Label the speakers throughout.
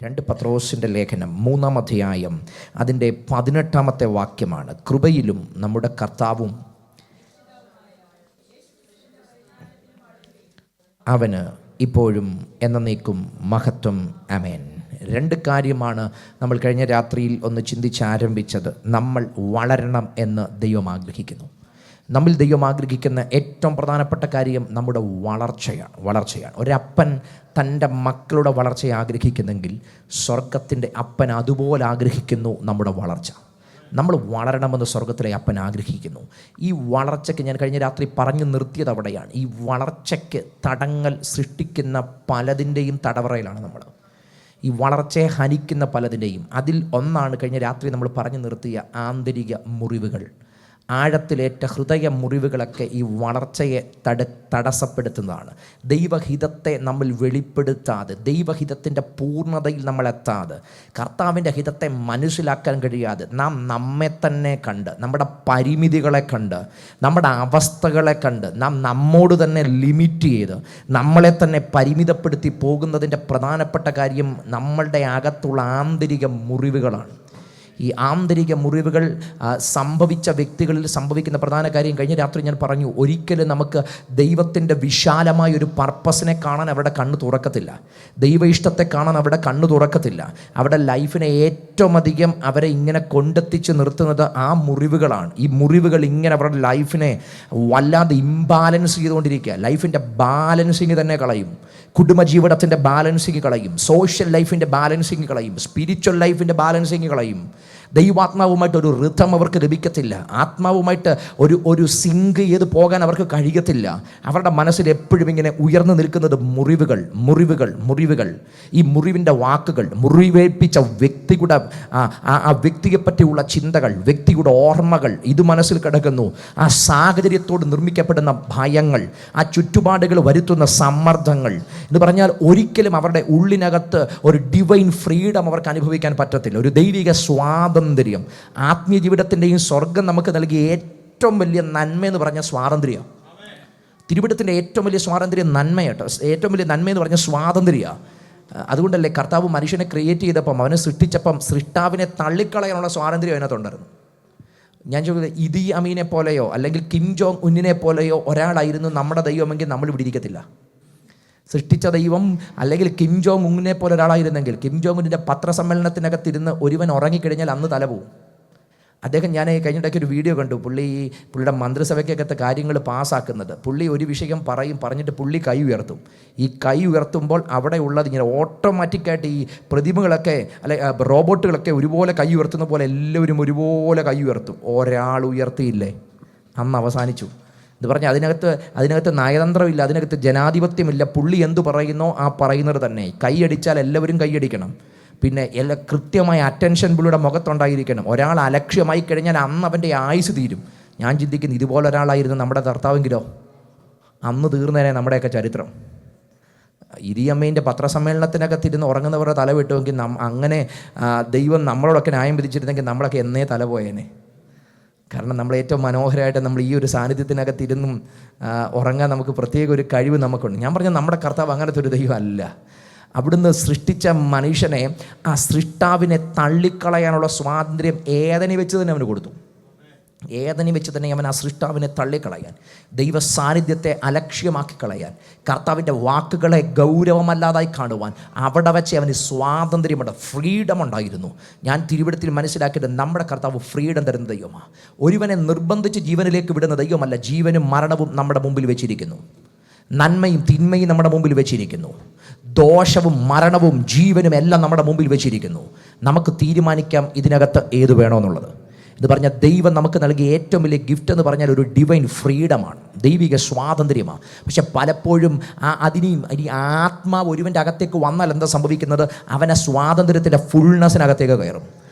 Speaker 1: 2 പത്രോസിൻ്റെ ലേഖനം 3-ാം അധ്യായം അതിൻ്റെ 18-ാമത്തെ വാക്യമാണ്. കൃപയിലും നമ്മുടെ കർത്താവും അവന് ഇപ്പോഴും എന്നേക്കും മഹത്വം. ആമേൻ. 2 കാര്യമാണ് നമ്മൾ കഴിഞ്ഞ രാത്രിയിൽ ഒന്ന് ചിന്തിച്ചാരംഭിച്ചത്. നമ്മൾ വളരണം എന്ന് ദൈവം ആഗ്രഹിക്കുന്നു. നമ്മിൽ ദൈവം ആഗ്രഹിക്കുന്ന ഏറ്റവും പ്രധാനപ്പെട്ട കാര്യം നമ്മുടെ വളർച്ചയാണ്. ഒരപ്പൻ തൻ്റെ മക്കളുടെ വളർച്ചയെ ആഗ്രഹിക്കുന്നെങ്കിൽ സ്വർഗത്തിൻ്റെ അപ്പൻ അതുപോലെ ആഗ്രഹിക്കുന്നു നമ്മുടെ വളർച്ച. നമ്മൾ വളരണമെന്ന് സ്വർഗത്തിലെ അപ്പൻ ആഗ്രഹിക്കുന്നു. ഈ വളർച്ചയ്ക്ക് ഞാൻ കഴിഞ്ഞ രാത്രി പറഞ്ഞു നിർത്തിയത് അവിടെയാണ്. ഈ വളർച്ചയ്ക്ക് തടങ്ങൽ സൃഷ്ടിക്കുന്ന പലതിൻ്റെയും തടവറയിലാണ് നമ്മൾ. ഈ വളർച്ചയെ ഹനിക്കുന്ന പലതിൻ്റെയും അതിൽ ഒന്നാണ് കഴിഞ്ഞ രാത്രി നമ്മൾ പറഞ്ഞു നിർത്തിയ ആന്തരിക മുറിവുകൾ. ആഴത്തിലേറ്റ ഹൃദയ മുറിവുകളൊക്കെ ഈ വളർച്ചയെ തടസ്സപ്പെടുത്തുന്നതാണ്. ദൈവഹിതത്തെ നമ്മൾ വെളിപ്പെടുത്താതെ, ദൈവഹിതത്തിൻ്റെ പൂർണ്ണതയിൽ നമ്മൾ എത്താതെ, കർത്താവിൻ്റെ ഹിതത്തെ മനസ്സിലാക്കാൻ കഴിയാതെ നാം നമ്മെ തന്നെ കണ്ട്, നമ്മുടെ പരിമിതികളെ കണ്ട്, നമ്മുടെ അവസ്ഥകളെ കണ്ട്, നാം നമ്മോട് തന്നെ ലിമിറ്റ് ചെയ്ത് നമ്മളെ തന്നെ പരിമിതപ്പെടുത്തി പോകുന്നതിൻ്റെ പ്രധാനപ്പെട്ട കാര്യം നമ്മളുടെ അകത്തുള്ള ആന്തരിക മുറിവുകളാണ്. ഈ ആന്തരിക മുറിവുകൾ സംഭവിച്ച വ്യക്തികളിൽ സംഭവിക്കുന്ന പ്രധാന കാര്യം കഴിഞ്ഞ രാത്രി ഞാൻ പറഞ്ഞു. ഒരിക്കലും നമുക്ക് ദൈവത്തിൻ്റെ വിശാലമായ ഒരു പർപ്പസിനെ കാണാൻ അവിടെ കണ്ണ് തുറക്കത്തില്ല. ദൈവ ഇഷ്ടത്തെ കാണാൻ അവിടെ കണ്ണ് തുറക്കത്തില്ല. അവിടെ ലൈഫിനെ ഏറ്റവും അധികം അവരെ ഇങ്ങനെ കൊണ്ടെത്തിച്ച് നിർത്തുന്നത് ആ മുറിവുകളാണ്. ഈ മുറിവുകൾ ഇങ്ങനെ അവരുടെ ലൈഫിനെ വല്ലാതെ ഇംബാലൻസ് ചെയ്തുകൊണ്ടിരിക്കുക. ലൈഫിൻ്റെ ബാലൻസിങ് തന്നെ കളയും. കുടുംബജീവിതത്തിൻ്റെ ബാലൻസിങ് കളയും. സോഷ്യൽ ലൈഫിൻ്റെ ബാലൻസിങ് കളയും. സ്പിരിച്വൽ ലൈഫിൻ്റെ ബാലൻസിങ് കളയും. ദൈവാത്മാവുമായിട്ട് ഒരു റിഥം അവർക്ക് ലഭിക്കത്തില്ല. ആത്മാവുമായിട്ട് ഒരു സിങ്ക് ചെയ്ത് പോകാൻ അവർക്ക് കഴിയത്തില്ല. അവരുടെ മനസ്സിൽ എപ്പോഴും ഇങ്ങനെ ഉയർന്നു നിൽക്കുന്നത് മുറിവുകൾ. ഈ മുറിവിൻ്റെ വാക്കുകൾ, മുറിവേൽപ്പിച്ച വ്യക്തിയുടെ ആ വ്യക്തിയെപ്പറ്റിയുള്ള ചിന്തകൾ, വ്യക്തിയുടെ ഓർമ്മകൾ, ഇത് മനസ്സിൽ കിടക്കുന്നു. ആ സാഹചര്യത്തോട് നിർമ്മിക്കപ്പെടുന്ന ഭയങ്ങൾ, ആ ചുറ്റുപാടുകൾ വരുത്തുന്ന സമ്മർദ്ദങ്ങൾ എന്ന് പറഞ്ഞാൽ ഒരിക്കലും അവരുടെ ഉള്ളിനകത്ത് ഒരു ഡിവൈൻ ഫ്രീഡം അവർക്ക് അനുഭവിക്കാൻ പറ്റത്തില്ല. ഒരു ദൈവിക സ്വാതന്ത്ര്യം, ആത്മീയ ജീവിതത്തിൻ്റെയും സ്വർഗം നമുക്ക് നൽകിയ ഏറ്റവും വലിയ നന്മയെന്ന് പറഞ്ഞ സ്വാതന്ത്ര്യം. തിരുവിടത്തിൻ്റെ ഏറ്റവും വലിയ സ്വാതന്ത്ര്യം നന്മയാട്ടോ. ഏറ്റവും വലിയ നന്മയെന്ന് പറഞ്ഞ സ്വാതന്ത്ര്യമാണ്. അതുകൊണ്ടല്ലേ കർത്താവ് മനുഷ്യനെ ക്രിയേറ്റ് ചെയ്തപ്പം, അവനെ സൃഷ്ടിച്ചപ്പം സൃഷ്ടാവിനെ തള്ളിക്കളയാനുള്ള സ്വാതന്ത്ര്യം അതിനകത്തുണ്ടായിരുന്നു. ഞാൻ ചോദിക്കുന്നത്, ഇദി അമീനെ പോലെയോ അല്ലെങ്കിൽ കിം ജോങ് ഉന്നിനെ പോലെയോ ഒരാളായിരുന്നു നമ്മുടെ ദൈവമെങ്കിൽ നമ്മൾ ഇവിടെ ഇരിക്കത്തില്ല. സൃഷ്ടിച്ച ദൈവം അല്ലെങ്കിൽ കിം ജോങ് ഉങ്ങിനെ പോലെ ഒരാളായിരുന്നെങ്കിൽ, കിം ജോങ് ഉന്നിൻ്റെ പത്രസമ്മേളനത്തിനകത്തിരുന്ന് ഒരുവൻ ഉറങ്ങിക്കഴിഞ്ഞാൽ അന്ന് തല പോവും. അദ്ദേഹം, ഞാൻ കഴിഞ്ഞിടയ്ക്ക് ഒരു വീഡിയോ കണ്ടു. പുള്ളിയുടെ മന്ത്രിസഭയ്ക്കകത്തെ കാര്യങ്ങൾ പാസ്സാക്കുന്നത്. പുള്ളി ഒരു വിഷയം പറഞ്ഞിട്ട് പുള്ളി കൈ ഉയർത്തും. ഈ കൈ ഉയർത്തുമ്പോൾ അവിടെ ഉള്ളത് ഇങ്ങനെ ഓട്ടോമാറ്റിക്കായിട്ട് ഈ പ്രതിമകളൊക്കെ റോബോട്ടുകളൊക്കെ ഒരുപോലെ കൈ ഉയർത്തുന്ന പോലെ എല്ലാവരും ഒരുപോലെ കൈ ഉയർത്തും. ഒരാൾ ഉയർത്തിയില്ലേ അന്ന് അവസാനിച്ചു. എന്ന് പറഞ്ഞാൽ അതിനകത്ത് നയതന്ത്രമില്ല, അതിനകത്ത് ജനാധിപത്യമില്ല. പുള്ളി എന്തു പറയുന്നോ ആ പറയുന്നത് തന്നെ. കൈയടിച്ചാൽ എല്ലാവരും കൈയടിക്കണം. പിന്നെ കൃത്യമായ അറ്റൻഷൻ പുള്ളിയുടെ മുഖത്തുണ്ടായിരിക്കണം. ഒരാൾ അലക്ഷ്യമായി കഴിഞ്ഞാൽ അന്ന് അവൻ്റെ ആയുസ് തീരും. ഞാൻ ചിന്തിക്കുന്നു, ഇതുപോലെ ഒരാളായിരുന്നു നമ്മുടെ കർത്താവെങ്കിലോ അന്ന് തീർന്നേനെ നമ്മുടെയൊക്കെ ചരിത്രം. ഇരിയമ്മേൻ്റെ പത്രസമ്മേളനത്തിനകത്തിരുന്ന് ഉറങ്ങുന്നവരുടെ തല വെട്ടുമെങ്കിൽ അങ്ങനെ ദൈവം നമ്മളോടൊക്കെ ന്യായം വിധിച്ചിരുന്നെങ്കിൽ നമ്മളൊക്കെ എന്നേ തല പോയേനെ. കാരണം നമ്മൾ ഏറ്റവും മനോഹരമായിട്ട് നമ്മൾ ഈ ഒരു സാന്നിധ്യത്തിനകത്തിരുന്നും ഉറങ്ങാൻ നമുക്ക് പ്രത്യേക ഒരു കഴിവ് നമുക്കുണ്ട്. ഞാൻ പറഞ്ഞ നമ്മുടെ കർത്താവ് അങ്ങനത്തെ ഒരു ദൈവം അല്ല. അവിടുന്ന് സൃഷ്ടിച്ച മനുഷ്യനെ, ആ സൃഷ്ടാവിനെ തള്ളിക്കളയാനുള്ള സ്വാതന്ത്ര്യം ഏതനി വെച്ച് തന്നെ അവന് കൊടുത്തു. ഏതനി വെച്ച് തന്നെ അവൻ ആ സൃഷ്ടാവിനെ തള്ളിക്കളയാൻ, ദൈവ സാന്നിധ്യത്തെ അലക്ഷ്യമാക്കി കളയാൻ, കർത്താവിൻ്റെ വാക്കുകളെ ഗൗരവമല്ലാതായി കാണുവാൻ അവിടെ വെച്ച് അവന് സ്വാതന്ത്ര്യമുണ്ട്, ഫ്രീഡം ഉണ്ടായിരുന്നു. ഞാൻ തിരുവിടത്തിൽ മനസ്സിലാക്കിയിട്ട് നമ്മുടെ കർത്താവ് ഫ്രീഡം തരുന്ന ദൈവമാണ്. ഒരുവനെ നിർബന്ധിച്ച് ജീവനിലേക്ക് വിടുന്ന ദൈവമല്ല. ജീവനും മരണവും നമ്മുടെ മുമ്പിൽ വെച്ചിരിക്കുന്നു. നന്മയും തിന്മയും നമ്മുടെ മുമ്പിൽ വെച്ചിരിക്കുന്നു. ദോഷവും മരണവും ജീവനും എല്ലാം നമ്മുടെ മുമ്പിൽ വെച്ചിരിക്കുന്നു. നമുക്ക് തീരുമാനിക്കാം ഇതിനകത്ത് ഏത് വേണമെന്നുള്ളത്. എന്ന് പറഞ്ഞാൽ ദൈവം നമുക്ക് നൽകിയ ഏറ്റവും വലിയ ഗിഫ്റ്റ് എന്ന് പറഞ്ഞാൽ ഒരു ഡിവൈൻ ഫ്രീഡമാണ്, ദൈവിക സ്വാതന്ത്ര്യമാണ്. പക്ഷെ പലപ്പോഴും ഇനി ആത്മാവ് ഒരുവൻ്റെ അകത്തേക്ക് വന്നാൽ എന്താ സംഭവിക്കുന്നത്? അവൻ ആ സ്വാതന്ത്ര്യത്തിൻ്റെ ഫുൾനെസ്സിനകത്തേക്ക് കയറും.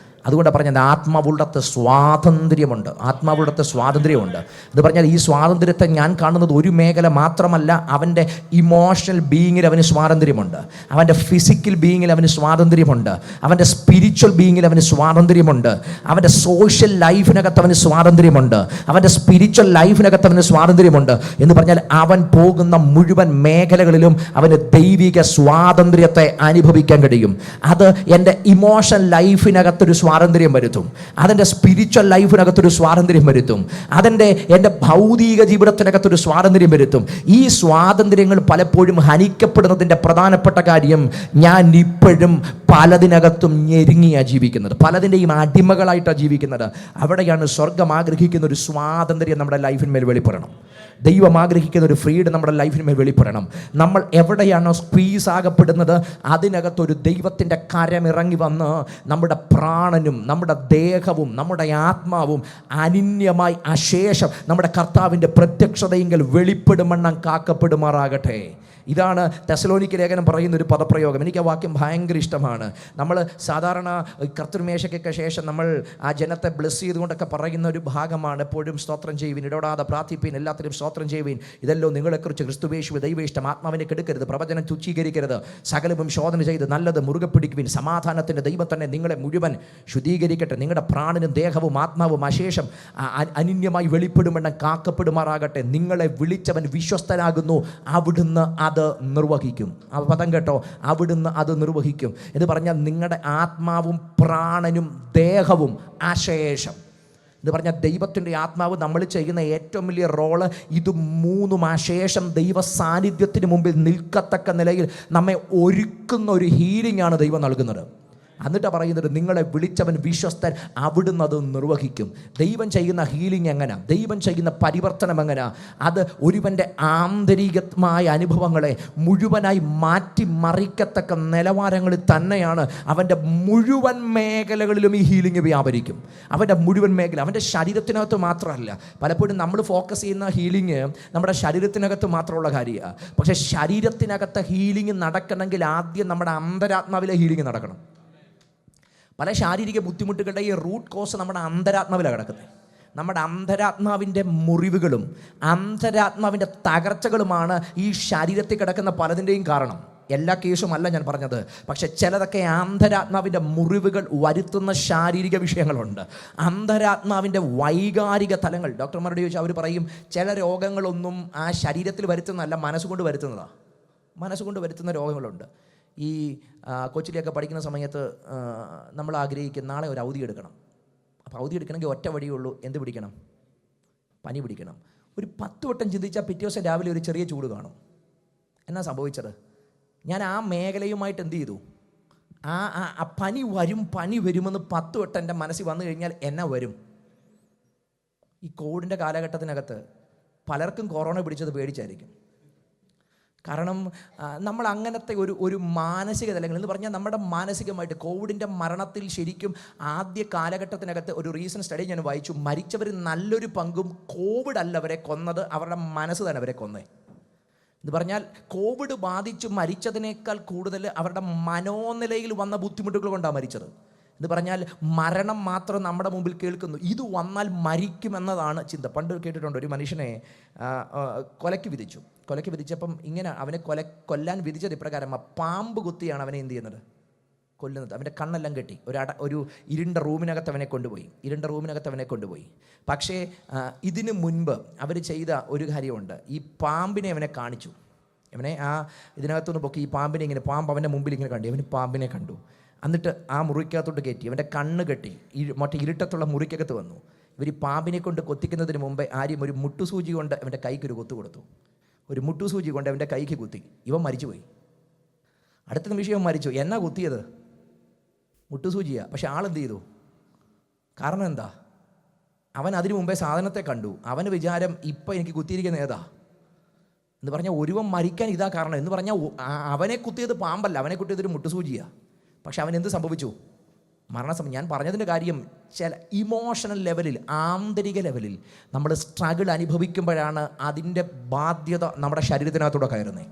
Speaker 1: അതുകൊണ്ടാണ് പറഞ്ഞത് ആത്മാവുള്ളത്തെ സ്വാതന്ത്ര്യമുണ്ട്. ആത്മാവുള്ളത്തെ സ്വാതന്ത്ര്യമുണ്ട് എന്ന് പറഞ്ഞാൽ ഈ സ്വാതന്ത്ര്യത്തെ ഞാൻ കാണുന്നത് ഒരു മേഖല മാത്രമല്ല. അവൻ്റെ ഇമോഷണൽ ബീയിങ്ങിൽ അവന് സ്വാതന്ത്ര്യമുണ്ട്, അവൻ്റെ ഫിസിക്കൽ ബീയിങ്ങിൽ അവന് സ്വാതന്ത്ര്യമുണ്ട്, അവൻ്റെ സ്പിരിച്വൽ ബീയിങ്ങിൽ അവന് സ്വാതന്ത്ര്യമുണ്ട്, അവൻ്റെ സോഷ്യൽ ലൈഫിനകത്ത് അവന് സ്വാതന്ത്ര്യമുണ്ട്, അവൻ്റെ സ്പിരിച്വൽ ലൈഫിനകത്ത് അവന് സ്വാതന്ത്ര്യമുണ്ട്. എന്ന് പറഞ്ഞാൽ അവൻ പോകുന്ന മുഴുവൻ മേഖലകളിലും അവന് ദൈവിക സ്വാതന്ത്ര്യത്തെ അനുഭവിക്കാൻ കഴിയും. അത് എൻ്റെ ഇമോഷണൽ ലൈഫിനകത്തൊരു സ്വാതന്ത്ര്യം വരുത്തും, അതെൻ്റെ സ്പിരിച്വൽ ലൈഫിനകത്തൊരു സ്വാതന്ത്ര്യം വരുത്തും, എൻ്റെ ഭൗതിക ജീവിതത്തിനകത്തൊരു സ്വാതന്ത്ര്യം വരുത്തും. ഈ സ്വാതന്ത്ര്യങ്ങൾ പലപ്പോഴും ഹനിക്കപ്പെടുന്നതിൻ്റെ പ്രധാനപ്പെട്ട കാര്യം ഞാൻ ഇപ്പോഴും പലതിനകത്തും ഞെരുങ്ങിയാണ് ജീവിക്കുന്നത്, പലതിൻ്റെയും അടിമകളായിട്ടാണ് ജീവിക്കുന്നത്. അവിടെയാണ് സ്വർഗം ആഗ്രഹിക്കുന്ന ഒരു സ്വാതന്ത്ര്യം നമ്മുടെ ലൈഫിന്മേൽ വെളിപ്പെടണം. ദൈവം ആഗ്രഹിക്കുന്ന ഒരു ഫ്രീഡം നമ്മുടെ ലൈഫിന്മേൽ വെളിപ്പെടണം. നമ്മൾ എവിടെയാണോ സ്ക്വീസ് ആകപ്പെടുന്നത് അതിനകത്തൊരു ദൈവത്തിൻ്റെ കരമിറങ്ങി വന്ന് നമ്മുടെ പ്രാണനും നമ്മുടെ ദേഹവും നമ്മുടെ ആത്മാവും അനിന്യമായി അശേഷം നമ്മുടെ കർത്താവിൻ്റെ പ്രത്യക്ഷതയെങ്കിൽ വെളിപ്പെടുമെണ്ണം കാക്കപ്പെടുമാറാകട്ടെ. ഇതാണ് തെസലോനിക്ക ലേഖനം പറയുന്ന ഒരു പദപ്രയോഗം. എനിക്ക് ആ വാക്യം ഭയങ്കര ഇഷ്ടമാണ്. നമ്മൾ സാധാരണ കർത്തൃമേശയ്ക്കൊക്കെ ശേഷം നമ്മൾ ആ ജനത്തെ ബ്ലെസ് ചെയ്തുകൊണ്ടൊക്കെ പറയുന്ന ഒരു ഭാഗമാണ് എപ്പോഴും സ്തോത്രം ചെയ്യുവിൻ, ഇടപെടാതെ പ്രാർത്ഥിപ്പിൻ, എല്ലാത്തിനും സ്തോത്രം ചെയ്യുവിൻ, ഇതല്ലോ നിങ്ങളെക്കുറിച്ച് ക്രിസ്തുവേശുവ ദൈവേഷ്ടം, ആത്മാവിനെ കെടുക്കരുത്, പ്രവചനം തുച്ഛീകരിക്കരുത്, സകലവും ശോധന ചെയ്ത് നല്ലത് മുറുകെ പിടിക്കുവിൻ, സമാധാനത്തിൻ്റെ ദൈവം തന്നെ നിങ്ങളെ മുഴുവൻ ശുദ്ധീകരിക്കട്ടെ, നിങ്ങളുടെ പ്രാണനും ദേഹവും ആത്മാവും അശേഷം അനിന്യമായി വെളിപ്പെടുമെണ്ണം കാക്കപ്പെടുമാറാകട്ടെ. നിങ്ങളെ വിളിച്ചവൻ വിശ്വസ്തനാകുന്നു, അവിടുന്ന് അത് നിർവഹിക്കും. ആ പദം കേട്ടോ, അവിടുന്ന് അത് നിർവഹിക്കും എന്ന് പറഞ്ഞാൽ നിങ്ങളുടെ ആത്മാവും പ്രാണനും ദേഹവും അശേഷം എന്ന് പറഞ്ഞാൽ ദൈവത്തിൻ്റെ ആത്മാവ് നമ്മൾ ചെയ്യുന്ന ഏറ്റവും വലിയ റോള് ഇത് മൂന്നും അശേഷം ദൈവ സാന്നിധ്യത്തിന് മുമ്പിൽ നിൽക്കത്തക്ക നിലയിൽ നമ്മെ ഒരുക്കുന്ന ഒരു ഹീലിംഗ് ആണ് ദൈവം നൽകുന്നത്. എന്നിട്ട് പറയുന്നത് നിങ്ങളെ വിളിച്ചവൻ വിശ്വസ്തൻ, അവിടുന്ന് അത് നിർവഹിക്കും. ദൈവം ചെയ്യുന്ന ഹീലിംഗ് എങ്ങനെ, ദൈവം ചെയ്യുന്ന പരിവർത്തനം എങ്ങനെ, അത് ഒരുവൻ്റെ ആന്തരികമായ അനുഭവങ്ങളെ മുഴുവനായി മാറ്റിമറിക്കത്തക്ക നിലവാരങ്ങളിൽ തന്നെയാണ്. അവൻ്റെ മുഴുവൻ മേഖലകളിലും ഈ ഹീലിംഗ് വ്യാപരിക്കും. അവൻ്റെ മുഴുവൻ മേഖല, അവൻ്റെ ശരീരത്തിനകത്ത് മാത്രമല്ല. പലപ്പോഴും നമ്മൾ ഫോക്കസ് ചെയ്യുന്ന ഹീലിംഗ് നമ്മുടെ ശരീരത്തിനകത്ത് മാത്രമുള്ള കാര്യമാണ്. പക്ഷേ ശരീരത്തിനകത്ത് ഹീലിംഗ് നടക്കണമെങ്കിൽ ആദ്യം നമ്മുടെ അന്തരാത്മാവിലെ ഹീലിംഗ് നടക്കണം. പല ശാരീരിക ബുദ്ധിമുട്ടുകളുടെ ഈ റൂട്ട് കോസ് നമ്മുടെ അന്തരാത്മാവിലാണ് കിടക്കുന്നത്. നമ്മുടെ അന്തരാത്മാവിൻ്റെ മുറിവുകളും അന്തരാത്മാവിൻ്റെ തകർച്ചകളുമാണ് ഈ ശരീരത്തിൽ കിടക്കുന്ന പലതിൻ്റെയും കാരണം. എല്ലാ കേസും അല്ല ഞാൻ പറഞ്ഞത്, പക്ഷെ ചിലതൊക്കെ അന്തരാത്മാവിൻ്റെ മുറിവുകൾ വരുത്തുന്ന ശാരീരിക വിഷയങ്ങളുണ്ട്. അന്തരാത്മാവിൻ്റെ വൈകാരിക തലങ്ങൾ ഡോക്ടർമാരോട് ചോദിച്ചാൽ അവർ പറയും ചില രോഗങ്ങളൊന്നും ആ ശരീരത്തിൽ വരുത്തുന്നതല്ല, മനസ്സുകൊണ്ട് വരുത്തുന്നതാണ്. മനസ്സുകൊണ്ട് വരുത്തുന്ന രോഗങ്ങളുണ്ട്. ഈ കൊച്ചിലെയൊക്കെ പഠിക്കുന്ന സമയത്ത് നമ്മൾ ആഗ്രഹിക്കും നാളെ ഒരു അവധി എടുക്കണം. അപ്പോൾ അവധി എടുക്കണമെങ്കിൽ ഒറ്റ വഴിയുള്ളൂ, എന്ത് പിടിക്കണം? പനി പിടിക്കണം. ഒരു 10 വട്ടം ചിന്തിച്ചാൽ പിറ്റേ ദിവസം രാവിലെ ഒരു ചെറിയ ചൂട് കാണും. എന്നാ സംഭവിച്ചത്? ഞാൻ ആ മേഖലയുമായിട്ട് എന്ത് ചെയ്തു? ആ പനി വരുമെന്ന് 10 വട്ടം എൻ്റെ മനസ്സിൽ വന്നു കഴിഞ്ഞാൽ എന്നാ വരും? ഈ കോവിഡിൻ്റെ കാലഘട്ടത്തിനകത്ത് പലർക്കും കൊറോണ പിടിച്ചത് പേടിച്ചായിരിക്കും. കാരണം നമ്മൾ അങ്ങനത്തെ ഒരു മാനസിക തലങ്ങൾ എന്ന് പറഞ്ഞാൽ നമ്മുടെ മാനസികമായിട്ട് കോവിഡിൻ്റെ മരണത്തിൽ ശരിക്കും ആദ്യ കാലഘട്ടത്തിനകത്ത് ഒരു റീസെൻറ്റ് സ്റ്റഡി ഞാൻ വായിച്ചു. മരിച്ചവർ നല്ലൊരു പങ്കും കോവിഡ് അല്ല അവരെ കൊന്നത്, അവരുടെ മനസ്സ് തന്നെ അവരെ കൊന്നേ. എന്ന് പറഞ്ഞാൽ കോവിഡ് ബാധിച്ച് മരിച്ചതിനേക്കാൾ കൂടുതൽ അവരുടെ മനോനിലയിൽ വന്ന ബുദ്ധിമുട്ടുകൾ കൊണ്ടാണ് മരിച്ചത്. എന്ന് പറഞ്ഞാൽ മരണം മാത്രം നമ്മുടെ മുമ്പിൽ കേൾക്കുന്നു, ഇത് വന്നാൽ മരിക്കുമെന്നതാണ് ചിന്ത. പണ്ട് കേട്ടിട്ടുണ്ട് ഒരു മനുഷ്യനെ കൊലയ്ക്ക് വിധിച്ചപ്പം ഇങ്ങനെ അവനെ കൊല്ലാൻ വിധിച്ചത് ഇപ്രകാരം, പാമ്പ് കുത്തിയാണ് അവനെ എന്ത് ചെയ്യുന്നത്? കൊല്ലുന്നത്. അവൻ്റെ കണ്ണെല്ലാം കെട്ടി ഒരു ഇരുണ്ട റൂമിനകത്ത് അവനെ കൊണ്ടുപോയി. പക്ഷേ ഇതിനു മുൻപ് അവർ ചെയ്ത ഒരു കാര്യമുണ്ട്. ഈ പാമ്പിനെ അവനെ കാണിച്ചു. അവനെ ഇതിനകത്തുനിന്ന് പൊക്കി ഈ പാമ്പിനെ ഇങ്ങനെ, പാമ്പ് അവൻ്റെ മുമ്പിൽ ഇങ്ങനെ കണ്ടു. അവന് പാമ്പിനെ കണ്ടു. എന്നിട്ട് ആ മുറിക്കകത്തോട്ട് കയറ്റി അവൻ്റെ കണ്ണ് കെട്ടി മറ്റേ ഇരുട്ടത്തുള്ള മുറിക്കകത്ത് വന്നു. ഇവർ ഈ പാമ്പിനെ കൊണ്ട് കൊത്തിക്കുന്നതിന് മുമ്പേ ആര്യം ഒരു മുട്ടുസൂചി കൊണ്ട് അവൻ്റെ കൈക്കൊരു കൊത്തു കൊടുത്തു. ഒരു മുട്ടുസൂചി കൊണ്ട് അവൻ്റെ കൈക്ക് കുത്തി. ഇവൻ മരിച്ചുപോയി. അടുത്ത നിമിഷം മരിച്ചു. എന്നാ കുത്തിയത്? മുട്ടുസൂചിയാണ്. പക്ഷെ ആളെന്ത് ചെയ്തു? കാരണം എന്താ? അവൻ അതിനു മുമ്പേ സാധനത്തെ കണ്ടു. അവന് വിചാരം ഇപ്പം എനിക്ക് കുത്തിയിരിക്കുന്ന ഏതാ എന്ന് പറഞ്ഞാൽ ഒരുവൻ മരിക്കാൻ ഇതാ കാരണം. എന്ന് പറഞ്ഞാൽ അവനെ കുത്തിയത് പാമ്പല്ല, അവനെ കുത്തിയതൊരു മുട്ടുസൂചിയാണ്. പക്ഷെ അവൻ എന്ത് സംഭവിച്ചു? മരണസമയം. ഞാൻ പറഞ്ഞതിൻ്റെ കാര്യം ചില ഇമോഷണൽ ലെവലിൽ, ആന്തരിക ലെവലിൽ നമ്മൾ സ്ട്രഗിൾ അനുഭവിക്കുമ്പോഴാണ് അതിൻ്റെ ബാധ്യത നമ്മുടെ ശരീരത്തിനകത്തൂടെ കയറുന്നത്.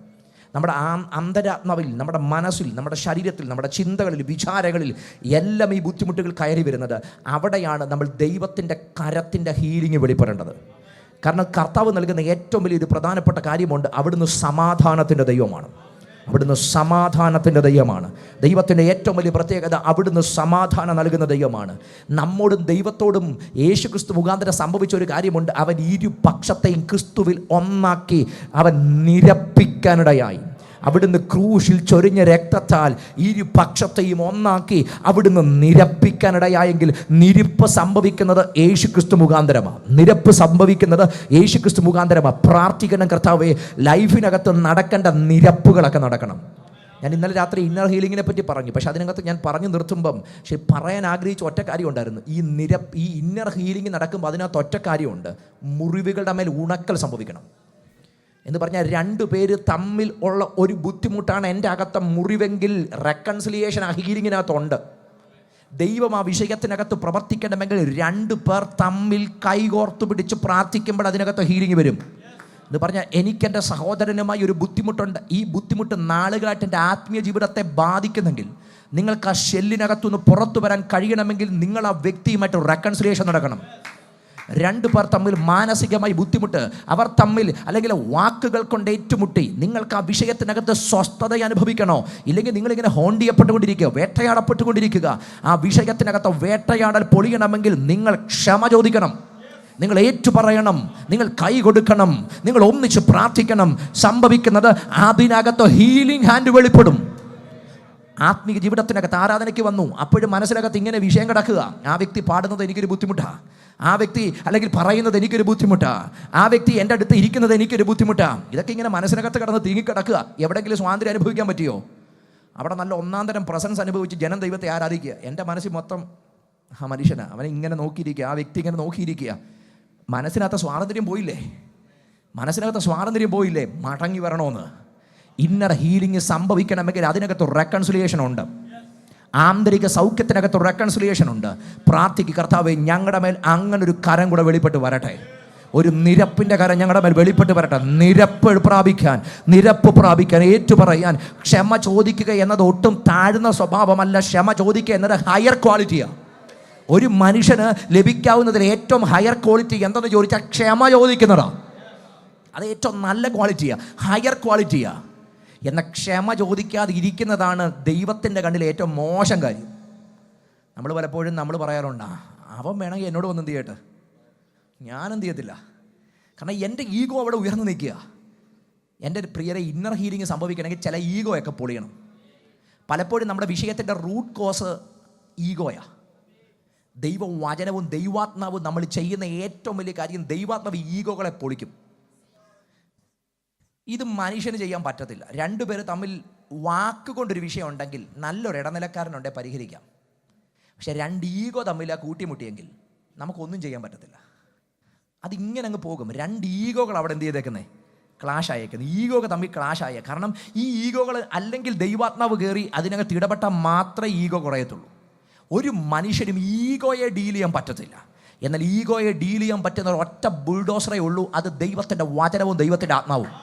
Speaker 1: നമ്മുടെ അന്തരാത്മാവിൽ, നമ്മുടെ മനസ്സിൽ, നമ്മുടെ ശരീരത്തിൽ, നമ്മുടെ ചിന്തകളിൽ, വിചാരങ്ങളിൽ എല്ലാം ഈ ബുദ്ധിമുട്ടുകൾ കയറി വരുന്നത്. അവിടെയാണ് നമ്മൾ ദൈവത്തിൻ്റെ കരത്തിൻ്റെ ഹീലിംഗ് വെളിപ്പെടേണ്ടത്. കാരണം കർത്താവ് നൽകുന്ന ഏറ്റവും വലിയൊരു പ്രധാനപ്പെട്ട കാര്യമുണ്ട്. അവിടുന്ന് സമാധാനത്തിൻ്റെ ദൈവമാണ്. അവിടുന്ന് സമാധാനത്തിൻ്റെ ദൈവമാണ്. ദൈവത്തിൻ്റെ ഏറ്റവും വലിയ പ്രത്യേകത അവിടുന്ന് സമാധാനം നൽകുന്ന ദൈവമാണ്. നമ്മോടും ദൈവത്തോടും യേശുക്രിസ്തു മുഖാന്തരം സംഭവിച്ച ഒരു കാര്യമുണ്ട്. അവൻ ഇരുപക്ഷത്തെയും ക്രിസ്തുവിൽ ഒന്നാക്കി അവൻ നിരപ്പിക്കാനിടയായി. അവിടുന്ന് ക്രൂശിൽ ചൊരിഞ്ഞ രക്തത്താൽ ഇരുപക്ഷത്തെയും ഒന്നാക്കി അവിടുന്ന് നിരപ്പിക്കാനിടയായെങ്കിൽ നിരപ്പ് സംഭവിക്കുന്നത് യേശുക്രിസ്തു മുഖാന്തരമാണ്. നിരപ്പ് സംഭവിക്കുന്നത് യേശുക്രിസ്തു മുഖാന്തരമാണ്. പ്രാർത്ഥിക്കണം, കർത്താവേ, ലൈഫിനകത്ത് നടക്കേണ്ട നിരപ്പുകളൊക്കെ നടക്കണം. ഞാൻ ഇന്നലെ രാത്രി ഇന്നർ ഹീലിങ്ങിനെ പറ്റി പറഞ്ഞു. പക്ഷെ അതിനകത്ത് ഞാൻ പറഞ്ഞു നിർത്തുമ്പം പറയാൻ ആഗ്രഹിച്ച ഒറ്റ കാര്യം ഉണ്ടായിരുന്നു. ഈ ഇന്നർ ഹീലിംഗ് നടക്കുമ്പോൾ അതിനകത്ത് ഒറ്റ കാര്യമുണ്ട്. മുറിവുകളുടെ മേൽ ഉണക്കൽ സംഭവിക്കണം എന്ന് പറഞ്ഞാൽ, രണ്ടു പേര് തമ്മിൽ ഉള്ള ഒരു ബുദ്ധിമുട്ടാണ് എൻ്റെ അകത്തെ മുറിവെങ്കിൽ റെക്കൺസിലിയേഷൻ ആ ഹീലിങ്ങിനകത്തുണ്ട്. ദൈവം ആ വിഷയത്തിനകത്ത് പ്രവർത്തിക്കണമെങ്കിൽ രണ്ടു പേർ തമ്മിൽ കൈകോർത്ത് പിടിച്ച് പ്രാർത്ഥിക്കുമ്പോൾ അതിനകത്ത് ഹീലിംഗ് വരും. എന്ന് പറഞ്ഞാൽ, എനിക്കെൻ്റെ സഹോദരനുമായി ഒരു ബുദ്ധിമുട്ടുണ്ട്. ഈ ബുദ്ധിമുട്ട് നാളുകളായിട്ട് എൻ്റെ ആത്മീയ ജീവിതത്തെ ബാധിക്കുന്നെങ്കിൽ, നിങ്ങൾക്ക് ആ ഷെല്ലിനകത്തുനിന്ന് പുറത്തു വരാൻ കഴിയണമെങ്കിൽ നിങ്ങൾ ആ വ്യക്തിയുമായിട്ട് റെക്കൺസിലിയേഷൻ നടക്കണം. രണ്ടു പേർ തമ്മിൽ മാനസികമായി ബുദ്ധിമുട്ട്, അവർ തമ്മിൽ അല്ലെങ്കിൽ വാക്കുകൾ കൊണ്ട് ഏറ്റുമുട്ടി, നിങ്ങൾക്ക് ആ വിഷയത്തിനകത്ത് സ്വസ്ഥത അനുഭവിക്കണോ? ഇല്ലെങ്കിൽ നിങ്ങളിങ്ങനെ ഹോണ്ട് ചെയ്യപ്പെട്ടുകൊണ്ടിരിക്കുക, വേട്ടയാടപ്പെട്ടുകൊണ്ടിരിക്കുക. ആ വിഷയത്തിനകത്ത് വേട്ടയാടൽ പൊളിയണമെങ്കിൽ നിങ്ങൾ ക്ഷമ ചോദിക്കണം, നിങ്ങൾ ഏറ്റുപറയണം, നിങ്ങൾ കൈ കൊടുക്കണം, നിങ്ങൾ ഒന്നിച്ച് പ്രാർത്ഥിക്കണം. സംഭവിക്കുന്നത് അതിനകത്ത് ഹീലിംഗ് ഹാൻഡ് വെളിപ്പെടും. ആത്മീയ ജീവിതത്തിനകത്ത് ആരാധനയ്ക്ക് വന്നു, അപ്പോഴും മനസ്സിനകത്ത് ഇങ്ങനെ വിഷയം കിടക്കുക. ആ വ്യക്തി പാടുന്നത് എനിക്കൊരു ബുദ്ധിമുട്ടാണ്, ആ വ്യക്തി അല്ലെങ്കിൽ പറയുന്നത് എനിക്കൊരു ബുദ്ധിമുട്ടാണ്, ആ വ്യക്തി എൻ്റെ അടുത്ത് ഇരിക്കുന്നത് എനിക്കൊരു ബുദ്ധിമുട്ടാണ്. ഇതൊക്കെ ഇങ്ങനെ മനസ്സിനകത്ത് കിടന്ന് തിങ്ങിക്കിടക്കുക. എവിടെയെങ്കിലും സ്വാതന്ത്ര്യം അനുഭവിക്കാൻ പറ്റിയോ? അവിടെ നല്ല ഒന്നാം തരം പ്രസൻസ് അനുഭവിച്ച് ജനം ദൈവത്തെ ആരാധിക്കുക. എൻ്റെ മനസ്സിൽ മൊത്തം ആ മനുഷ്യനാണ്, അവനെ ഇങ്ങനെ നോക്കിയിരിക്കുക, ആ വ്യക്തി ഇങ്ങനെ നോക്കിയിരിക്കുക. മനസ്സിനകത്ത് സ്വാതന്ത്ര്യം പോയില്ലേ? മനസ്സിനകത്ത് സ്വാതന്ത്ര്യം പോയില്ലേ? മടങ്ങി വരണമെന്ന്. ഇന്നർ ഹീലിംഗ് സംഭവിക്കണമെങ്കിൽ അതിനകത്ത് റെക്കൺസിലിയേഷൻ ഉണ്ട്. ആന്തരിക സൗഖ്യത്തിനകത്ത് റെക്കൺസിലിയേഷൻ ഉണ്ട്. പ്രാർത്ഥിക്ക്, കർത്താവേ, ഞങ്ങളുടെ മേൽ അങ്ങനെ ഒരു കരം കൂടെ വെളിപ്പെട്ട് വരട്ടെ. ഒരു നിരപ്പിൻ്റെ കരം ഞങ്ങളുടെ മേൽ വെളിപ്പെട്ട് വരട്ടെ. നിരപ്പ് പ്രാപിക്കാൻ ഏറ്റുപറയാൻ ക്ഷമ ചോദിക്കുക എന്നത് ഒട്ടും താഴ്ന്ന സ്വഭാവമല്ല. ക്ഷമ ചോദിക്കുക എന്നത് ഹയർ ക്വാളിറ്റിയാണ്. ഒരു മനുഷ്യന് ലഭിക്കാവുന്നതിൽ ഏറ്റവും ഹയർ ക്വാളിറ്റി എന്തെന്ന് ചോദിച്ചാൽ ക്ഷമ ചോദിക്കുന്നതാണ്. അത് ഏറ്റവും നല്ല ക്വാളിറ്റിയാണ്, ഹയർ ക്വാളിറ്റിയാണ്. എന്നാൽ ക്ഷമ ചോദിക്കാതെ ഇരിക്കുന്നതാണ് ദൈവത്തിൻ്റെ കണ്ണിൽ ഏറ്റവും മോശം കാര്യം. നമ്മൾ പലപ്പോഴും പറയാറുണ്ട്, അവൻ വേണമെങ്കിൽ എന്നോട് വന്ന് എന്ത് ചെയ്യട്ടെ, ഞാനെന്ത് ചെയ്യത്തില്ല. കാരണം എൻ്റെ ഈഗോ അവിടെ ഉയർന്നു നിൽക്കുക. എൻ്റെ പ്രിയരെ, ഇന്നർ ഹീലിംഗ് സംഭവിക്കണമെങ്കിൽ ചില ഈഗോയൊക്കെ പൊളിയണം. പലപ്പോഴും നമ്മുടെ വിഷയത്തിൻ്റെ റൂട്ട് കോസ് ഈഗോയാണ്. ദൈവവചനവും ദൈവാത്മാവും നമ്മൾ ചെയ്യുന്ന ഏറ്റവും വലിയ കാര്യം, ദൈവാത്മാവ് ഈഗോകളെ പൊളിക്കും. ഇത് മനുഷ്യന് ചെയ്യാൻ പറ്റത്തില്ല. രണ്ടുപേര് തമ്മിൽ വാക്കുകൊണ്ടൊരു വിഷയം ഉണ്ടെങ്കിൽ നല്ലൊരു ഇടനിലക്കാരനുണ്ടെങ്കിൽ പരിഹരിക്കാം. പക്ഷെ രണ്ട് ഈഗോ തമ്മിൽ കൂട്ടിമുട്ടിയെങ്കിൽ നമുക്കൊന്നും ചെയ്യാൻ പറ്റത്തില്ല. അതിങ്ങനെ അങ്ങ് പോകും. രണ്ട് ഈഗോകൾ അവിടെ എന്ത് ചെയ്തേക്കുന്നത്, ക്ലാഷ് ആയേക്കുന്നത്. ഈഗോകൾ തമ്മിൽ ക്ലാഷ് ആയ കാരണം ഈ ഈഗോകൾ അല്ലെങ്കിൽ ദൈവാത്മാവ് കയറി അതിനകത്ത് ഇടപെട്ടാൽ മാത്രമേ ഈഗോ കുറയത്തുള്ളൂ. ഒരു മനുഷ്യനും ഈഗോയെ ഡീൽ ചെയ്യാൻ പറ്റത്തില്ല. എന്നാൽ ഈഗോയെ ഡീൽ ചെയ്യാൻ പറ്റുന്ന ഒറ്റ ബുൾഡോസറേ ഉള്ളൂ, അത് ദൈവത്തിൻ്റെ വചനവും ദൈവത്തിൻ്റെ ആത്മാവും.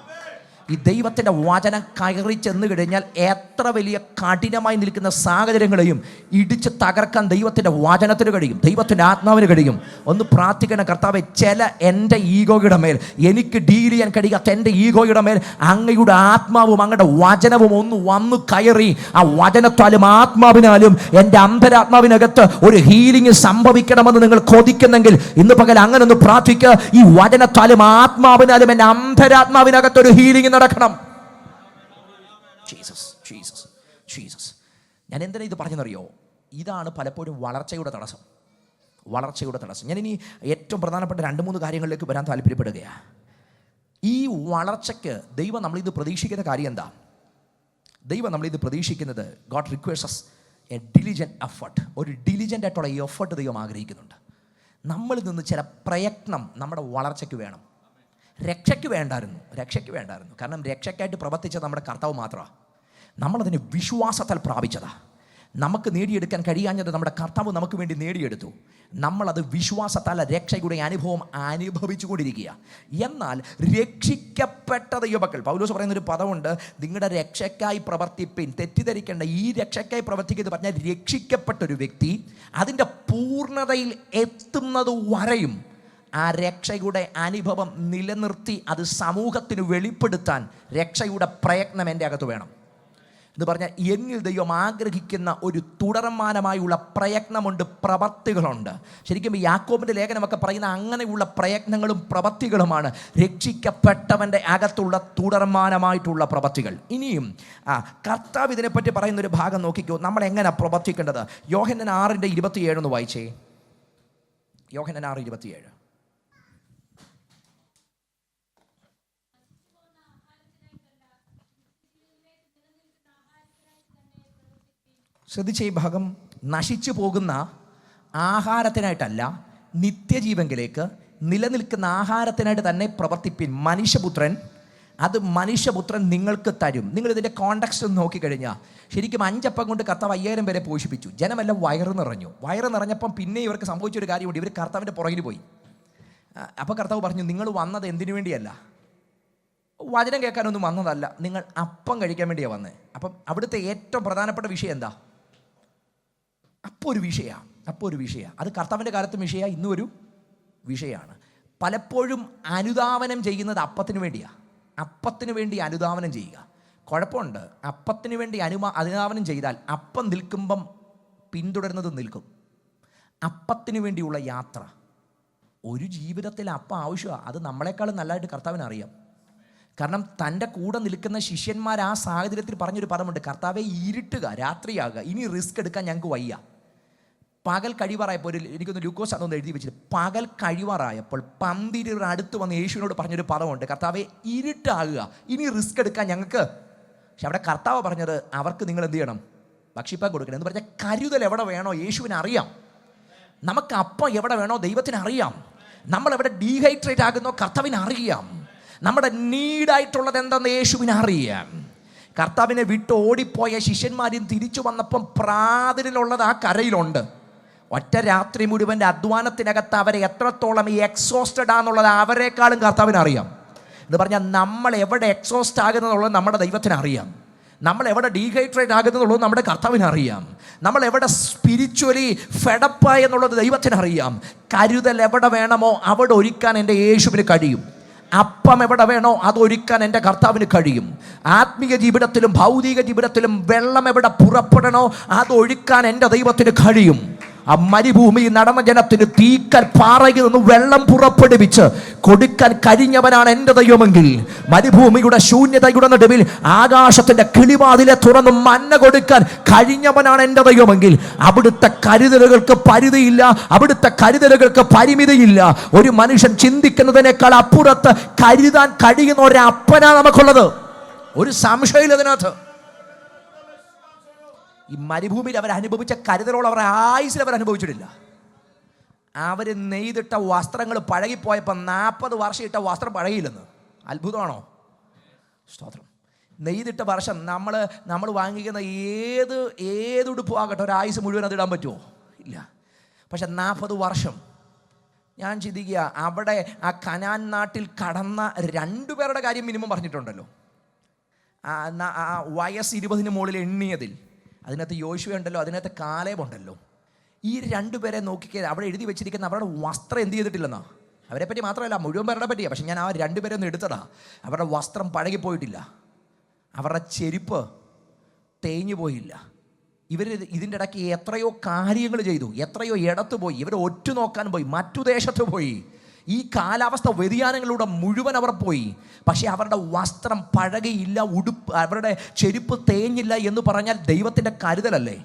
Speaker 1: ഈ ദൈവത്തിൻ്റെ വചനം കയറി ചെന്ന് കഴിഞ്ഞാൽ എത്ര വലിയ കഠിനമായി നിൽക്കുന്ന സാഹചര്യങ്ങളെയും ഇടിച്ച് തകർക്കാൻ ദൈവത്തിൻ്റെ വചനത്തിന് കഴിയും, ദൈവത്തിൻ്റെ ആത്മാവിന് കഴിയും. ഒന്ന് പ്രാർത്ഥിക്കണം, കർത്താവേ, ചില എൻ്റെ ഈഗോയുടെ മേൽ, എനിക്ക് ഡീൽ ചെയ്യാൻ കഴിയാത്ത എൻ്റെ ഈഗോയുടെ മേൽ അങ്ങയുടെ ആത്മാവും അങ്ങയുടെ വചനവും ഒന്ന് വന്നു കയറി ആ വചനത്താലും ആത്മാവിനാലും എൻ്റെ അന്തരാത്മാവിനകത്ത് ഒരു ഹീലിംഗ് സംഭവിക്കണമെന്ന് നിങ്ങൾ കൊതിക്കുന്നെങ്കിൽ ഇന്ന് പകൽ അങ്ങനെ ഒന്ന് പ്രാർത്ഥിക്കുക. ഈ വചനത്താലും ആത്മാവിനാലും എൻ്റെ അന്തരാത്മാവിനകത്ത് ഒരു ഹീലിംഗ് നടക്കണം. Jesus Jesus Jesus. ഞാൻ എന്തിനാ ഇത് പറഞ്ഞെന്നറിയോ? ഇതാണ് പലപ്പോഴും വളർച്ചയുടെ തടസ്സം. ഞാനിനി ഏറ്റവും പ്രധാനപ്പെട്ട 2-3 കാര്യങ്ങളിലേക്ക് വരാൻ താല്പര്യപ്പെടുകയാണ്. ഈ വളർച്ചയ്ക്ക് ദൈവം നമ്മളിത് പ്രതീക്ഷിക്കുന്ന കാര്യം എന്താ? ദൈവം നമ്മളിത് പ്രതീക്ഷിക്കുന്നത്, God requires A diligent effort. ഒരു ഡിലിജൻ്റ് ആയിട്ടുള്ള എഫർട്ട് ദൈവം ആഗ്രഹിക്കുന്നുണ്ട്. നമ്മളിൽ നിന്ന് ചില പ്രയത്നം നമ്മുടെ വളർച്ചയ്ക്ക് വേണം. രക്ഷയ്ക്ക് വേണ്ടായിരുന്നു. കാരണം രക്ഷയ്ക്കായിട്ട് പ്രവർത്തിച്ചത് നമ്മുടെ കർത്താവ് മാത്രമാണ്. നമ്മളതിന് വിശ്വാസത്താൽ പ്രാപിച്ചതാണ്. നമുക്ക് നേടിയെടുക്കാൻ കഴിയാഞ്ഞത് നമ്മുടെ കർത്താവ് നമുക്ക് വേണ്ടി നേടിയെടുത്തു. നമ്മളത് വിശ്വാസത്താൽ രക്ഷയുടെ അനുഭവം അനുഭവിച്ചു കൊണ്ടിരിക്കുക. എന്നാൽ രക്ഷിക്കപ്പെട്ട ദൈവമക്കൾ, പൗലോസ് പറയുന്നൊരു പദമുണ്ട്, നിങ്ങളുടെ രക്ഷയ്ക്കായി പ്രവർത്തിപ്പിൻ. തെറ്റിദ്ധരിക്കേണ്ട, ഈ രക്ഷയ്ക്കായി പ്രവർത്തിക്കുന്നത് പറഞ്ഞാൽ രക്ഷിക്കപ്പെട്ടൊരു വ്യക്തി അതിൻ്റെ പൂർണ്ണതയിൽ എത്തുന്നത് വരെയും ആ രക്ഷയുടെ അനുഭവം നിലനിർത്തി അത് സമൂഹത്തിന് വെളിപ്പെടുത്താൻ രക്ഷയുടെ പ്രയത്നം എൻ്റെ അകത്ത് വേണം. എന്ന് പറഞ്ഞാൽ എന്നിൽ ദൈവം ആഗ്രഹിക്കുന്ന ഒരു തുടർമാനമായുള്ള പ്രയത്നമുണ്ട്, പ്രവൃത്തികളുണ്ട്. ശരിക്കും യാക്കോബിൻ്റെ ലേഖനമൊക്കെ പറയുന്ന അങ്ങനെയുള്ള പ്രയത്നങ്ങളും പ്രവൃത്തികളുമാണ് രക്ഷിക്കപ്പെട്ടവൻ്റെ അകത്തുള്ള തുടർമാനമായിട്ടുള്ള പ്രവൃത്തികൾ. ഇനിയും കർത്താവ് ഇതിനെപ്പറ്റി പറയുന്നൊരു ഭാഗം നോക്കിക്കോ, നമ്മൾ എങ്ങനെ പ്രവർത്തിക്കേണ്ടത്. യോഹന്നാൻ 6:27 വായിച്ചേ. യോഹന്നാൻ 6:27. ശ്രദ്ധിച്ച ഈ ഭാഗം, നശിച്ചു പോകുന്ന ആഹാരത്തിനായിട്ടല്ല, നിത്യജീവങ്കിലേക്ക് നിലനിൽക്കുന്ന ആഹാരത്തിനായിട്ട് തന്നെ പ്രവർത്തിപ്പിൻ. മനുഷ്യപുത്രൻ നിങ്ങൾക്ക് തരും. നിങ്ങളിതിൻ്റെ കോണ്ടക്സ്റ്റ് ഒന്ന് നോക്കിക്കഴിഞ്ഞാൽ ശരിക്കും 5 അപ്പം കൊണ്ട് കർത്താവ് 5000 പേരെ പോഷിപ്പിച്ചു. ജനമെല്ലാം വയറ് നിറഞ്ഞപ്പം പിന്നെ ഇവർക്ക് സംഭവിച്ചൊരു കാര്യമുണ്ട്, ഇവർ കർത്താവിൻ്റെ പുറകിൽ പോയി. അപ്പോൾ കർത്താവ് പറഞ്ഞു, നിങ്ങൾ വന്നത് എന്തിനു വേണ്ടിയല്ല, വചനം കേൾക്കാനൊന്നും വന്നതല്ല, നിങ്ങൾ അപ്പം കഴിക്കാൻ വേണ്ടിയാണ് വന്നത്. അപ്പം അവിടുത്തെ ഏറ്റവും പ്രധാനപ്പെട്ട വിഷയം എന്താ? അപ്പോൾ ഒരു വിഷയമാണ്. അത് കർത്താവിൻ്റെ കാലത്തും വിഷയമാണ്, ഇന്നും ഒരു വിഷയമാണ്. പലപ്പോഴും അനുധാവനം ചെയ്യുന്നത് അപ്പത്തിന് വേണ്ടിയാണ്. അപ്പത്തിന് വേണ്ടി അനുധാവനം ചെയ്യുക. കുഴപ്പമുണ്ട്, അപ്പത്തിന് വേണ്ടി അനുധാവനം ചെയ്താൽ അപ്പം നിൽക്കുമ്പം പിന്തുടരുന്നത് നിൽക്കും. അപ്പത്തിന് വേണ്ടിയുള്ള യാത്ര, ഒരു ജീവിതത്തിൽ അപ്പം ആവശ്യമാണ്. അത് നമ്മളെക്കാളും നല്ലതായിട്ട് കർത്താവിന് അറിയാം. കാരണം തൻ്റെ കൂടെ നിൽക്കുന്ന ശിഷ്യന്മാർ ആ സാഹചര്യത്തിൽ പറഞ്ഞൊരു പദമുണ്ട്, കർത്താവെ ഇരുട്ടുക, രാത്രിയാകുക, ഇനി റിസ്ക് എടുക്കാൻ ഞങ്ങൾക്ക് വയ്യ. പകൽ കഴിവാറായപ്പോൾ, എനിക്കൊന്ന് ലൂക്കോസ് അതൊന്ന് എഴുതി വെച്ചിട്ട്, പകൽ കഴിവാറായപ്പോൾ പന്തിരുടെ അടുത്ത് വന്ന് യേശുവിനോട് പറഞ്ഞൊരു പദമുണ്ട്, കർത്താവെ ഇരുട്ടാകുക, ഇനി റിസ്ക് എടുക്കാൻ ഞങ്ങൾക്ക്. പക്ഷെ അവിടെ കർത്താവ് പറഞ്ഞത്, അവർക്ക് നിങ്ങൾ എന്ത് ചെയ്യണം? ഭക്ഷിപ്പാൻ കൊടുക്കണം എന്ന് പറഞ്ഞാൽ കരുതൽ എവിടെ വേണോ യേശുവിന് അറിയാം. നമുക്ക് അപ്പം എവിടെ വേണോ ദൈവത്തിന് അറിയാം. നമ്മളെവിടെ ഡീഹൈഡ്രേറ്റ് ആകുന്നോ കർത്താവിന് അറിയാം. നമ്മുടെ നീഡായിട്ടുള്ളത് എന്തെന്ന് യേശുവിന് അറിയാം. കർത്താവിനെ വിട്ട് ഓടിപ്പോയ ശിഷ്യന്മാരും തിരിച്ചു വന്നപ്പം പ്രാതലിലുള്ളത് ആ കരയിലുണ്ട്. ഒറ്റ രാത്രി മുഴുവൻ്റെ അധ്വാനത്തിനകത്ത് അവരെ എത്രത്തോളം എക്സോസ്റ്റഡ് ആണെന്നുള്ളത് അവരെക്കാളും കർത്താവിന് അറിയാം. എന്ന് പറഞ്ഞാൽ നമ്മൾ എവിടെ എക്സോസ്റ്റ് ആകുന്നതെന്നുള്ളത് നമ്മുടെ ദൈവത്തിന് അറിയാം. നമ്മൾ എവിടെ ഡീഹൈഡ്രേറ്റ് ആകുന്നതെന്നുള്ളത് നമ്മുടെ കർത്താവിന് അറിയാം. നമ്മൾ എവിടെ സ്പിരിച്വലി ഫെഡപ്പായി എന്നുള്ളത് ദൈവത്തിന് അറിയാം. കരുതൽ എവിടെ വേണമോ അവിടെ ഒരുക്കാൻ എൻ്റെ യേശുവിന് കഴിയും. അപ്പം എവിടെ വേണോ അതൊരുക്കാൻ എൻ്റെ കർത്താവിന് കഴിയും. ആത്മീയ ജീവിതത്തിലും ഭൗതിക ജീവിതത്തിലും വെള്ളം എവിടെ പുറപ്പെടണോ അതൊഴുക്കാൻ എൻ്റെ ദൈവത്തിന് കഴിയും. ആ മരുഭൂമി നടന്ന ജനത്തിന് തീക്കൽ പാറയിൽ നിന്ന് വെള്ളം പുറപ്പെടുവിച്ച് കൊടുക്കാൻ കഴിഞ്ഞവനാണ് എൻ്റെ ദൈവമെങ്കിൽ, മരുഭൂമിയുടെ ശൂന്യതയുടെ നടുവിൽ ആകാശത്തിൻ്റെ കിളിവാതിലെ തുറന്ന് മന്ന കൊടുക്കാൻ കഴിഞ്ഞവനാണ് എൻ്റെ ദൈവമെങ്കിൽ, അവിടുത്തെ കരുതലുകൾക്ക് പരിധിയില്ല, അവിടുത്തെ കരുതലുകൾക്ക് പരിമിതിയില്ല. ഒരു മനുഷ്യൻ ചിന്തിക്കുന്നതിനേക്കാൾ അപ്പുറത്ത് കരുതാൻ കഴിയുന്ന ഒരു അപ്പനാ നമുക്കുള്ളത്. ഒരു സംശയമില്ല അതിനകത്ത്. ഈ മരുഭൂമിയിൽ അവരനുഭവിച്ച കരുതലോളം അവരുടെ ആയുസിൽ അവരനുഭവിച്ചിട്ടില്ല. അവർ നെയ്തിട്ട വസ്ത്രങ്ങൾ പഴകിപ്പോയപ്പോൾ 40 വർഷം ഇട്ട വസ്ത്രം പഴകിയില്ലെന്ന്. അത്ഭുതമാണോ? സ്തോത്രം. നെയ്തിട്ട വർഷം നമ്മൾ വാങ്ങിക്കുന്ന ഏതുടുപ്പും ആകട്ടെ ഒരായുസ് മുഴുവൻ അത് ഇടാൻ പറ്റുമോ? ഇല്ല. പക്ഷെ 40 വർഷം ഞാൻ ചിന്തിക്കുക, അവിടെ ആ കനാൻ നാട്ടിൽ കടന്ന 2 പേരുടെ കാര്യം മിനിമം പറഞ്ഞിട്ടുണ്ടല്ലോ. വയസ്സ് 20 മുകളിൽ എണ്ണിയതിൽ അതിനകത്ത് യോശുവ ഉണ്ടല്ലോ, അതിനകത്ത് കാലേബ് ഉണ്ടല്ലോ. ഈ 2 പേരെ നോക്കിക്കേ, അവിടെ എഴുതി വെച്ചിരിക്കുന്ന അവരുടെ വസ്ത്രം എന്ത് ചെയ്തിട്ടില്ലെന്നാ. അവരെ പറ്റി മാത്രമല്ല, മുഴുവൻ പേരുടെ പറ്റിയാണ്. പക്ഷെ ഞാൻ ആ 2 പേരെ ഒന്ന് എടുത്തതാ. അവരുടെ വസ്ത്രം പഴകിപ്പോയിട്ടില്ല, അവരുടെ ചെരുപ്പ് തേഞ്ഞു പോയില്ല. ഇവർ ഇതിൻ്റെ ഇടയ്ക്ക് എത്രയോ കാര്യങ്ങൾ ചെയ്തു, എത്രയോ ഇടത്ത് പോയി, ഇവർ ഒറ്റ നോക്കാൻ പോയി, മറ്റു ദേശത്ത് പോയി. ഈ കാലാവസ്ഥ വ്യതിയാനങ്ങളിലൂടെ മുഴുവൻ അവർ പോയി. പക്ഷേ അവരുടെ വസ്ത്രം പഴകിയില്ല, അവരുടെ ചെരുപ്പ് തേഞ്ഞില്ല എന്ന് പറഞ്ഞാൽ ദൈവത്തിൻ്റെ കരുതലല്ലേ.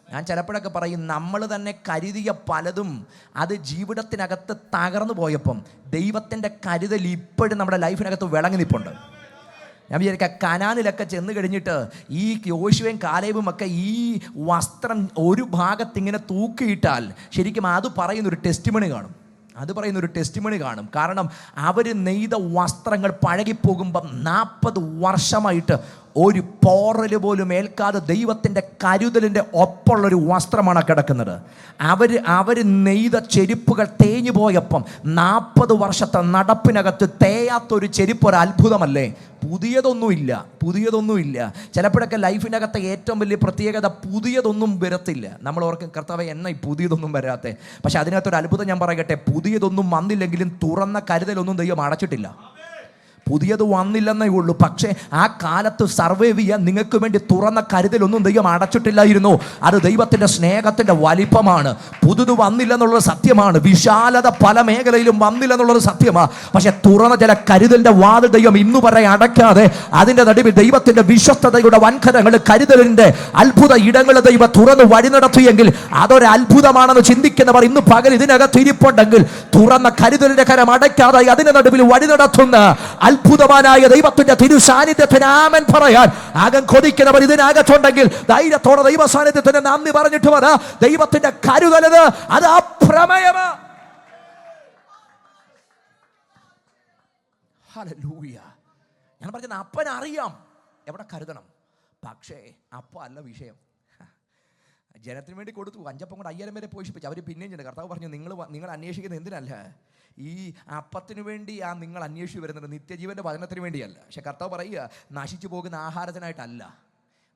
Speaker 1: ഞാൻ ചിലപ്പോഴൊക്കെ പറയും, നമ്മൾ തന്നെ കരുതിയ പലതും അത് ജീവിതത്തിനകത്ത് തകർന്നു പോയപ്പം ദൈവത്തിൻ്റെ കരുതൽ ഇപ്പോഴും നമ്മുടെ ലൈഫിനകത്ത് വിളങ്ങി നിൽപ്പുണ്ട്. ഞാൻ വിചാരിക്കാം, കനാനിലൊക്കെ ചെന്ന് കഴിഞ്ഞിട്ട് ഈ യോശുവയും കാലേബും ഒക്കെ ഈ വസ്ത്രം ഒരു ഭാഗത്തിങ്ങനെ തൂക്കിയിട്ടാൽ ശരിക്കും അത് പറയുന്നൊരു ടെസ്റ്റിമണി കാണും. കാരണം അവർ നെയ്ത വസ്ത്രങ്ങൾ പഴകിപ്പോകുമ്പം 40 വർഷമായിട്ട് ഒരു പോറല് പോലും ഏൽക്കാതെ ദൈവത്തിൻ്റെ കരുതലിൻ്റെ ഒപ്പമുള്ളൊരു വസ്ത്രമാണ് കിടക്കുന്നത്. അവർ നെയ്ത ചെരുപ്പുകൾ തേഞ്ഞു പോയപ്പം 40 വർഷത്തെ നടപ്പിനകത്ത് തേയാത്തൊരു ചെരുപ്പ് ഒരു അത്ഭുതമല്ലേ? പുതിയതൊന്നുമില്ല. ചിലപ്പോഴൊക്കെ ലൈഫിനകത്തെ ഏറ്റവും വലിയ പ്രത്യേകത പുതിയതൊന്നും വരത്തില്ല. നമ്മൾ ഓർക്കും കർത്താവേ എന്നാ ഈ പുതിയതൊന്നും വരാത്തെ. പക്ഷെ അതിനകത്തൊരു അത്ഭുതം ഞാൻ പറയട്ടെ, പുതിയതൊന്നും വന്നില്ലെങ്കിലും തുറന്ന കരുതലൊന്നും ദൈവം അടച്ചിട്ടില്ല. പുതിയത് വന്നില്ലെന്നേ ഉള്ളൂ, പക്ഷേ ആ കാലത്ത് സർവൈവ് ചെയ്യാൻ നിങ്ങൾക്ക് വേണ്ടി തുറന്ന കരുതലൊന്നും ദൈവം അടച്ചിട്ടില്ലായിരുന്നു. അത് ദൈവത്തിൻ്റെ സ്നേഹത്തിൻ്റെ വലിപ്പമാണ്. പുതുത് വന്നില്ലെന്നുള്ളത് സത്യമാണ്, വിശാലത പല മേഖലയിലും വന്നില്ലെന്നുള്ളത് സത്യമാണ്. പക്ഷെ തുറന്ന ചില കരുതലിൻ്റെ വാതിൽ ദൈവം ഇന്നു വരെ അടയ്ക്കാതെ അതിൻ്റെ നടുവിൽ ദൈവത്തിൻ്റെ വിശ്വസ്തതയുടെ വൻകരങ്ങൾ, കരുതലിൻ്റെ അത്ഭുത ഇടങ്ങൾ ദൈവം തുറന്ന് വഴി നടത്തിയെങ്കിൽ അതൊരു അത്ഭുതമാണെന്ന് ചിന്തിക്കുന്നവർ ഇന്ന് പകൽ ഇതിനകത്ത് ഇരിപ്പുണ്ടെങ്കിൽ, തുറന്ന കരുതലിൻ്റെ കരം അടയ്ക്കാതെ അതിൻ്റെ നടുവിൽ വഴി നടത്തുന്ന അത്ഭുതവാനായ ദൈവത്തിന്റെ തിരുസാന്നിധ്യത്തിന് ആമേൻ പറയാൻ ആകം കൊതിക്കുന്നവർ ഇതിനകത്തുണ്ടെങ്കിൽ ധൈര്യത്തോടെ ദൈവ സാന്നിധ്യത്തിന് നന്ദി പറഞ്ഞിട്ട് വരാ. ദൈവത്തിന്റെ കരുതലത് അത് അപ്രമേയമാ. ഹല്ലേലൂയ. ഞാൻ പറഞ്ഞത് അപ്പനറിയാം എവിടെ കരുതണം, പക്ഷേ അപ്പ അല്ല വിഷയം. ജനത്തിന് വേണ്ടി കൊടുത്തു, 5 അപ്പം കൊണ്ട് 5000 പേരെ പോഷിപ്പിച്ചു. അവർ പിന്നെയും ചെയ്യുന്നത്. കർത്താവ് പറഞ്ഞു, നിങ്ങൾ അന്വേഷിക്കുന്നത് എന്തിനല്ല, ഈ അപ്പത്തിന് വേണ്ടി നിങ്ങൾ അന്വേഷിച്ച് വരുന്നത് നിത്യജീവൻ്റെ വചനത്തിന് വേണ്ടിയല്ല. പക്ഷെ കർത്താവ് പറയുക, നശിച്ചു പോകുന്ന ആഹാരത്തിനായിട്ടല്ല.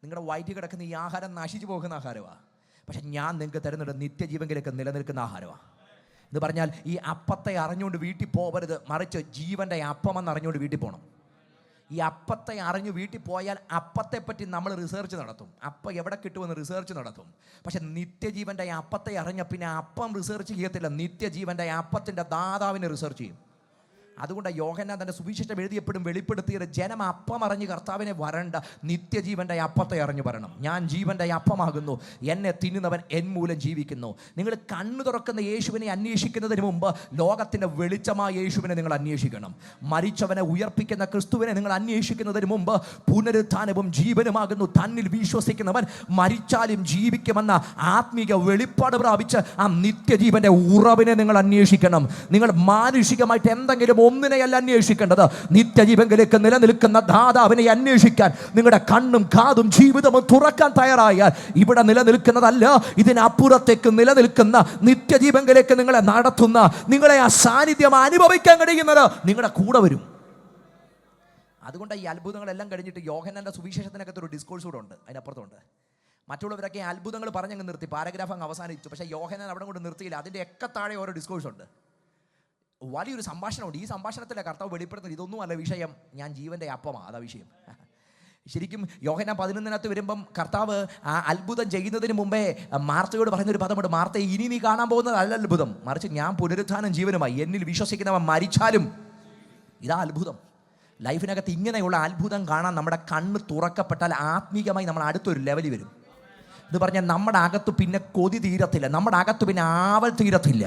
Speaker 1: നിങ്ങളുടെ വയറ്റിൽ കിടക്കുന്ന ഈ ആഹാരം നശിച്ചു പോകുന്ന ആഹാരമാണ്. പക്ഷെ ഞാൻ നിങ്ങൾക്ക് തരുന്നത് നിത്യജീവനിലേക്ക് നിലനിൽക്കുന്ന ആഹാരമാണ്. എന്ന് പറഞ്ഞാൽ ഈ അപ്പത്തെ അറിഞ്ഞുകൊണ്ട് വീട്ടിൽ പോകരുത്, മറിച്ച് ജീവൻ്റെ അപ്പമെന്ന് അറിഞ്ഞുകൊണ്ട് വീട്ടിൽ പോകണം. ഈ അപ്പത്തെ അറിഞ്ഞു വീട്ടിൽ പോയാൽ അപ്പത്തെപ്പറ്റി നമ്മൾ റിസർച്ച് നടത്തും, അപ്പം എവിടെ കിട്ടുമെന്ന് റിസർച്ച് നടത്തും. പക്ഷെ നിത്യജീവൻ്റെ അപ്പത്തെ അറിഞ്ഞ പിന്നെ അപ്പം റിസർച്ച് ചെയ്യത്തില്ല, നിത്യജീവൻ്റെ അപ്പത്തിൻ്റെ ദാതാവിനെ റിസർച്ച് ചെയ്യും. അതുകൊണ്ട് യോഹന്നാൻ തൻ്റെ സുവിശേഷം എഴുതിയപ്പോഴും വെളിപ്പെടുത്തിയത്, ജനം അപ്പം അറിഞ്ഞ് കർത്താവിനെ വരണ്ട, നിത്യജീവൻ്റെ അപ്പത്തെ അറിഞ്ഞു വരണം. ഞാൻ ജീവൻ്റെ അപ്പമാകുന്നു, എന്നെ തിന്നുന്നവൻ എൻ മൂലം ജീവിക്കുന്നു. നിങ്ങൾ കണ്ണു തുറക്കുന്ന യേശുവിനെ അന്വേഷിക്കുന്നതിന് മുമ്പ് ലോകത്തിൻ്റെ വെളിച്ചമായ യേശുവിനെ നിങ്ങൾ അന്വേഷിക്കണം. മരിച്ചവനെ ഉയർപ്പിക്കുന്ന ക്രിസ്തുവിനെ നിങ്ങൾ അന്വേഷിക്കുന്നതിന് മുമ്പ് പുനരുത്ഥാനവും ജീവനുമാകുന്നു തന്നിൽ വിശ്വസിക്കുന്നവൻ മരിച്ചാലും ജീവിക്കുമെന്ന ആത്മീക വെളിപ്പാട് പ്രാപിച്ച് ആ നിത്യജീവൻ്റെ ഉറവിനെ നിങ്ങൾ അന്വേഷിക്കണം. നിങ്ങൾ മാനുഷികമായിട്ട് എന്തെങ്കിലും ഒന്നിനെയല്ല അന്വേഷിക്കേണ്ടത്, നിത്യജീവനിലേക്ക് നിലനിൽക്കുന്ന ദാതാവിനെ അന്വേഷിക്കാൻ നിങ്ങളുടെ കണ്ണും കാതും ജീവിതവും തുറക്കാൻ തയ്യാറായാൽ ഇവിടെ നിലനിൽക്കുന്നതല്ല, ഇതിനപ്പുറത്തേക്ക് നിലനിൽക്കുന്ന നിത്യജീവനിലേക്ക് നിങ്ങളെ നടത്തുന്ന, നിങ്ങളെ ആ സാന്നിധ്യം അനുഭവിക്കാൻ കഴിയുന്നത് നിങ്ങളുടെ കൂടെ വരും. അതുകൊണ്ട് ഈ അത്ഭുതങ്ങളെല്ലാം കഴിഞ്ഞിട്ട് യോഹന്നാന്റെ സുവിശേഷത്തിനകത്ത് ഒരു ഡിസ്കോഴ്സ് കൂടെ ഉണ്ട്, അതിനപ്പുറത്തുണ്ട്. മറ്റുള്ളവരൊക്കെ അത്ഭുതങ്ങൾ പറഞ്ഞങ്ങ് നിർത്തി, പാരഗ്രാഫ് അങ്ങ് അവസാനിച്ചു. പക്ഷേ യോഹന്നാൻ അവിടെ കൊണ്ട് നിർത്തിയില്ല, അതിൻ്റെ ഒക്കെ താഴെ ഓരോ ഡിസ്കോഴ്സ് ഉണ്ട്, വലിയൊരു സംഭാഷണമുണ്ട്. ഈ സംഭാഷണത്തിലെ കർത്താവ് വെളിപ്പെടുത്തുന്നത് ഇതൊന്നും അല്ല വിഷയം, ഞാൻ ജീവൻ്റെ അപ്പമാണ്, അതാ വിഷയം. ശരിക്കും യോഹന്നാൻ 11 വരുമ്പം കർത്താവ് ആ അത്ഭുതം ചെയ്യുന്നതിന് മുമ്പേ മാർത്തയോട് പറയുന്നൊരു പദമുണ്ട്, മാർത്ത ഇനി നീ കാണാൻ പോകുന്നത് അല്ല അത്ഭുതം, മറിച്ച് ഞാൻ പുനരുത്ഥാനം ജീവനുമായി, എന്നിൽ വിശ്വസിക്കുന്നവൻ മരിച്ചാലും. ഇതാ അത്ഭുതം. ലൈഫിനകത്ത് ഇങ്ങനെയുള്ള അത്ഭുതം കാണാൻ നമ്മുടെ കണ്ണ് തുറക്കപ്പെട്ടാൽ ആത്മീകമായി നമ്മൾ അടുത്തൊരു ലെവലിൽ വരും. എന്ന് പറഞ്ഞാൽ നമ്മുടെ അകത്ത് പിന്നെ കൊതി തീരത്തില്ല, നമ്മുടെ അകത്ത് പിന്നെ ആവൽ തീരത്തില്ല.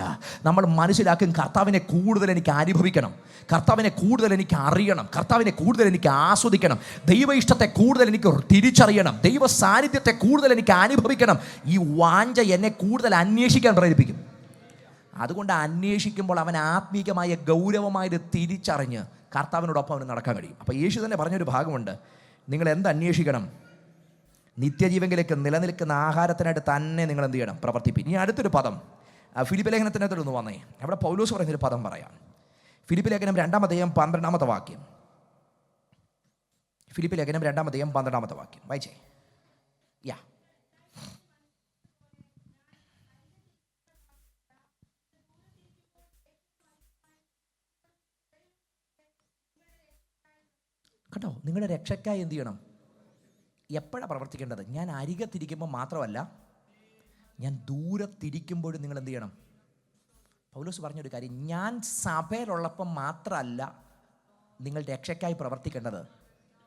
Speaker 1: നമ്മൾ മനസ്സിലാക്കും, കർത്താവിനെ കൂടുതൽ എനിക്ക് അനുഭവിക്കണം, കർത്താവിനെ കൂടുതൽ എനിക്ക് അറിയണം, കർത്താവിനെ കൂടുതൽ എനിക്ക് ആസ്വദിക്കണം, ദൈവ ഇഷ്ടത്തെ കൂടുതൽ എനിക്ക് തിരിച്ചറിയണം, ദൈവ സാന്നിധ്യത്തെ കൂടുതൽ എനിക്ക് അനുഭവിക്കണം. ഈ വാഞ്ച എന്നെ കൂടുതൽ അന്വേഷിക്കാൻ പ്രേരിപ്പിക്കും. അതുകൊണ്ട് അന്വേഷിക്കുമ്പോൾ അവൻ ആത്മീകമായ ഗൗരവമായത് തിരിച്ചറിഞ്ഞ് കർത്താവിനോടൊപ്പം അവന് നടക്കാൻ കഴിയും. അപ്പോൾ യേശു തന്നെ പറഞ്ഞൊരു ഭാഗമുണ്ട്, നിങ്ങൾ എന്ത് അന്വേഷിക്കണം, നിത്യജീവനിലേക്ക് നിലനിൽക്കുന്ന ആഹാരത്തിനായിട്ട് തന്നെ നിങ്ങൾ എന്ത് ചെയ്യണം, പ്രവർത്തിപ്പിക്കും. ഇനി അടുത്തൊരു പദം ഫിലിപ്പി ലേഖനത്തിനകത്തൊന്ന് വന്നേ, അവിടെ പൗലോസ് പറയുന്നൊരു പദം പറയാം. ഫിലിപ്പി ലേഖനം 2-ാം അധ്യായം 12-ാമത്തെ വാക്യം. ഫിലിപ്പി ലേഖനം 2-ാം അധ്യായം 12-ാമത്തെ വാക്യം വായിച്ചേ. കേട്ടോ, നിങ്ങളുടെ രക്ഷയ്ക്കായി എന്ത് ചെയ്യണം, എപ്പോഴാണ് പ്രവർത്തിക്കേണ്ടത്? ഞാൻ അരികത്തിരിക്കുമ്പോൾ മാത്രമല്ല, ഞാൻ ദൂരത്തിരിക്കുമ്പോഴും നിങ്ങൾ എന്ത് ചെയ്യണം. പൗലോസ് പറഞ്ഞൊരു കാര്യം, ഞാൻ സഭയിലുള്ളപ്പം മാത്രമല്ല നിങ്ങൾ രക്ഷയ്ക്കായി പ്രവർത്തിക്കേണ്ടത്,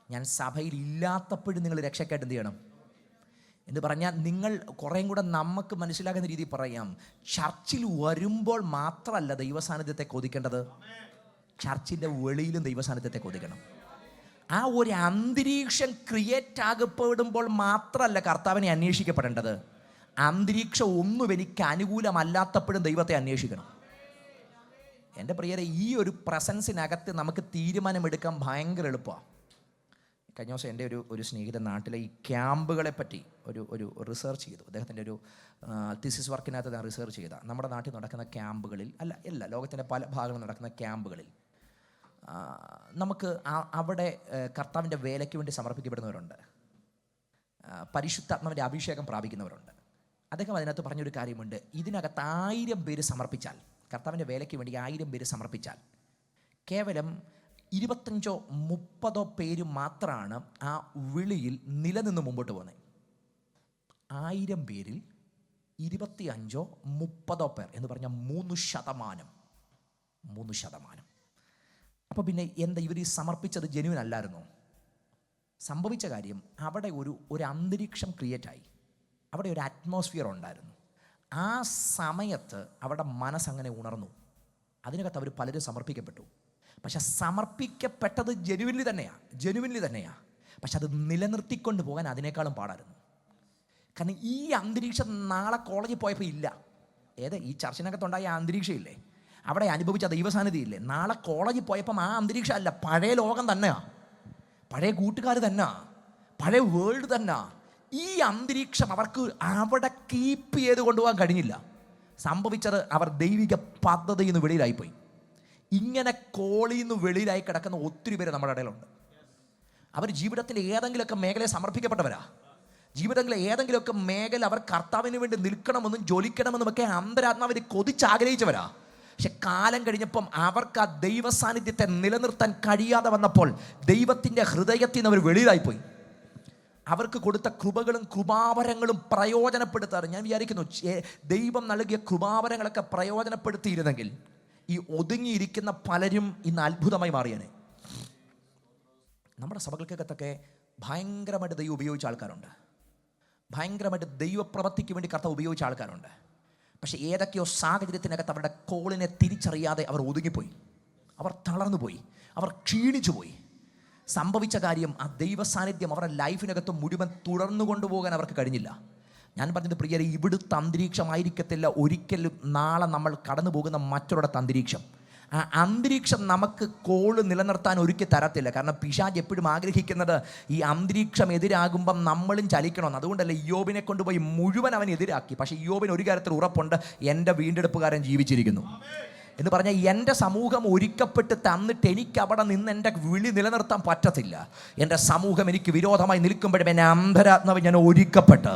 Speaker 1: ഞാൻ സഭയിൽ ഇല്ലാത്തപ്പോഴും നിങ്ങൾ രക്ഷയ്ക്കായിട്ട് എന്ത് ചെയ്യണം എന്ന് പറഞ്ഞാൽ, നിങ്ങൾ കുറേയും കൂടെ നമുക്ക് മനസ്സിലാക്കുന്ന രീതിയിൽ പറയാം, ചർച്ചിൽ വരുമ്പോൾ മാത്രമല്ല ദൈവസാന്നിധ്യത്തെ കൊതിക്കേണ്ടത്, ചർച്ചിൻ്റെ വെളിയിലും ദൈവസാന്നിധ്യത്തെ കൊതിക്കണം. ആ ഒരു അന്തരീക്ഷം ക്രിയേറ്റ് ആകപ്പെടുമ്പോൾ മാത്രമല്ല കർത്താവിനെ അന്വേഷിക്കപ്പെടേണ്ടത്, അന്തരീക്ഷം ഒന്നും എനിക്ക് അനുകൂലമല്ലാത്തപ്പോഴും ദൈവത്തെ അന്വേഷിക്കണം. എൻ്റെ പ്രിയരെ, ഈ ഒരു പ്രസൻസിനകത്ത് നമുക്ക് തീരുമാനമെടുക്കാൻ ഭയങ്കര എളുപ്പമാണ്. കഴിഞ്ഞ ദിവസം എൻ്റെ ഒരു സ്നേഹിതൻ നാട്ടിലെ ഈ ക്യാമ്പുകളെ പറ്റി ഒരു റിസർച്ച് ചെയ്തു. അദ്ദേഹത്തിൻ്റെ ഒരു തീസിസ് വർക്കിനകത്ത് ഞാൻ റിസർച്ച് ചെയ്ത നമ്മുടെ നാട്ടിൽ നടക്കുന്ന ക്യാമ്പുകളിൽ അല്ല ലോകത്തിൻ്റെ പല ഭാഗങ്ങളിൽ നടക്കുന്ന ക്യാമ്പുകളിൽ നമുക്ക് അവിടെ കർത്താവിൻ്റെ വേലയ്ക്ക് വേണ്ടി സമർപ്പിക്കപ്പെടുന്നവരുണ്ട്, പരിശുദ്ധാത്മാവിൻ്റെ അഭിഷേകം പ്രാപിക്കുന്നവരുണ്ട്. അദ്ദേഹം അതിനകത്ത് പറഞ്ഞൊരു കാര്യമുണ്ട്, ഇതിനകത്ത് 1000 പേര് സമർപ്പിച്ചാൽ, കർത്താവിൻ്റെ വേലയ്ക്ക് വേണ്ടി 1000 പേര് സമർപ്പിച്ചാൽ കേവലം 25-30 പേര് മാത്രമാണ് ആ വിളിയിൽ നിലനിന്ന് മുമ്പോട്ട് പോകുന്നത്. 1000 പേരിൽ 25-30 പേർ എന്ന് പറഞ്ഞാൽ 3%. അപ്പോൾ പിന്നെ എന്താ ഇവർ സമർപ്പിച്ചത് ജെന്യുവൻ അല്ലായിരുന്നോ? സംഭവിച്ച കാര്യം അവിടെ ഒരു അന്തരീക്ഷം ക്രിയേറ്റായി, അവിടെ ഒരു അറ്റ്മോസ്ഫിയർ ഉണ്ടായിരുന്നു. ആ സമയത്ത് അവിടെ മനസ്സങ്ങനെ ഉണർന്നു. അതിനകത്ത് അവർ പലരും സമർപ്പിക്കപ്പെട്ടു. പക്ഷെ സമർപ്പിക്കപ്പെട്ടത് ജെനുവിൻലി തന്നെയാണ്. പക്ഷെ അത് നിലനിർത്തിക്കൊണ്ട് പോകാൻ അതിനേക്കാളും പാടായിരുന്നു. കാരണം ഈ അന്തരീക്ഷം നാളെ കോളേജിൽ പോയപ്പോൾ ഇല്ല. ഈ ചർച്ചിനകത്തുണ്ടായ ആ അന്തരീക്ഷം ഇല്ലേ, അവിടെ അനുഭവിച്ച ദൈവസാന്നിധ്യം ഇല്ലേ, നാളെ കോളേജിൽ പോയപ്പം ആ അന്തരീക്ഷം അല്ല, പഴയ ലോകം തന്നെയാണ്, പഴയ കൂട്ടുകാർ തന്നെ, പഴയ വേൾഡ് തന്നെ. ഈ അന്തരീക്ഷം അവർക്ക് അവിടെ കീപ്പ് ചെയ്ത് കൊണ്ടുപോകാൻ കഴിഞ്ഞില്ല. സംഭവിച്ചത് അവർ ദൈവിക പദ്ധതിയിൽ നിന്ന് വെളിയിലായിപ്പോയി. ഇങ്ങനെ കോളിൽ നിന്ന് വെളിയിലായി കിടക്കുന്ന ഒത്തിരി പേര് നമ്മുടെ ഇടയിലുണ്ട്. അവർ ജീവിതത്തിൻ്റെ ഏതെങ്കിലുമൊക്കെ മേഖലയെ സമർപ്പിക്കപ്പെട്ടവരാ. ജീവിതത്തിലെ ഏതെങ്കിലുമൊക്കെ മേഖല അവർ കർത്താവിന് വേണ്ടി നിൽക്കണമെന്നും ജ്വലിക്കണമെന്നും ഒക്കെ അന്തരാത്മാവിനെ കൊതിച്ചാഗ്രഹിച്ചവരാ. പക്ഷെ കാലം കഴിഞ്ഞപ്പം അവർക്ക് ആ ദൈവ സാന്നിധ്യത്തെ നിലനിർത്താൻ കഴിയാതെ വന്നപ്പോൾ ദൈവത്തിൻ്റെ ഹൃദയത്തിൽ നിന്ന് അവർ വെളിയിലായിപ്പോയി. അവർക്ക് കൊടുത്ത കൃപകളും കൃപാവരങ്ങളും പ്രയോജനപ്പെടുത്താറ്. ഞാൻ വിചാരിക്കുന്നു ദൈവം നൽകിയ കൃപാവരങ്ങളൊക്കെ പ്രയോജനപ്പെടുത്തിയിരുന്നെങ്കിൽ ഈ ഒതുങ്ങിയിരിക്കുന്ന പലരും ഇന്ന് അത്ഭുതമായി മാറിയേനെ. നമ്മുടെ സഭകൾക്കകത്തൊക്കെ ഭയങ്കരമായിട്ട് ദൈവം ഉപയോഗിച്ച ആൾക്കാരുണ്ട്, ഭയങ്കരമായിട്ട് ദൈവപ്രവൃത്തിക്ക് വേണ്ടി കർത്താവ് ഉപയോഗിച്ച ആൾക്കാരുണ്ട്. പക്ഷേ ഏതൊക്കെയോ സാഹചര്യത്തിനകത്ത് അവരുടെ കോളിനെ തിരിച്ചറിയാതെ അവർ ഒതുങ്ങിപ്പോയി, അവർ തളർന്നുപോയി, അവർ ക്ഷീണിച്ചു പോയി. സംഭവിച്ച കാര്യം ആ ദൈവ സാന്നിധ്യം അവരുടെ ലൈഫിനകത്ത് മുഴുവൻ തുടർന്നു കൊണ്ടുപോകാൻ അവർക്ക് കഴിഞ്ഞില്ല. ഞാൻ പറഞ്ഞത് പ്രിയരെ, ഇവിടുത്തെ അന്തരീക്ഷമായിരിക്കത്തില്ല ഒരിക്കലും നാളെ നമ്മൾ കടന്നു പോകുന്ന മറ്റൊരിടത്തെ അന്തരീക്ഷം. ആ അന്തരീക്ഷം നമുക്ക് കോള് നിലനിർത്താൻ ഒരുക്കി തരത്തില്ല. കാരണം പിശാച് എപ്പോഴും ആഗ്രഹിക്കുന്നത് ഈ അന്തരീക്ഷം എതിരാകുമ്പം നമ്മളും ചലിക്കണമെന്ന്. അതുകൊണ്ടല്ലേ ഇയ്യോബിനെ കൊണ്ടുപോയി മുഴുവൻ അവൻ എതിരാക്കി. പക്ഷേ ഇയ്യോബിന് ഒരു കാര്യത്തിൽ ഉറപ്പുണ്ട്, എൻ്റെ വീണ്ടെടുപ്പുകാരൻ ജീവിച്ചിരിക്കുന്നു എന്ന് പറഞ്ഞാൽ എൻ്റെ സമൂഹം ഒരുക്കപ്പെട്ട് തന്നിട്ട് എനിക്ക് അവിടെ നിന്ന് എൻ്റെ വിളി നിലനിർത്താൻ പറ്റത്തില്ല. എൻ്റെ സമൂഹം എനിക്ക് വിരോധമായി നിൽക്കുമ്പോഴും എന്നെ അന്തരാത്മാവ് ഞാൻ ഒരുക്കപ്പെട്ട്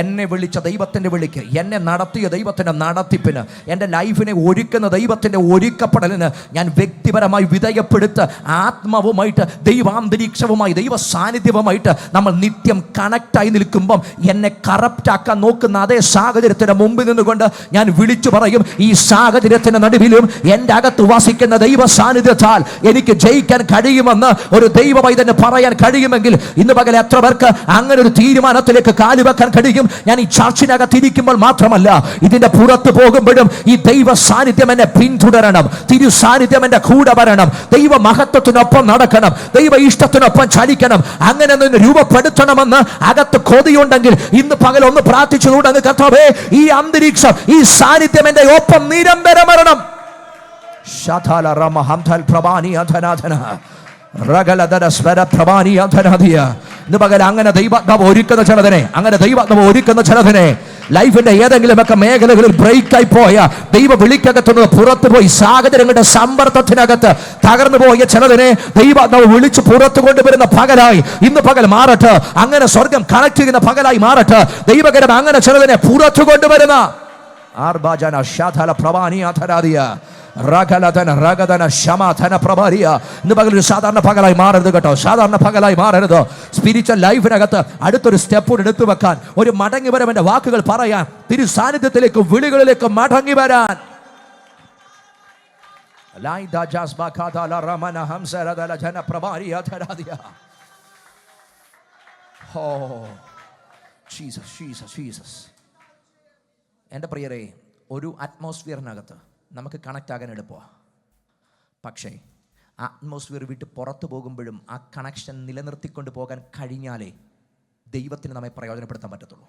Speaker 1: എന്നെ വിളിച്ച ദൈവത്തിൻ്റെ വിളിക്ക്, എന്നെ നടത്തിയ ദൈവത്തിൻ്റെ നടത്തിപ്പിന്, എൻ്റെ ലൈഫിനെ ഒരുക്കുന്ന ദൈവത്തിൻ്റെ ഒരുക്കപ്പെടലിന് ഞാൻ വ്യക്തിപരമായി വിധേയപ്പെടുത്ത് ആത്മാവുമായിട്ട് ദൈവാന്തരീക്ഷവുമായി ദൈവ സാന്നിധ്യവുമായിട്ട് നമ്മൾ നിത്യം കണക്റ്റായി നിൽക്കുമ്പം എന്നെ കറപ്റ്റാക്കാൻ നോക്കുന്ന അതേ സാഹചര്യത്തിന് മുമ്പിൽ നിന്നുകൊണ്ട് ഞാൻ വിളിച്ചു പറയും, ഈ സാഹചര്യത്തിൻ്റെ നടുവിൽ എൻ്റെ അകത്ത് വസിക്കുന്ന ദൈവ സാന്നിധ്യത്താൽ എനിക്ക് ജയിക്കാൻ കഴിയുമെന്ന് ഒരു ദൈവവൈദ്യന് പറയാൻ കഴിയുമെങ്കിൽ ഇന്ന് പകൽ എത്ര പേർക്ക് അങ്ങനെ ഒരു തീരുമാനത്തിലേക്ക് കാലുവെക്കാൻ കഴിയും? ഞാൻ ഈ ചർച്ചിനകത്ത് ഇരിക്കുമ്പോൾ മാത്രമല്ല, ഇതിന്റെ പുറത്ത് പോകുമ്പോഴും ഈ ദൈവ സാന്നിധ്യം എന്നെ പിന്തുടരണം, തിരു സാന്നിധ്യം എൻ്റെ കൂടെ വരണം, ദൈവ മഹത്വത്തിനൊപ്പം നടക്കണം, ദൈവ ഇഷ്ടത്തിനൊപ്പം ചലിക്കണം, അങ്ങനെ നിന്ന് രൂപപ്പെടുത്തണമെന്ന് അകത്ത് കൊതിയുണ്ടെങ്കിൽ ഇന്ന് പകൽ ഒന്ന് പ്രാർത്ഥിച്ചുകൂടെ, കർത്താവേ ഈ അന്തരീക്ഷം, ഈ സാന്നിധ്യം എൻ്റെ ഒപ്പം നിരന്തരം വരണം. ശാഥാല റമ ഹംധൽ പ്രഭാനി അധനാധന റഗലദര സ്വര പ്രഭാനി അധനാദിയ. ഇന്ന് പകൽ അങ്ങനെ ദൈവാത്മാവ് ഒരുക്കുന്ന ചിലതിനെ ലൈഫിന്റെ ഏതെങ്കിലുമൊക്കെ മേഖലകളിൽ ബ്രേക്കായി പോയ ദൈവ വിളിക്കകത്തുനിന്ന് പുറത്തു പോയി സാഹചര്യങ്ങളുടെ സമ്പർക്കത്തിനകത്ത് തകർന്നു പോയ ചിലതിനെ ദൈവാത്മാവ് വിളിച്ച് പുറത്തു കൊണ്ടുവരുന്ന പകലായി ഇന്ന് പകൽ മാറട്ടെ. അങ്ങനെ സ്വർഗം കണക്ട് ചെയ്യുന്ന പകലായി മാറട്ടെ. ദൈവകരം അങ്ങനെ ചിലതിനെ പുറത്തു കൊണ്ടുവരുന്ന ആർബാജന ശാഥാല പ്രഭാനി അധനാദിയ ഇന്ന് പകൽ ഒരു സാധാരണ പകലായി മാറരുത് കേട്ടോ, സാധാരണ പകലായി മാറരുത്. സ്പിരിച്വൽ ലൈഫിനകത്ത് അടുത്തൊരു സ്റ്റെപ്പ് എടുത്തു വെക്കാൻ, ഒരു മടങ്ങി വരവന്റെ വാക്കുകൾ പറയാൻ, തിരു സാന്നിധ്യത്തിലേക്ക് വിളികളിലേക്ക് മടങ്ങി വരാൻ. എൻ്റെ പ്രിയരെ, ഒരു അറ്റ്മോസ്ഫിയറിനകത്ത് നമുക്ക് കണക്റ്റ് ആകാൻ എളുപ്പമാണ്. പക്ഷേ അറ്റ്മോസ്ഫിയർ വിട്ട് പുറത്തു പോകുമ്പോഴും ആ കണക്ഷൻ നിലനിർത്തിക്കൊണ്ട് പോകാൻ കഴിഞ്ഞാലേ ദൈവത്തിന് നമ്മെ പ്രയോജനപ്പെടുത്താൻ പറ്റത്തുള്ളൂ.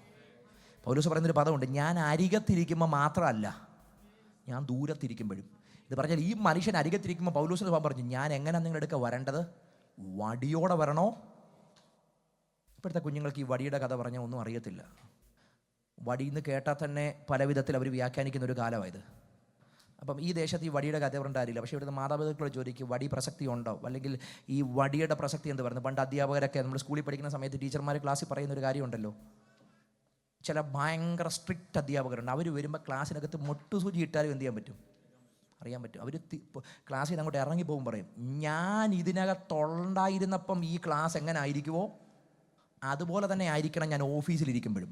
Speaker 1: പൗലോസ് പറയുന്നൊരു പദമുണ്ട്, ഞാൻ അരികത്തിരിക്കുമ്പോൾ മാത്രമല്ല, ഞാൻ ദൂരത്തിരിക്കുമ്പോഴും. ഇത് പറഞ്ഞാൽ ഈ മനുഷ്യൻ അരികത്തിരിക്കുമ്പോൾ പൗലോസിന് പറഞ്ഞു, ഞാൻ എങ്ങനെ നിങ്ങളുടെ അടുക്ക വരേണ്ടത്? വടിയോടെ വരണോ ഇപ്പോഴത്തെ കുഞ്ഞുങ്ങൾക്ക് ഈ വടിയുടെ കഥ പറഞ്ഞാൽ ഒന്നും അറിയത്തില്ല. വടിയെന്ന് കേട്ടാൽ തന്നെ പല വിധത്തിൽ അവർ വ്യാഖ്യാനിക്കുന്ന ഒരു കാലമായത്. അപ്പം ഈ ദേശത്ത് ഈ വടിയുടെ കഥ പറഞ്ഞിട്ട് കാര്യമില്ല. പക്ഷേ ഇവിടുത്തെ മാതാപിതാക്കളോട് ചോദിക്കും, വടി പ്രസക്തി ഉണ്ടോ, അല്ലെങ്കിൽ ഈ വടിയുടെ പ്രസക്തി എന്ത് പറയുന്നത്? പണ്ട് അധ്യാപകരൊക്കെ നമ്മൾ സ്കൂളിൽ പഠിക്കുന്ന സമയത്ത് ടീച്ചർമാർ ക്ലാസ്സിൽ പറയുന്ന ഒരു കാര്യമുണ്ടല്ലോ, ചില ഭയങ്കര സ്ട്രിക്റ്റ് അധ്യാപകരുണ്ട്. അവർ വരുമ്പോൾ ക്ലാസ്സിനകത്ത് മൊട്ടുസൂചി ഇട്ടാലും എന്ത് ചെയ്യാൻ പറ്റും? അറിയാൻ പറ്റും. അവർ ക്ലാസ്സിൽ നിന്ന് അങ്ങോട്ട് ഇറങ്ങി പോകും, പറയും, ഞാൻ ഇതിനകത്തുണ്ടായിരുന്നപ്പം ഈ ക്ലാസ് എങ്ങനെ ആയിരിക്കുമോ അതുപോലെ തന്നെ ആയിരിക്കണം ഞാൻ ഓഫീസിലിരിക്കുമ്പോഴും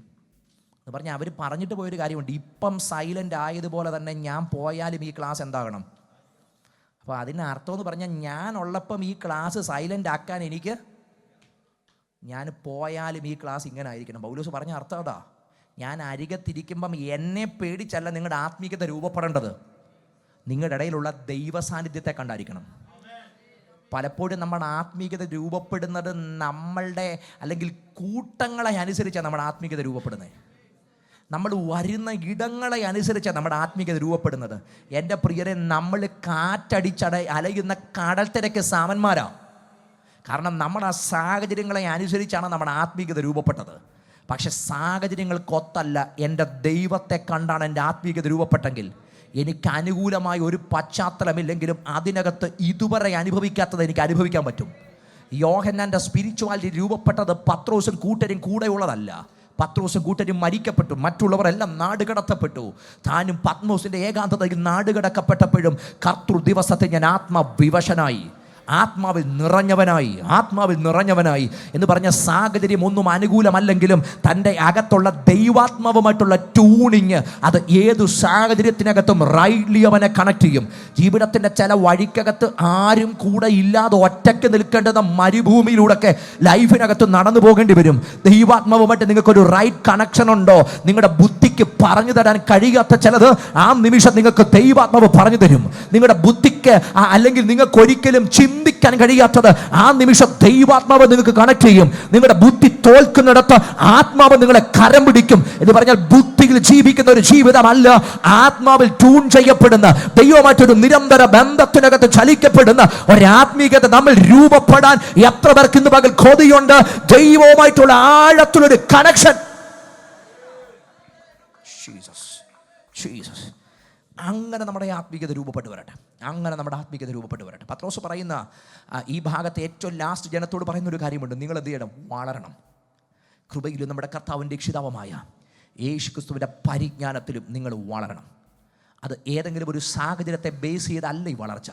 Speaker 1: എന്ന് പറഞ്ഞാൽ അവർ പറഞ്ഞിട്ട് പോയൊരു കാര്യമുണ്ട്, ഇപ്പം സൈലൻ്റ് ആയതുപോലെ തന്നെ ഞാൻ പോയാലും ഈ ക്ലാസ് എന്താകണം. അപ്പോൾ അതിന് അർത്ഥമെന്ന് പറഞ്ഞാൽ ഞാൻ ഉള്ളപ്പം ഈ ക്ലാസ് സൈലൻ്റ് ആക്കാൻ ഞാൻ പോയാലും ഈ ക്ലാസ് ഇങ്ങനെ ആയിരിക്കണം. പൗലോസ് പറഞ്ഞ അർത്ഥം അതാ. ഞാൻ അരികത്തിരിക്കുമ്പം എന്നെ പേടിച്ചല്ല നിങ്ങളുടെ ആത്മീയത രൂപപ്പെടേണ്ടത്, നിങ്ങളുടെ ഇടയിലുള്ള ദൈവ സാന്നിധ്യത്തെ കണ്ടായിരിക്കണം. പലപ്പോഴും നമ്മുടെ ആത്മീയത രൂപപ്പെടുന്നത് നമ്മളുടെ അല്ലെങ്കിൽ കൂട്ടങ്ങളെ അനുസരിച്ചാണ് നമ്മുടെ ആത്മീയത രൂപപ്പെടുന്നത്. നമ്മൾ വരുന്ന ഇടങ്ങളെ അനുസരിച്ചാണ് നമ്മുടെ ആത്മീയത രൂപപ്പെടുന്നത്. എൻ്റെ പ്രിയരെ, നമ്മൾ അലയുന്ന കടൽ തിരക്ക് സാമന്മാരാ. കാരണം നമ്മുടെ സാഹചര്യങ്ങളെ അനുസരിച്ചാണ് നമ്മുടെ ആത്മീയത രൂപപ്പെട്ടത്. പക്ഷെ സാഹചര്യങ്ങൾക്കൊത്തല്ല, എൻ്റെ ദൈവത്തെ കണ്ടാണ് എൻ്റെ ആത്മീയത രൂപപ്പെട്ടെങ്കിൽ എനിക്ക് അനുകൂലമായ ഒരു പശ്ചാത്തലമില്ലെങ്കിലും അതിനകത്ത് ഇതുവരെ അനുഭവിക്കാത്തത് എനിക്ക് അനുഭവിക്കാൻ പറ്റും. യോഹന്നാൻ്റെ സ്പിരിച്വാലിറ്റി രൂപപ്പെട്ടത് പത്രോസും കൂട്ടരും കൂടെയുള്ളതല്ല. പത്രോസും കൂട്ടരും മരിക്കപ്പെട്ടു, മറ്റുള്ളവരെല്ലാം നാടുകടത്തപ്പെട്ടു. താനും പത്മോസിൻ്റെ ഏകാന്തതയിൽ നാടുകടക്കപ്പെട്ടപ്പോഴും കർത്തൃ ദിവസത്തെ ഞാൻ ആത്മവിവശനായി, ആത്മാവിൽ നിറഞ്ഞവനായി എന്ന് പറഞ്ഞ സാഹചര്യം ഒന്നും അനുകൂലമല്ലെങ്കിലും തൻ്റെ അകത്തുള്ള ദൈവാത്മാവുമായിട്ടുള്ള ട്യൂണിങ് അത് ഏതു സാഹചര്യത്തിനകത്തും റൈറ്റ്ലി അവനെ കണക്ട് ചെയ്യും. ജീവിതത്തിൻ്റെ ചില വഴിക്കകത്ത് ആരും കൂടെ ഇല്ലാതെ ഒറ്റയ്ക്ക് നിൽക്കേണ്ടുന്ന മരുഭൂമിയിലൂടെയൊക്കെ ലൈഫിനകത്ത് നടന്നു പോകേണ്ടി വരും. ദൈവാത്മാവുമായിട്ട് നിങ്ങൾക്കൊരു റൈറ്റ് കണക്ഷൻ ഉണ്ടോ? നിങ്ങളുടെ ബുദ്ധിക്ക് പറഞ്ഞു തരാൻ കഴിയാത്ത ചിലത് ആ നിമിഷം നിങ്ങൾക്ക് ദൈവാത്മാവ് പറഞ്ഞു തരും. നിങ്ങളുടെ ബുദ്ധിക്ക് അല്ലെങ്കിൽ നിങ്ങൾക്ക് ഒരിക്കലും ചിന്തിക്കാൻ കഴിയാത്തത് ആ നിമിഷം ദൈവാത്മാവ് നിങ്ങൾക്ക് കണക്ട് ചെയ്യും. നിങ്ങളുടെ ബുദ്ധി തോൽക്കുന്നിടത്ത് ആത്മാവ് നിങ്ങളെ കരം പിടിക്കും. എന്ന് പറഞ്ഞാൽ ബുദ്ധിയിൽ ജീവിക്കുന്ന ഒരു ജീവിതമല്ല, ആത്മാവിൽ ട്യൂൺ ചെയ്യപ്പെടുന്ന ദൈവമായിട്ടൊരു നിരന്തര ബന്ധത്തിനകത്ത് ചലിക്കപ്പെടുന്ന ഒരാത്മീയത നമ്മൾ രൂപപ്പെടാൻ എത്ര പേർക്ക് ഇന്ന് പകൽ കൊതിയുണ്ട്? ദൈവവുമായിട്ടുള്ള ആഴത്തിലൊരു കണക്ഷൻ. അങ്ങനെ നമ്മുടെ ആത്മീയത രൂപപ്പെട്ടു വരട്ടെ. പത്രോസ് പറയുന്ന ഈ ഭാഗത്തെ ഏറ്റവും ലാസ്റ്റ് ജനത്തോട് പറയുന്ന ഒരു കാര്യമുണ്ട്, നിങ്ങൾ എന്ത് ചെയ്യണം? വളരണം. കൃപയിലും നമ്മുടെ കർത്താവിൻ്റെ രക്ഷിതാവുമായ യേശുക്രിസ്തുവിൻ്റെ പരിജ്ഞാനത്തിലും നിങ്ങൾ വളരണം. അത് ഏതെങ്കിലും ഒരു സാഹചര്യത്തെ ബേസ് ചെയ്തല്ല ഈ വളർച്ച,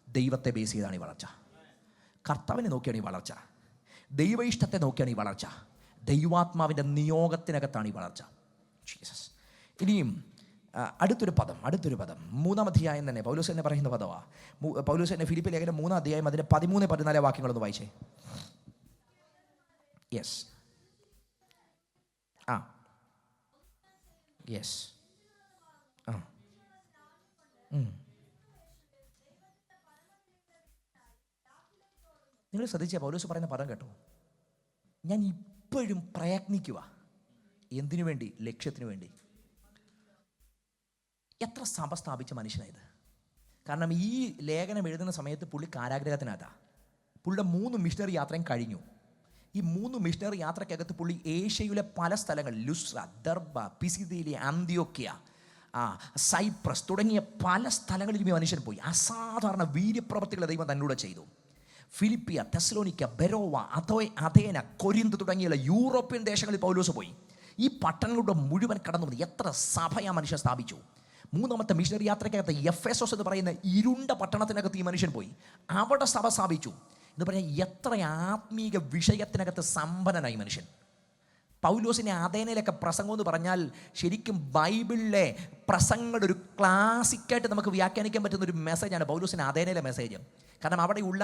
Speaker 1: ദൈവത്തെ ബേസ് ചെയ്താണ് ഈ വളർച്ച. കർത്താവിനെ നോക്കിയാണ് ഈ വളർച്ച, ദൈവ ഇഷ്ടത്തെ നോക്കിയാണ് ഈ വളർച്ച, ദൈവാത്മാവിൻ്റെ നിയോഗത്തിനകത്താണ് ഈ വളർച്ച. ജീസസ്. ഇനിയും അടുത്തൊരു പദം 3-ാം അധ്യായം തന്നെ പൗലോസ് തന്നെ പറയുന്ന പദമാണ്. പൗലോസ് തന്നെ ഫിലിപ്പി ലേഖനം 3-ാം അധ്യായം അതിൻ്റെ 13-14 വാക്യങ്ങളൊന്ന് വായിച്ചേ. യെസ് നിങ്ങൾ ശ്രദ്ധിച്ച പൗലോസ് പറയുന്ന പദം കേട്ടോ? ഞാൻ ഇപ്പോഴും പ്രയത്നിക്കുക. എന്തിനു വേണ്ടി? ലക്ഷ്യത്തിനു വേണ്ടി. എത്ര സഭ സ്ഥാപിച്ച മനുഷ്യനായത്! കാരണം ഈ ലേഖനം എഴുതുന്ന സമയത്ത് പുള്ളി കാരാഗ്രഹത്തിനകത്താണ്. പുള്ളിയുടെ 3 മിഷണറി യാത്രയും കഴിഞ്ഞു. ഈ 3 മിഷണറി യാത്രയ്ക്കകത്ത് പുള്ളി ഏഷ്യയിലെ പല സ്ഥലങ്ങളിൽ, ലുസ്ര, ദർബ, പിസിദിയ, അന്ത്യോക്യ, സൈപ്രസ് തുടങ്ങിയ പല സ്ഥലങ്ങളിലും ഈ മനുഷ്യൻ പോയി. അസാധാരണ വീര്യപ്രവൃത്തികൾ ദൈവം തന്നൂടെ ചെയ്തു. ഫിലിപ്പിയ, തെസ്സലോനിക്ക, ബെരോവ, അഥേന, കൊരിന്ത് തുടങ്ങിയുള്ള യൂറോപ്യൻ ദേശങ്ങളിൽ പൗലോസ് പോയി. ഈ പട്ടണങ്ങളുടെ മുഴുവൻ കടന്നു വന്നു. എത്ര സഭയാ മനുഷ്യൻ സ്ഥാപിച്ചു! 3-ാമത്തെ മിഷണറി യാത്രയ്ക്കകത്ത് എഫെസോസ് എന്ന് പറയുന്ന ഇരുണ്ട പട്ടണത്തിനകത്ത് ഈ മനുഷ്യൻ പോയി. അവിടെ സഭ സ്ഥാപിച്ചു. എന്ന് പറഞ്ഞാൽ എത്ര ആത്മീക വിഷയത്തിനകത്ത് സമ്പന്നനായി മനുഷ്യൻ. പൗലോസിനെ അഥേനയിലൊക്കെ പ്രസംഗം എന്ന് പറഞ്ഞാൽ ശരിക്കും ബൈബിളിലെ പ്രസംഗങ്ങളുടെ ഒരു ക്ലാസിക്കായിട്ട് നമുക്ക് വ്യാഖ്യാനിക്കാൻ പറ്റുന്ന ഒരു മെസ്സേജാണ് പൗലോസിന് അഥേനയിലെ മെസ്സേജ്. കാരണം അവിടെയുള്ള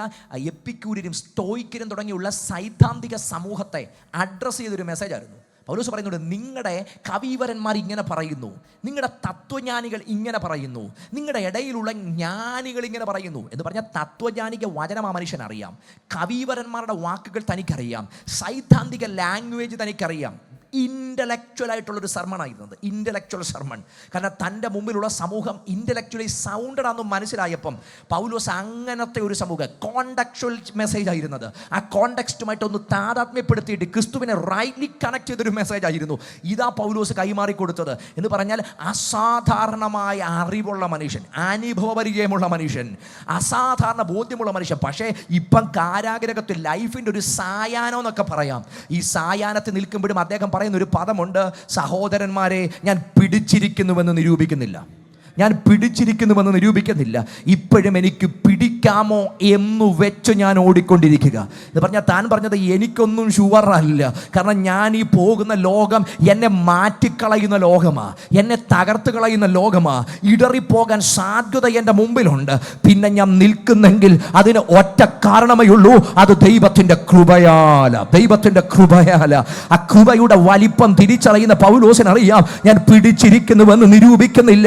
Speaker 1: എപ്പിക്യൂര്യരും സ്റ്റോയിക്കരും തുടങ്ങിയുള്ള സൈദ്ധാന്തിക സമൂഹത്തെ അഡ്രസ്സ് ചെയ്തൊരു മെസ്സേജായിരുന്നു. പൗലോസ് പറയുന്നുണ്ട്, നിങ്ങളുടെ കവീവരന്മാർ ഇങ്ങനെ പറയുന്നു, നിങ്ങളുടെ തത്വജ്ഞാനികൾ ഇങ്ങനെ പറയുന്നു, നിങ്ങളുടെ ഇടയിലുള്ള ജ്ഞാനികൾ ഇങ്ങനെ പറയുന്നു എന്ന് പറഞ്ഞാൽ തത്വജ്ഞാനിക വചനം ആ മനുഷ്യൻ അറിയാം, കവീവരന്മാരുടെ വാക്കുകൾ തനിക്കറിയാം, സൈദ്ധാന്തിക ലാംഗ്വേജ് തനിക്കറിയാം. ഇൻ്റലക്ച്വൽ ആയിട്ടുള്ളൊരു സർമണായിരുന്നത്, ഇൻ്റലക്ച്വൽ സർമൺ. കാരണം തൻ്റെ മുമ്പിലുള്ള സമൂഹം ഇൻ്റലക്ച്വലി സൗണ്ടഡ് ആണെന്ന് മനസ്സിലായപ്പം പൗലോസ് അങ്ങനത്തെ ഒരു സമൂഹം, കോണ്ടക്ച്വൽ മെസ്സേജ് ആയിരുന്നത്. ആ കോണ്ടക്സ്റ്റുമായിട്ടൊന്ന് താതാത്മ്യപ്പെടുത്തിയിട്ട് ക്രിസ്തുവിനെ റൈറ്റ്ലി കണക്ട് ചെയ്തൊരു മെസ്സേജ് ആയിരുന്നു ഇതാ പൗലോസ് കൈമാറി കൊടുത്തത്. എന്ന് പറഞ്ഞാൽ അസാധാരണമായ അറിവുള്ള മനുഷ്യൻ, അനുഭവപരിചയമുള്ള മനുഷ്യൻ, അസാധാരണ ബോധ്യമുള്ള മനുഷ്യൻ. പക്ഷേ ഇപ്പം കാരാഗ്രഹത്തിൽ ലൈഫിൻ്റെ ഒരു സായാഹ്നം എന്നൊക്കെ പറയാം. ഈ സായാഹ്നത്തിൽ നിൽക്കുമ്പോഴും അദ്ദേഹം പറയുന്ന ഒരു പദമുണ്ട്, സഹോദരന്മാരെ ഞാൻ പിടിച്ചിരിക്കുന്നുവെന്ന് നിരൂപിക്കുന്നില്ല, ഞാൻ പിടിച്ചിരിക്കുന്നുവെന്ന് നിരൂപിക്കുന്നില്ല, ഇപ്പോഴും എനിക്ക് പിടിക്കാമോ എന്ന് വെച്ച് ഞാൻ ഓടിക്കൊണ്ടിരിക്കുക. എന്ന് പറഞ്ഞാൽ താൻ പറഞ്ഞത് എനിക്കൊന്നും ഷുവറല്ല. കാരണം ഞാൻ ഈ പോകുന്ന ലോകം എന്നെ മാറ്റിക്കളയുന്ന ലോകമാണ്, എന്നെ തകർത്ത് കളയുന്ന ലോകമാണ്. ഇടറിപ്പോകാൻ സാധ്യത എൻ്റെ മുമ്പിലുണ്ട്. പിന്നെ ഞാൻ നിൽക്കുന്നെങ്കിൽ അതിന് ഒറ്റ കാരണമേ ഉള്ളൂ, അത് ദൈവത്തിൻ്റെ കൃപയാല, ദൈവത്തിൻ്റെ കൃപയാല. ആ കൃപയുടെ വലിപ്പം തിരിച്ചറിയുന്ന പൗലോസിനറിയാം, ഞാൻ പിടിച്ചിരിക്കുന്നുവെന്ന് നിരൂപിക്കുന്നില്ല,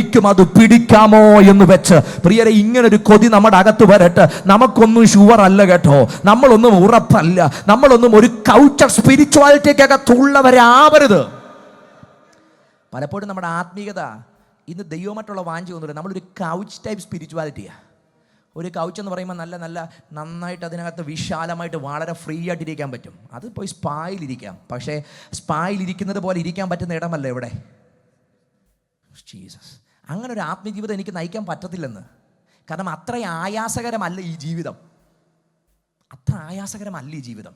Speaker 1: എനിക്കും അത് പിടിക്കാമോ എന്ന് വെച്ച്. പ്രിയരെ, ഇങ്ങനൊരു കൊതി നമ്മുടെ അകത്ത് വരട്ടെ. നമുക്കൊന്നും ഷുവർ അല്ല കേട്ടോ, നമ്മളൊന്നും ഉറപ്പല്ല, നമ്മളൊന്നും ഒരു കൗച്ചർ സ്പിരിച്വാലിറ്റിക്കകത്തുള്ളവരാവരുത്. പലപ്പോഴും നമ്മുടെ ആത്മീയത ഇന്ന് ദൈവമായിട്ടുള്ള വാഞ്ച ഒന്നുമില്ല, നമ്മളൊരു കൗച്ച് ടൈപ്പ് സ്പിരിച്വാലിറ്റിയാണ്. ഒരു കൗച്ച് എന്ന് പറയുമ്പോൾ നന്നായിട്ട് അതിനകത്ത് വിശാലമായിട്ട് വളരെ ഫ്രീ ആയിട്ടിരിക്കാൻ പറ്റും. അത് പോയി സ്പായിലിരിക്കാം. പക്ഷേ സ്പായിലിരിക്കുന്നത് പോലെ ഇരിക്കാൻ പറ്റുന്ന ഇടമല്ല ഇവിടെ. ജീസസ്, അങ്ങനെ ഒരു ആത്മജീവിതം എനിക്ക് നയിക്കാൻ പറ്റത്തില്ലെന്ന്. കാരണം അത്ര ആയാസകരമല്ല ഈ ജീവിതം, അത്ര ആയാസകരമല്ല ഈ ജീവിതം.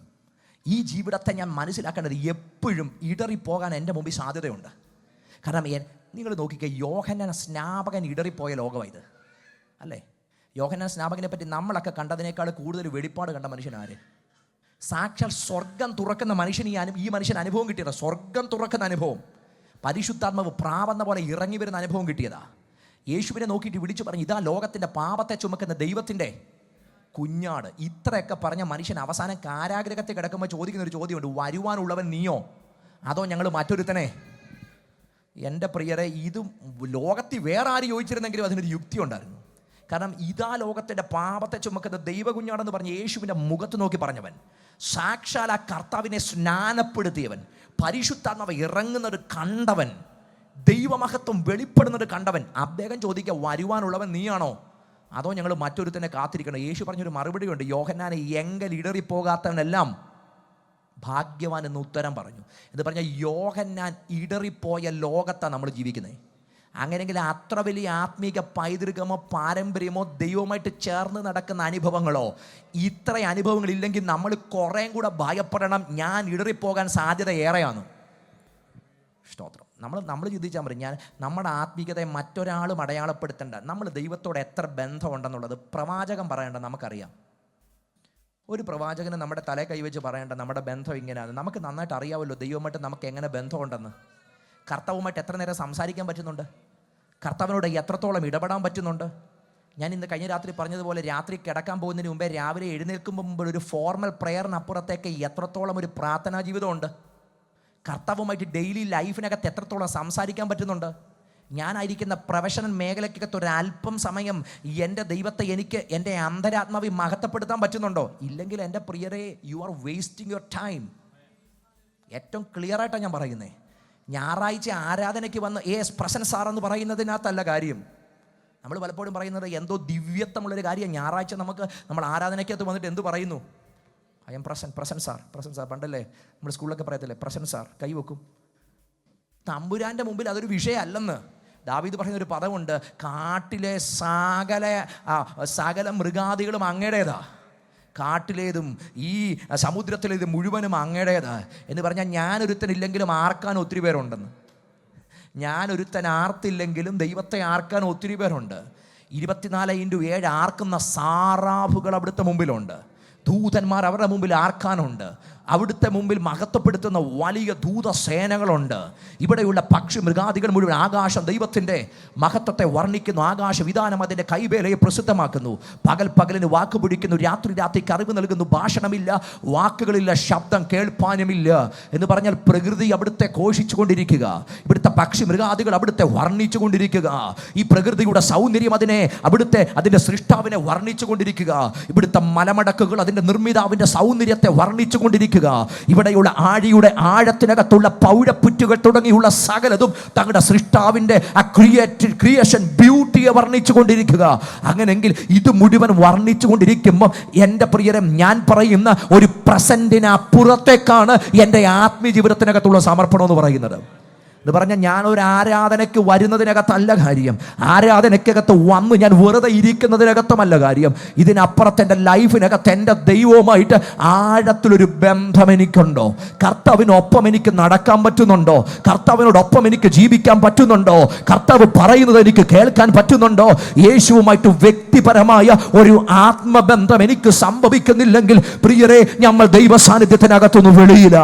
Speaker 1: ഈ ജീവിതത്തെ ഞാൻ മനസ്സിലാക്കേണ്ടത് എപ്പോഴും ഇടറിപ്പോകാൻ എൻ്റെ മുമ്പിൽ സാധ്യതയുണ്ട്. കാരണം നിങ്ങൾ നോക്കിക്കേ, യോഹന്നാൻ സ്നാപകൻ ഇടറിപ്പോയ ലോകമായത് അല്ലേ? യോഹന്നാൻ സ്നാപകനെ പറ്റി നമ്മളൊക്കെ കണ്ടതിനേക്കാൾ കൂടുതൽ വെളിപ്പാട് കണ്ട മനുഷ്യനാര്? സാക്ഷാൽ സ്വർഗം തുറക്കുന്ന മനുഷ്യൻ ഈ മനുഷ്യൻ അനുഭവം കിട്ടിയത്, സ്വർഗം തുറക്കുന്ന അനുഭവം, പരിശുദ്ധാത്മാവ് പ്രാവെന്ന പോലെ ഇറങ്ങി വരുന്ന അനുഭവം കിട്ടിയതാ. യേശുവിനെ നോക്കിയിട്ട് വിളിച്ചു പറഞ്ഞു, ഇതാ ലോകത്തിൻ്റെ പാപത്തെ ചുമക്കുന്ന ദൈവത്തിൻ്റെ കുഞ്ഞാട്. ഇത്രയൊക്കെ പറഞ്ഞ മനുഷ്യൻ അവസാനം കാരാഗ്രഹത്തിൽ കിടക്കുമ്പോൾ ചോദിക്കുന്ന ഒരു ചോദ്യമുണ്ട്, വരുവാനുള്ളവൻ നീയോ അതോ ഞങ്ങൾ മറ്റൊരുത്തനെ? എൻ്റെ പ്രിയരെ, ഇത് ലോകത്തിൽ വേറെ ആര് ചോദിച്ചിരുന്നെങ്കിലും അതിനൊരു യുക്തി ഉണ്ടായിരുന്നു. കാരണം ഇതാ ലോകത്തിൻ്റെ പാപത്തെ ചുമക്കുന്ന ദൈവകുഞ്ഞാടെന്ന് പറഞ്ഞ് യേശുവിൻ്റെ മുഖത്ത് നോക്കി പറഞ്ഞവൻ, സാക്ഷാൽ ആ കർത്താവിനെ സ്നാനപ്പെടുത്തിയവൻ, പരിശുദ്ധാത്മാവ് ഇറങ്ങുന്നത് കണ്ടവൻ, ദൈവമഹത്വം വെളിപ്പെടുന്നത് കണ്ടവൻ, അദ്ദേഹം ചോദിക്കുക, വരുവാനുള്ളവൻ നീയാണോ അതോ ഞങ്ങൾ മറ്റൊരുത്തനെ കാത്തിരിക്കണം? യേശു പറഞ്ഞൊരു മറുപടിയുണ്ട്, യോഹന്നാനെ എങ്കൽ ഇടറിപ്പോകാത്തവനെല്ലാം ഭാഗ്യവാൻ എന്ന് ഉത്തരം പറഞ്ഞു. എന്ന് പറഞ്ഞാൽ യോഹന്നാൻ ഇടറിപ്പോയ ലോകത്താണ് നമ്മൾ ജീവിക്കുന്നത്. അങ്ങനെയെങ്കിൽ അത്ര വലിയ ആത്മീക പൈതൃകമോ പാരമ്പര്യമോ ദൈവവുമായിട്ട് ചേർന്ന് നടക്കുന്ന അനുഭവങ്ങളോ, ഇത്ര അനുഭവങ്ങളില്ലെങ്കിൽ നമ്മൾ കുറേയും കൂടെ ഭയപ്പെടണം. ഞാൻ ഇടറിപ്പോകാൻ സാധ്യത ഏറെയാണ്. സ്തോത്രം. നമ്മൾ ചിന്തിച്ചാൽ മതി, നമ്മുടെ ആത്മീകതയെ മറ്റൊരാളും അടയാളപ്പെടുത്തേണ്ട. നമ്മൾ ദൈവത്തോട് എത്ര ബന്ധമുണ്ടെന്നുള്ളത് പ്രവാചകൻ പറയേണ്ട നമുക്കറിയാം. ഒരു പ്രവാചകന് നമ്മുടെ തലേ കൈവച്ച് പറയേണ്ട നമ്മുടെ ബന്ധം ഇങ്ങനെയാണ്. നമുക്ക് നന്നായിട്ട് അറിയാമല്ലോ ദൈവമായിട്ട് നമുക്ക് എങ്ങനെ ബന്ധമുണ്ടെന്ന്. കർത്താവുമായിട്ട് എത്ര നേരം സംസാരിക്കാൻ പറ്റുന്നുണ്ട്, കർത്താവിനോട് എത്രത്തോളം ഇടപെടാൻ പറ്റുന്നുണ്ട്. ഞാൻ ഇന്ന് കഴിഞ്ഞ രാത്രി പറഞ്ഞതുപോലെ, രാത്രി കിടക്കാൻ പോകുന്നതിന് മുമ്പേ രാവിലെ എഴുന്നേൽക്കുമ്പോൾ മുമ്പ് ഒരു ഫോർമൽ പ്രെയറിനപ്പുറത്തേക്ക് എത്രത്തോളം ഒരു പ്രാർത്ഥനാ ജീവിതമുണ്ട്. കർത്താവുമായിട്ട് ഡെയിലി ലൈഫിനകത്ത് എത്രത്തോളം സംസാരിക്കാൻ പറ്റുന്നുണ്ട്. ഞാനായിരിക്കുന്ന പ്രൊഫഷണൽ മേഖലയ്ക്കകത്ത് ഒരല്പം സമയം എൻ്റെ ദൈവത്തെ എനിക്ക് എൻ്റെ അന്തരാത്മാവിൽ മഹത്വപ്പെടുത്താൻ പറ്റുന്നുണ്ടോ? ഇല്ലെങ്കിൽ എൻ്റെ പ്രിയരെ, you are wasting your time. ഏറ്റവും ക്ലിയറായിട്ടാണ് ഞാൻ പറയുന്നത്. ഞായറാഴ്ച ആരാധനയ്ക്ക് വന്ന് പ്രസൻസ് സാറെന്ന് പറയുന്നതിനകത്തല്ല കാര്യം. നമ്മൾ പലപ്പോഴും പറയുന്നത് എന്തോ ദിവ്യത്വമുള്ളൊരു കാര്യം. ഞായറാഴ്ച നമ്മൾ ആരാധനയ്ക്കകത്ത് വന്നിട്ട് എന്ത് പറയുന്നു? I am presence sir. പണ്ടല്ലേ നമ്മൾ സ്കൂളിലൊക്കെ പറയത്തില്ലേ, പ്രസൻസ് സാർ, കൈവെക്കും. തമ്പുരാൻ്റെ മുമ്പിൽ അതൊരു വിഷയമല്ലെന്ന് ദാവീദ് പറയുന്നൊരു പദമുണ്ട്, കാട്ടിലെ സകല മൃഗാദികളും അങ്ങയുടേതാ, കാട്ടിലേതും ഈ സമുദ്രത്തിലേതും മുഴുവനും അങ്ങയുടേതാ എന്ന് പറഞ്ഞാൽ ഞാനൊരുത്തനില്ലെങ്കിലും ആർക്കാൻ ഒത്തിരി പേരുണ്ടെന്ന്. ഞാനൊരുത്തൻ ആർത്തില്ലെങ്കിലും ദൈവത്തെ ആർക്കാൻ ഒത്തിരി പേരുണ്ട്. 24/7 ആർക്കുന്ന സാറാഫുകൾ അവിടുത്തെ മുമ്പിലുണ്ട്. ദൂതന്മാർ അവരുടെ മുമ്പിൽ ആർക്കാനുണ്ട്. അവിടുത്തെ മുമ്പിൽ മഹത്വപ്പെടുത്തുന്ന വലിയ ദൂതസേനകളുണ്ട്. ഇവിടെയുള്ള പക്ഷി മൃഗാദികൾ മുഴുവൻ ആകാശം ദൈവത്തിൻ്റെ മഹത്വത്തെ വർണ്ണിക്കുന്നു. ആകാശവിധാനം അതിൻ്റെ കൈവേലയെ പ്രസിദ്ധമാക്കുന്നു. പകലിന് വാക്ക് പിടിക്കുന്നു, രാത്രിക്ക് അറിവ് നൽകുന്നു. ഭാഷണമില്ല, വാക്കുകളില്ല, ശബ്ദം കേൾപ്പാനുമില്ല എന്ന് പറഞ്ഞാൽ പ്രകൃതി അവിടുത്തെ ഘോഷിച്ചുകൊണ്ടിരിക്കുക, ഇവിടുത്തെ പക്ഷി മൃഗാദികൾ അവിടുത്തെ വർണ്ണിച്ചു കൊണ്ടിരിക്കുക. ഈ പ്രകൃതിയുടെ സൗന്ദര്യം അതിൻ്റെ സൃഷ്ടാവിനെ വർണ്ണിച്ചു കൊണ്ടിരിക്കുക. ഇവിടുത്തെ മലമടക്കുകൾ അതിൻ്റെ നിർമ്മിതാവിൻ്റെ സൗന്ദര്യത്തെ വർണ്ണിച്ചു കൊണ്ടിരിക്കുക. പ്രാപിക്കുക. ഇവിടെയുള്ള ആഴിയുടെ ആഴത്തിനകത്തുള്ള പൗഴപ്പുറ്റുകൾ തുടങ്ങിയുള്ള സകലതും തങ്ങളുടെ സൃഷ്ടാവിൻ്റെ ആ ക്രിയേഷൻ ബ്യൂട്ടിയെ വർണ്ണിച്ചു കൊണ്ടിരിക്കുക. അങ്ങനെങ്കിൽ ഇത് മുഴുവൻ വർണ്ണിച്ചു കൊണ്ടിരിക്കുമ്പോൾ എൻ്റെ പ്രിയരെ, ഞാൻ പറയുന്ന ഒരു പ്രസന്റിനപ്പുറത്തേക്കാണ് എൻ്റെ ആത്മീയ ജീവിതത്തിനകത്തുള്ള സമർപ്പണം എന്ന് പറയുന്നത്. എന്ന് പറഞ്ഞാൽ ഞാനൊരു ആരാധനയ്ക്ക് വരുന്നതിനകത്തല്ല കാര്യം, ആരാധനയ്ക്കകത്ത് വന്ന് ഞാൻ വെറുതെ ഇരിക്കുന്നതിനകത്തുമല്ല കാര്യം. ഇതിനപ്പുറത്ത് എൻ്റെ ലൈഫിനകത്ത് എൻ്റെ ദൈവവുമായിട്ട് ആഴത്തിലൊരു ബന്ധം എനിക്കുണ്ടോ? കർത്താവിനൊപ്പം എനിക്ക് നടക്കാൻ പറ്റുന്നുണ്ടോ? കർത്താവിനോടൊപ്പം എനിക്ക് ജീവിക്കാൻ പറ്റുന്നുണ്ടോ? കർത്താവ് പറയുന്നത് എനിക്ക് കേൾക്കാൻ പറ്റുന്നുണ്ടോ? യേശുവുമായിട്ട് വ്യക്തിപരമായ ഒരു ആത്മബന്ധം എനിക്ക് സംഭവിക്കുന്നില്ലെങ്കിൽ പ്രിയരെ, നമ്മൾ ദൈവ സാന്നിധ്യത്തിനകത്തൊന്നും വെളിയില്ല.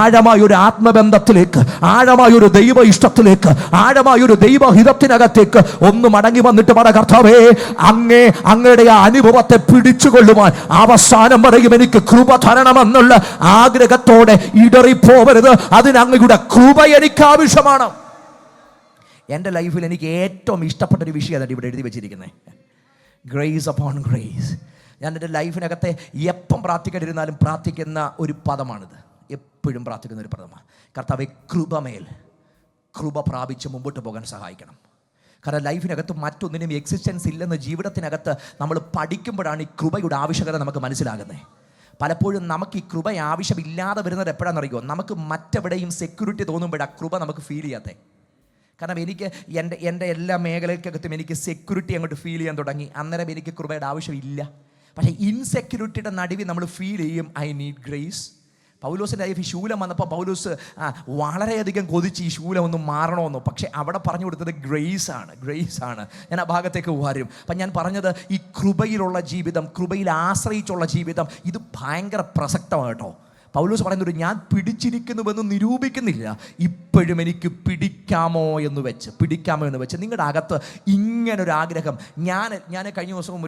Speaker 1: ആഴമായ ഒരു ആത്മബന്ധത്തിലേക്ക്, ആഴമായ ഒരു ദൈവ ഇഷ്ടത്തിലേക്ക്, ആഴമായ ഒരു ദൈവഹിതത്തിനകത്തേക്ക് ഒന്ന് മടങ്ങി വന്നിട്ട് പറ, കർത്താവേ, അങ്ങയുടെ ആ അനുഭവത്തെ പിടിച്ചുകൊള്ളുവാൻ അവസാനം വരെയും എനിക്ക് കൃപ തരണമെന്നുള്ള ആഗ്രഹത്തോടെ ഇടറിപ്പോവരുത്. അതിന് അങ്ങയുടെ കൃപ എനിക്ക് ആവശ്യമാണ്. എൻ്റെ ലൈഫിൽ എനിക്ക് ഏറ്റവും ഇഷ്ടപ്പെട്ട ഒരു വിഷയം അതാണ് ഇവിടെ എഴുതി വെച്ചിരിക്കുന്നത്, ഗ്രേസ് അപ്പോൺ ഗ്രേസ്. ഞാൻ എൻ്റെ ലൈഫിനകത്തെ എപ്പം പ്രാർത്ഥിക്കാതിരുന്നാലും പ്രാർത്ഥിക്കുന്ന ഒരു പദമാണിത്. എപ്പോഴും പ്രാർത്ഥിക്കുന്ന ഒരു പദമാണ്, കർത്താവേ, കൃപമേൽ കൃപ പ്രാപിച്ച് മുമ്പോട്ട് പോകാൻ സഹായിക്കണം. കാരണം ലൈഫിനകത്ത് മറ്റൊന്നിനും എക്സിസ്റ്റൻസ് ഇല്ലെന്ന് ജീവിതത്തിനകത്ത് നമ്മൾ പഠിക്കുമ്പോഴാണ് ഈ കൃപയുടെ ആവശ്യകത നമുക്ക് മനസ്സിലാകുന്നത്. പലപ്പോഴും നമുക്ക് ഈ കൃപ ആവശ്യമില്ലാതെ വരുന്നത് എപ്പോഴാണെന്നറിയോ? നമുക്ക് മറ്റെവിടെയും സെക്യൂരിറ്റി തോന്നുമ്പോഴാണ് കൃപ നമുക്ക് ഫീൽ ചെയ്യാത്തത്. കാരണം എനിക്ക് എൻ്റെ എല്ലാ മേഖലയ്ക്കകത്തും എനിക്ക് സെക്യൂരിറ്റി അങ്ങോട്ട് ഫീൽ ചെയ്യാൻ തുടങ്ങി. അന്നേരം എനിക്ക് കൃപയുടെ ആവശ്യമില്ല. പക്ഷേ ഇൻസെക്യൂരിറ്റിയുടെ നടുവിൽ നമ്മൾ ഫീൽ ചെയ്യും, ഐ നീഡ് ഗ്രേസ്. പൗലോസിൻ്റെ ലൈഫ് ശൂലം വന്നപ്പോൾ പൗലോസ് വളരെയധികം കൊതിച്ച് ഈ ശൂലം ഒന്നും മാറണമെന്നോ. പക്ഷേ അവിടെ പറഞ്ഞു കൊടുത്തത് ഗ്രേസ് ആണ്. ഞാൻ ആ ഭാഗത്തേക്ക് വരും. അപ്പം ഞാൻ പറഞ്ഞത് ഈ കൃപയിലുള്ള ജീവിതം, കൃപയിൽ ആശ്രയിച്ചുള്ള ജീവിതം, ഇത് ഭയങ്കര പ്രസക്തമാണ് കേട്ടോ. പൗലോസ് പറയുന്നത്, ഞാൻ പിടിച്ചിരിക്കുന്നുവെന്ന് നിരൂപിക്കുന്നില്ല, ഇപ്പോഴും എനിക്ക് പിടിക്കാമോ എന്ന് വെച്ച് നിങ്ങളുടെ അകത്ത് ഇങ്ങനൊരു ആഗ്രഹം. ഞാൻ കഴിഞ്ഞ ദിവസവും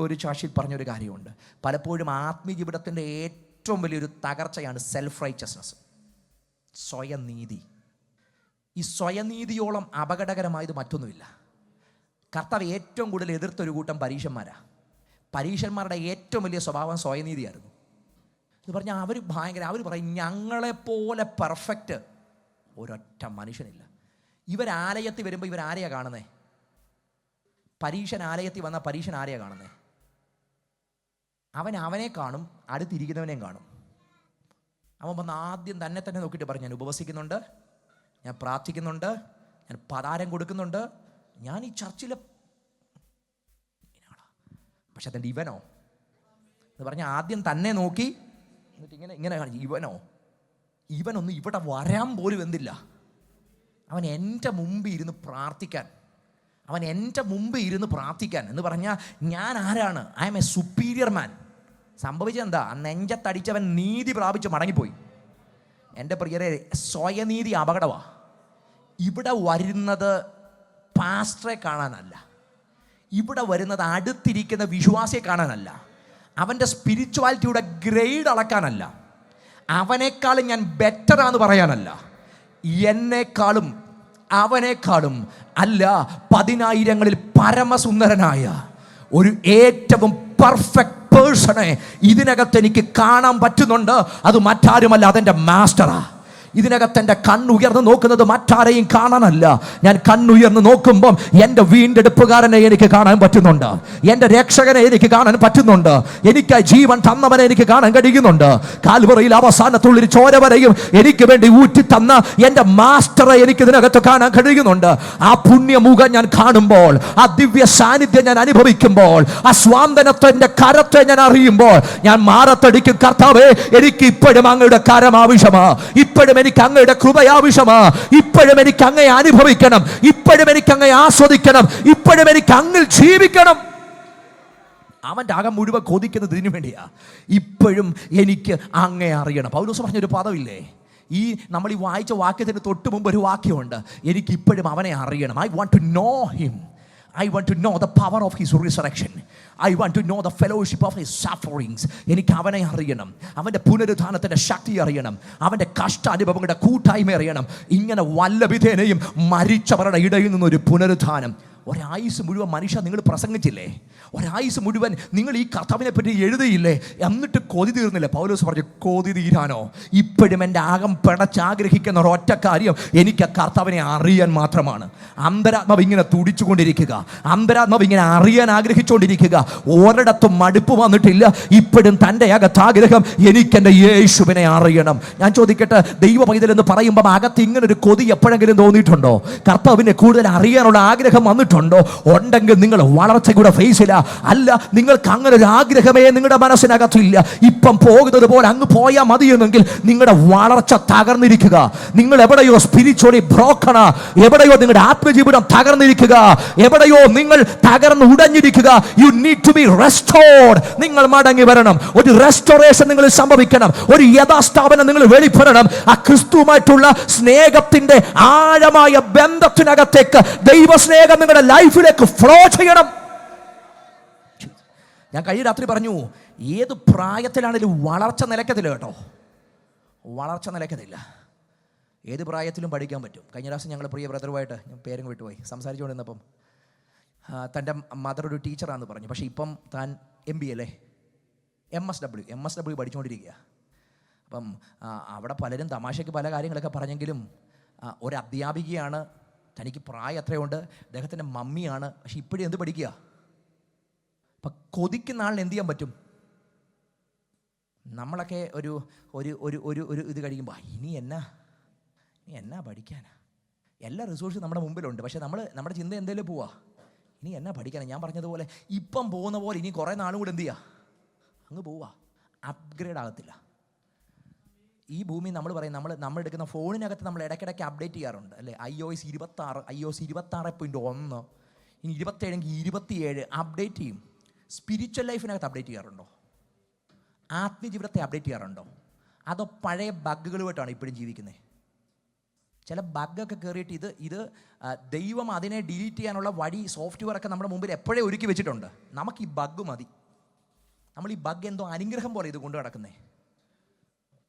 Speaker 1: ഒരു ചാർഷിൽ പറഞ്ഞൊരു കാര്യമുണ്ട്. പലപ്പോഴും ആത്മീയ ജീവിതത്തിൻ്റെ ഏറ്റവും വലിയൊരു തകർച്ചയാണ് സെൽഫ് റൈച്ചസ്നസ്, സ്വയനീതി. ഈ സ്വയനീതിയോളം അപകടകരമായത് മറ്റൊന്നുമില്ല. കർത്താവ് ഏറ്റവും കൂടുതൽ എതിർത്തൊരു കൂട്ടം പരീക്ഷന്മാരുടെ ഏറ്റവും വലിയ സ്വഭാവം സ്വയനീതിയായിരുന്നു. എന്ന് പറഞ്ഞാൽ അവർ പറയും, ഞങ്ങളെപ്പോലെ പെർഫെക്റ്റ് ഒരൊറ്റ മനുഷ്യനില്ല. ഇവരാലയത്തിൽ വരുമ്പോൾ ഇവരാരെയാണ് കാണുന്നത്? പരീക്ഷൻ ആലയത്തിൽ വന്ന പരീക്ഷൻ ആരെയാണ് കാണുന്നത്? അവനെ കാണും, അടുത്തിരിക്കുന്നവനെയും കാണും. അവൻ വന്ന് ആദ്യം തന്നെ നോക്കിയിട്ട് പറഞ്ഞു, ഞാൻ ഉപവസിക്കുന്നുണ്ട്, ഞാൻ പ്രാർത്ഥിക്കുന്നുണ്ട്, ഞാൻ പതാരം കൊടുക്കുന്നുണ്ട്, ഞാൻ ഈ ചർച്ചിലെ. പക്ഷെ അതിൻ്റെ ഇവനോ എന്ന് പറഞ്ഞാൽ ആദ്യം തന്നെ നോക്കി എന്നിട്ട് ഇങ്ങനെ കാണിച്ചു. ഇവനൊന്നും ഇവിടെ വരാൻ പോലും എന്തില്ല. അവൻ എൻ്റെ മുമ്പിൽ ഇരുന്ന് പ്രാർത്ഥിക്കാൻ എന്ന് പറഞ്ഞാൽ ഞാൻ ആരാണ്? ഐ എം എ സുപ്പീരിയർ മാൻ. സംഭവിച്ചെന്താ? നെഞ്ചത്തടിച്ചവൻ നീതി പ്രാപിച്ച് മടങ്ങിപ്പോയി. എൻ്റെ പ്രിയരെ, സ്വയനീതി അപകടമാണ്. ഇവിടെ വരുന്നത് പാസ്റ്ററെ കാണാനല്ല, ഇവിടെ വരുന്നത് അടുത്തിരിക്കുന്ന വിശ്വാസിയെ കാണാനല്ല, അവൻ്റെ സ്പിരിച്വാലിറ്റിയുടെ ഗ്രേഡ് അളക്കാനല്ല, അവനേക്കാളും ഞാൻ ബെറ്ററാന്ന് പറയാനല്ല, എന്നെക്കാളും അവനേക്കാളും അല്ല, 10,000-ങ്ങളിൽ പരമസുന്ദരനായ ഒരു ഏറ്റവും പെർഫെക്റ്റ് പേഴ്സണെ ഇതിനകത്ത് എനിക്ക് കാണാൻ പറ്റുന്നുണ്ട്. അത് മറ്റാരുമല്ല, അതെൻ്റെ മാസ്റ്ററാ. ഇതിനകത്ത് എൻ്റെ കണ്ണുയർന്ന് നോക്കുന്നത് മറ്റാരെയും കാണാനല്ല. ഞാൻ കണ്ണുയർന്ന് നോക്കുമ്പം എൻ്റെ വീണ്ടെടുപ്പുകാരനെ എനിക്ക് കാണാൻ പറ്റുന്നുണ്ട്, എൻ്റെ രക്ഷകനെ എനിക്ക് കാണാൻ പറ്റുന്നുണ്ട്, എനിക്ക് ജീവൻ തന്നവനെ എനിക്ക് കാണാൻ കഴിയുന്നുണ്ട്. കാൽവറിയിൽ അവസാനത്തുള്ളൊരു ചോര വരെയും എനിക്ക് വേണ്ടി ഊറ്റി തന്ന എൻ്റെ മാസ്റ്ററെ എനിക്ക് ഇതിനകത്ത് കാണാൻ കഴിയുന്നുണ്ട്. ആ പുണ്യമുഖം ഞാൻ കാണുമ്പോൾ, ആ ദിവ്യ സാന്നിധ്യം ഞാൻ അനുഭവിക്കുമ്പോൾ, ആ സ്വാന്തനത്തിൻ്റെ കരത്തെ ഞാൻ അറിയുമ്പോൾ ഞാൻ മാറത്തടിക്കും. കർത്താവേ, എനിക്ക് ഇപ്പോഴും അങ്ങയുടെ കരം ആവശ്യമാ, ഇപ്പോഴും എനിക്ക് അങ്ങയുടെ കൃപ ആവശ്യമാ, ഇപ്പോഴും എനിക്ക് അങ്ങയെ അനുഭവിക്കണം, ഇപ്പോഴും എനിക്ക് അങ്ങയെ ആസ്വദിക്കണം, ഇപ്പോഴും എനിക്ക് അങ്ങിൽ ജീവിക്കണം. അവൻ്റെ അകം മുഴുവൻ കൊതിക്കുന്നത് ഇതിനു വേണ്ടിയാ. ഇപ്പോഴും എനിക്ക് അങ്ങയെ അറിയണം. പൗലോസ് പറഞ്ഞൊരു പദമില്ലേ, നമ്മൾ ഈ വായിച്ച വാക്യത്തിന് തൊട്ട് മുമ്പ് ഒരു വാക്യമുണ്ട്, എനിക്ക് ഇപ്പോഴും അവനെ അറിയണം. I want to know him. I want to know the power of his resurrection. I want to know the fellowship of his sufferings. എനിക്ക് അവനെ അറിയണം, അവൻ്റെ പുനരുത്ഥാനത്തിൻ്റെ ശക്തി അറിയണം, അവൻ്റെ കഷ്ടാനുഭവങ്ങളുടെ കൂട്ടായ്മ അറിയണം. ഇങ്ങനെ വല്ല വിധേനയും മരിച്ചവരുടെ ഇടയിൽ നിന്നൊരു പുനരുത്ഥാനം, ഒരായുസ് മുഴുവൻ മനുഷ്യ നിങ്ങൾ പ്രസംഗിച്ചില്ലേ? ഒരായുസ് മുഴുവൻ നിങ്ങൾ ഈ കർത്താവിനെ പറ്റി എഴുതിയില്ലേ? എന്നിട്ട് കൊതി തീർന്നില്ല. പൗലോസ് പറഞ്ഞു, കൊതി തീരാനോ? ഇപ്പോഴും എൻ്റെ ആകം പിടച്ചാഗ്രഹിക്കുന്ന ഒരൊറ്റ കാര്യം, എനിക്ക് ആ കർത്താവിനെ അറിയാൻ മാത്രമാണ്. അന്തരാത്മാവ് ഇങ്ങനെ തുടിച്ചുകൊണ്ടിരിക്കുക, അന്തരാത്മാവ് ഇങ്ങനെ അറിയാൻ ആഗ്രഹിച്ചുകൊണ്ടിരിക്കുക. ഒരിടത്തും മടുപ്പ് വന്നിട്ടില്ല. ഇപ്പോഴും തൻ്റെ അകത്താഗ്രഹം, എനിക്കെൻ്റെ യേശുവിനെ അറിയണം. ഞാൻ ചോദിക്കട്ടെ, ദൈവ പൈതൽ എന്ന് പറയുമ്പോൾ അകത്ത് ഇങ്ങനൊരു കൊതി എപ്പോഴെങ്കിലും തോന്നിയിട്ടുണ്ടോ? കർത്താവിനെ കൂടുതൽ അറിയാനുള്ള ആഗ്രഹം വന്നിട്ടുണ്ടോ? ഉണ്ടെങ്കിൽ നിങ്ങൾ വളർച്ചയുടെ ഫേസില. അല്ല, നിങ്ങൾക്ക് അങ്ങനെ ഒരു ആഗ്രഹമേ നിങ്ങളുടെ മനസ്സിനകത്തില്ല. ഇപ്പം പോകുന്നത് പോലെ അങ്ങ് പോയാൽ മതിയെന്നെങ്കിൽ നിങ്ങളുടെ വളർച്ച തകർന്നിരിക്കുക. നിങ്ങൾ എവിടെയോ സ്പിരിച്വലി ബ്രോക്കണ, എവിടെയോ നിങ്ങളുടെ ആത്മജീവിതം തകർന്നിരിക്കുക, എവിടെയോ നിങ്ങൾ തകർന്ന് ഉടഞ്ഞിരിക്കുക. You need to be restored. നിങ്ങൾ മടങ്ങി വരണം. ഒരു റെസ്റ്റോറേഷൻ നിങ്ങൾ സംഭവിക്കണം. ഒരു യഥാസ്ഥാപനം നിങ്ങൾ വെളിപ്പെടണം. ആ ക്രിസ്തുവുമായിട്ടുള്ള സ്നേഹത്തിന്റെ ആഴമായ ബന്ധത്തിനകത്തേക്ക് ദൈവസ്നേഹം നിങ്ങളുടെ ലൈഫിലേക്ക് ഫ്ലോ ചെയ്യണം. ഞാൻ കഴിഞ്ഞ രാത്രി പറഞ്ഞു, ഏത് പ്രായത്തിലാണെങ്കിലും വളർച്ച നിലയ്ക്കത്തില്ല കേട്ടോ, വളർച്ച നിലയ്ക്കത്തില്ല. ഏത് പ്രായത്തിലും പഠിക്കാൻ പറ്റും. കഴിഞ്ഞ പ്രാവശ്യം ഞങ്ങൾ പ്രിയ ബ്രദറുമായിട്ട്, ഞാൻ പേരും വിട്ടുപോയി, സംസാരിച്ചുകൊണ്ടിരുന്നപ്പം തൻ്റെ മദർ ഒരു ടീച്ചറാണെന്ന് പറഞ്ഞു. പക്ഷേ ഇപ്പം താൻ MBA അല്ലേ, MSW പഠിച്ചുകൊണ്ടിരിക്കുക. അപ്പം അവിടെ പലരും തമാശയ്ക്ക് പല കാര്യങ്ങളൊക്കെ പറഞ്ഞെങ്കിലും ഒരു അധ്യാപികയാണ്. തനിക്ക് പ്രായം എത്രയുണ്ട്, അദ്ദേഹത്തിൻ്റെ മമ്മിയാണ്. പക്ഷെ ഇപ്പോഴും എന്ത് പഠിക്കുക? അപ്പം കൊതിക്കുന്ന ആളിന് എന്ത് ചെയ്യാൻ പറ്റും? നമ്മളൊക്കെ ഒരു ഒരു ഒരു ഒരു ഒരു ഇത് കഴിയുമ്പോൾ ഇനി എന്നാ പഠിക്കാനാ? എല്ലാ റിസോഴ്സും നമ്മുടെ മുമ്പിലുണ്ട്. പക്ഷേ നമ്മുടെ ചിന്ത എന്തേലും പോവാ, ഇനി എന്നാ പഠിക്കാനാ? ഞാൻ പറഞ്ഞതുപോലെ ഇപ്പം പോകുന്ന പോലെ ഇനി കുറേ നാളും കൂടെ എന്ത് ചെയ്യുക, അങ്ങ് പോവുക. അപ്ഗ്രേഡ് ആകത്തില്ല. ഈ ഭൂമി നമ്മൾ പറയും, നമ്മൾ എടുക്കുന്ന ഫോണിനകത്ത് നമ്മൾ ഇടയ്ക്കിടയ്ക്ക് അപ്ഡേറ്റ് ചെയ്യാറുണ്ട് അല്ലേ? iOS 26.1, ഇനി 27 27 അപ്ഡേറ്റ് ചെയ്യും. സ്പിരിച്വൽ ലൈഫിനകത്ത് അപ്ഡേറ്റ് ചെയ്യാറുണ്ടോ? ആത്മജീവിതത്തെ അപ്ഡേറ്റ് ചെയ്യാറുണ്ടോ? അതോ പഴയ ബഗ്ഗുകളുമായിട്ടാണ് ഇപ്പോഴും ജീവിക്കുന്നത്? ചില ബഗ്ഗൊക്കെ കയറിയിട്ട് ഇത് ദൈവം അതിനെ ഡിലീറ്റ് ചെയ്യാനുള്ള വഴി, സോഫ്റ്റ്വെയർ ഒക്കെ നമ്മുടെ മുമ്പിൽ എപ്പോഴേ ഒരുക്കി വെച്ചിട്ടുണ്ട്. നമുക്ക് ഈ ബഗ്ഗ് മതി. നമ്മൾ ഈ ബഗ് എന്തോ അനുഗ്രഹം പോലെ ഇത് കൊണ്ടു നടക്കുന്നേ.